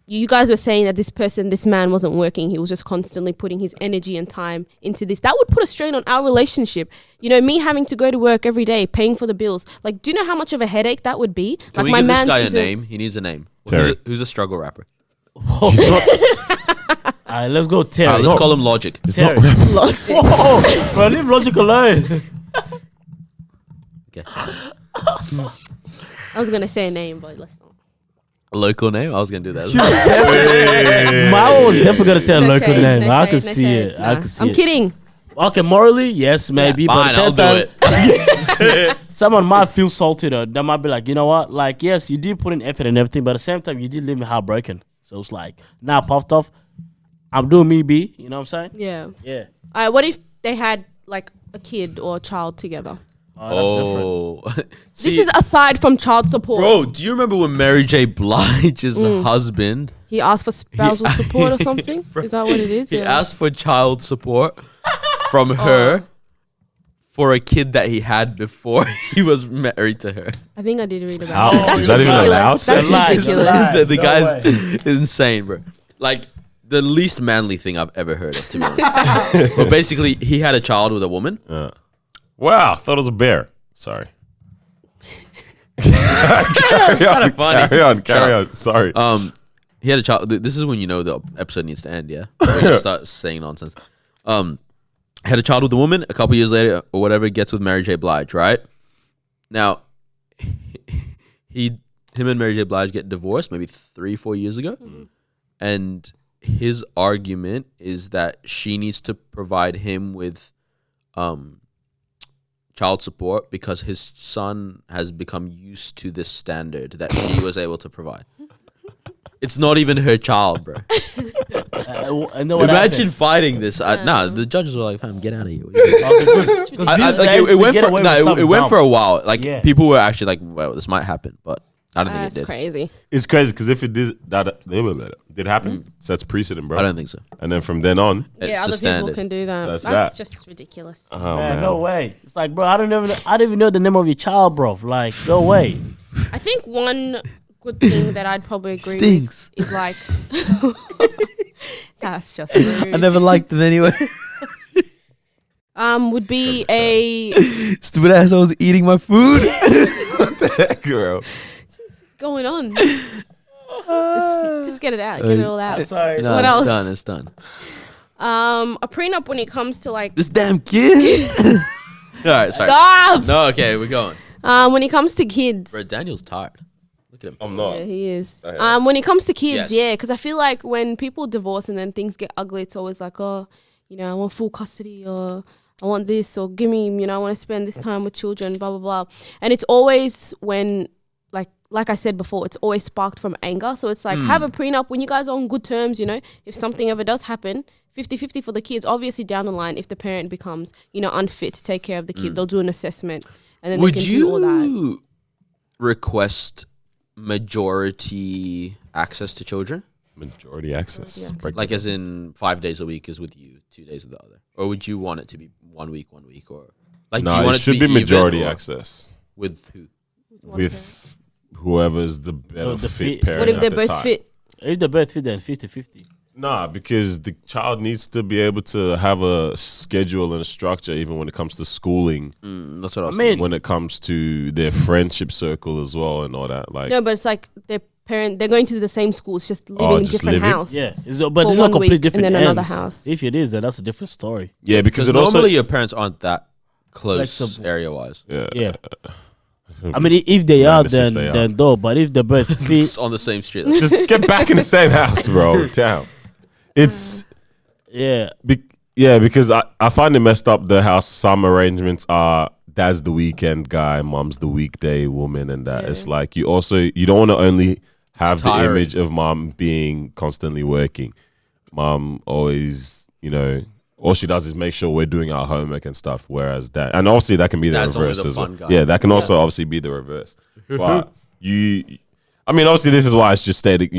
you guys were saying that this man wasn't working. He was just constantly putting his energy and time into this. That would put a strain on our relationship. Me having to go to work every day, paying for the bills. Like, do you know how much of a headache that would be? Can we my give this man's guy a is name? He needs a name. Terry. Who's a struggle rapper? All right, let's go, Terry. All right, let's call him Logic. Terry. Logic. Whoa, bro, leave logic alone. Okay. I was gonna say a name, but let's not. A local name? I was going to do that. My was definitely gonna say a No local shade, name. no I shade, can no see shade. it. I Nah, can see I'm it. kidding. Okay, morally, yes, maybe. Fine, but I'll at the do same time, it. someone might feel salty though. They might be like, you know what? Like, yes, you did put in effort and everything, but at the same time, you did leave me heartbroken. So it's like, now popped off. I'm doing me, B. You know what I'm saying? Yeah. Yeah. All right. What if they had like a kid or a child together? Oh, that's different. Oh. This is aside from child support. Bro, do you remember when Mary J. Blige's husband, He asked for spousal support or something? Is that what it is? he Yeah. asked for child support from her for a kid that he had before he was married to her? I think I did read about How? it. That's Is that even ridiculous. allowed? That's It's lies, ridiculous. it's lies. the No guy's way. insane, bro. Like the least manly thing I've ever heard of, to be honest. But basically, he had a child with a woman. Wow, I thought it was a bear. Sorry. Kinda funny. Carry on. Sorry. He had a child. This is when you know the episode needs to end. Yeah, when you start saying nonsense. Had a child with a woman. A couple years later, or whatever, gets with Mary J. Blige. Right now, him and Mary J. Blige get divorced maybe 3-4 years ago, and his argument is that she needs to provide him with child support because his son has become used to this standard that she was able to provide. It's not even her child, bro. I know what Imagine fighting this. Nah, the judges were like, "Fam, get out of here." It It went for a while. Like Yeah. people were actually like, "Well, this might happen," but I don't think it That's did. crazy. It's crazy because if it did happen, sets precedent, bro. I don't think so. And then from then on, It's Yeah, the other standard. people can do that. That's That's that. just ridiculous. oh Man, no way. It's like, bro, I don't even know the name of your child, bro. Like, no way. I think one good thing that I'd probably agree Stinks. with is like that's just rude. I never liked them anyway. Would be a Stupid assholes eating my food. girl. going on. Just get it out. Get it all out. Sorry. No, What it's else? done. It's done. A prenup when it comes to like This damn kid. All right, sorry. stop. No, okay, we're going. When it comes to kids. Bro, Daniel's tired. Look at him. I'm not. Yeah, he is. Okay. When it comes to kids, Yes. yeah, because I feel like when people divorce and then things get ugly, it's always like, oh, I want full custody, or I want this, or give me, I want to spend this time with children, blah blah blah. And it's always when, like I said before, it's always sparked from anger. So it's like have a prenup when you guys are on good terms. If something ever does happen, 50-50 for the kids. Obviously, down the line, if the parent becomes, unfit to take care of the kid, they'll do an assessment and then Would they can do all that. you request majority access to children? Majority access. Yeah. Break Like that as in 5 days a week is with you, 2 days with the other? Or would you want it to be 1 week, or like No, do you want it should to be even, majority or access with who? with whoever's the better the fit fit- parent. What if at they're the both time. fit? If the birth fit, then 50-50. Nah, because the child needs to be able to have a schedule and a structure, even when it comes to schooling, That's what I was mean- thinking. when it comes to their friendship circle as well, and all that. Like, No, but it's like they're going to the same school. It's just living in just different living? house. Yeah, but For it's 1 not completely week different and then another ends. house. If it is, then that's a different story. yeah, because Because it also normally your parents aren't that close Flexible. area wise. Yeah. I mean, if they are, Madness if they are. then though. But if the birth fit, It's on the same street. just get back in the same house, bro. Damn, it's yeah, because I find it messed up the how some arrangements are. Dad's the weekend guy, mom's the weekday woman, and that it's like you don't want to only have the tiring. image of mom being constantly working. Mom always, all she does is make sure we're doing our homework and stuff. Whereas dad, and obviously that can be the Dad's always reverse a as well. fun guy. Yeah, that can also obviously be the reverse. But obviously this is why it's just stated,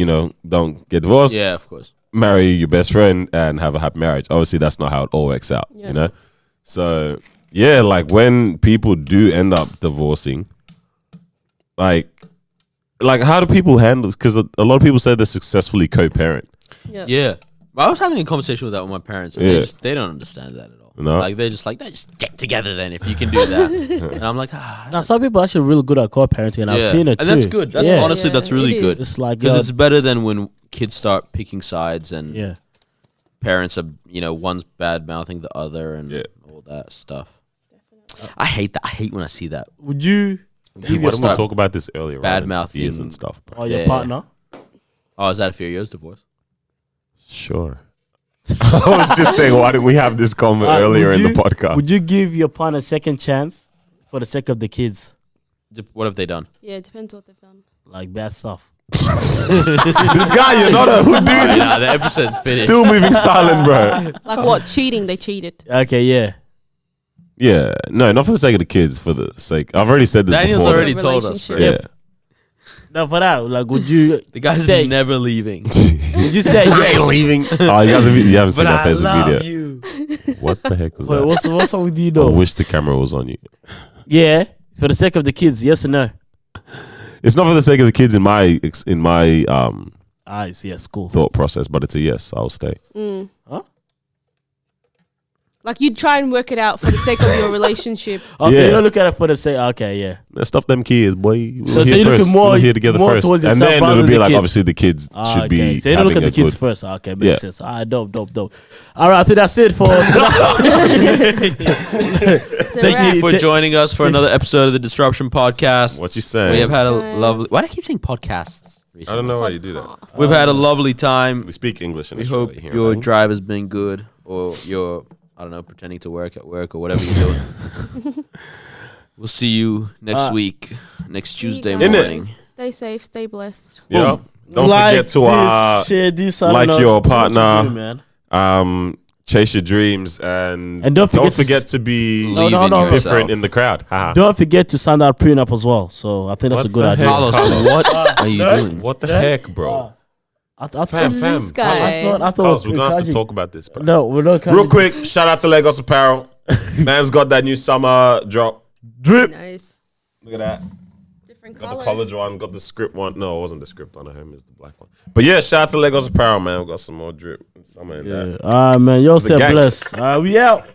don't get divorced. Yeah, of course. Marry your best friend and have a happy marriage. Obviously, that's not how it all works out, Yeah. So, yeah, like when people do end up divorcing, like how do people handle this? Because a lot of people say they're successfully co-parent. Yeah. I was having a conversation with that with my parents, and Yeah. they don't understand that at all. No? Like they're just like, just get together then if you can do that. And I'm like, now some people are actually really good at co-parenting, and I've yeah. seen it and too. that's good. That's yeah. honestly, that's Yeah, really it good. is. It's like Because it's better than when kids start picking sides and yeah. parents are, one's bad mouthing the other and all that stuff. I hate that. I hate when I see that. Would you Why give your didn't we start talk about this earlier? bad right? mouthing Fears and stuff, bro. or your Yeah. partner? Oh, is that a fear of yours, divorce? Sure. I was just saying, why didn't we have this comment earlier would in the you- podcast? Would you give your partner a second chance for the sake of the kids? What have they done? Yeah, it depends what they've done. Like bad stuff. This guy, you're not a hood dude. Nah, the episode's finished. Still moving silent, bro. Like what? Cheating? They cheated. Okay, yeah. Yeah, no, not for the sake of the kids. For the sake, I've already said this Daniel's before. already told us, bro. Relationship. Yeah. No, for that, like, would you? The guy's say, never leaving. Would you say I ain't yes? leaving. Oh, you haven't seen that Facebook video. you. What the heck was Wait, that? what's wrong with you I though? wish the camera was on you. Yeah, for the sake of the kids, yes or no? It's not for the sake of the kids in my Eyes, yes, cool. thought process, but it's a yes. I'll stay. Huh? Like you'd try and work it out for the sake of your relationship. Oh, so Yeah. you don't look at it for the sake. Okay, yeah. Let's stop them kids, boy. We're So here you're looking first. more- We're here together more first, towards and yourself then rather it'll than be the like kids. obviously the kids should Okay, be. so you don't look at having the a kids good- first. Okay, makes Yeah. sense. Dope. All right, I think that's it for Thank you for joining us for another episode of the Disruption Podcast. What you saying? We have had a Guys. lovely. Why do I keep saying podcasts? I Recently? don't know why you do that. We've had a lovely time. We speak English. In We Australia hope here, your right? drive has been good, or your I don't know, pretending to work at work or whatever you're doing. We'll see you next week, next Tuesday guys. morning. Stay safe, stay blessed. Yeah. Don't forget to share this, I like don't know, your what you partner. do, man. Chase your dreams and don't forget to be Believe in different yourself. in the crowd. Haha. Don't forget to send out prenup as well. So I think that's What a good the idea. heck? Carlos, what are you doing? What the heck, bro? I thought This guy. Carlos, we're gonna have to talk about this, bro. No, we're not. Real quick, shout out to Lagos Apparel. Man's got that new summer drop. Drip. Nice. Look at that. Different Got color. the college one, got the script one. No, it wasn't the script one. I him is the black one. But yeah, shout out to Lagos Apparel, man. We got some more drip. Summer in there. Man, y'all stay gang. blessed. We out.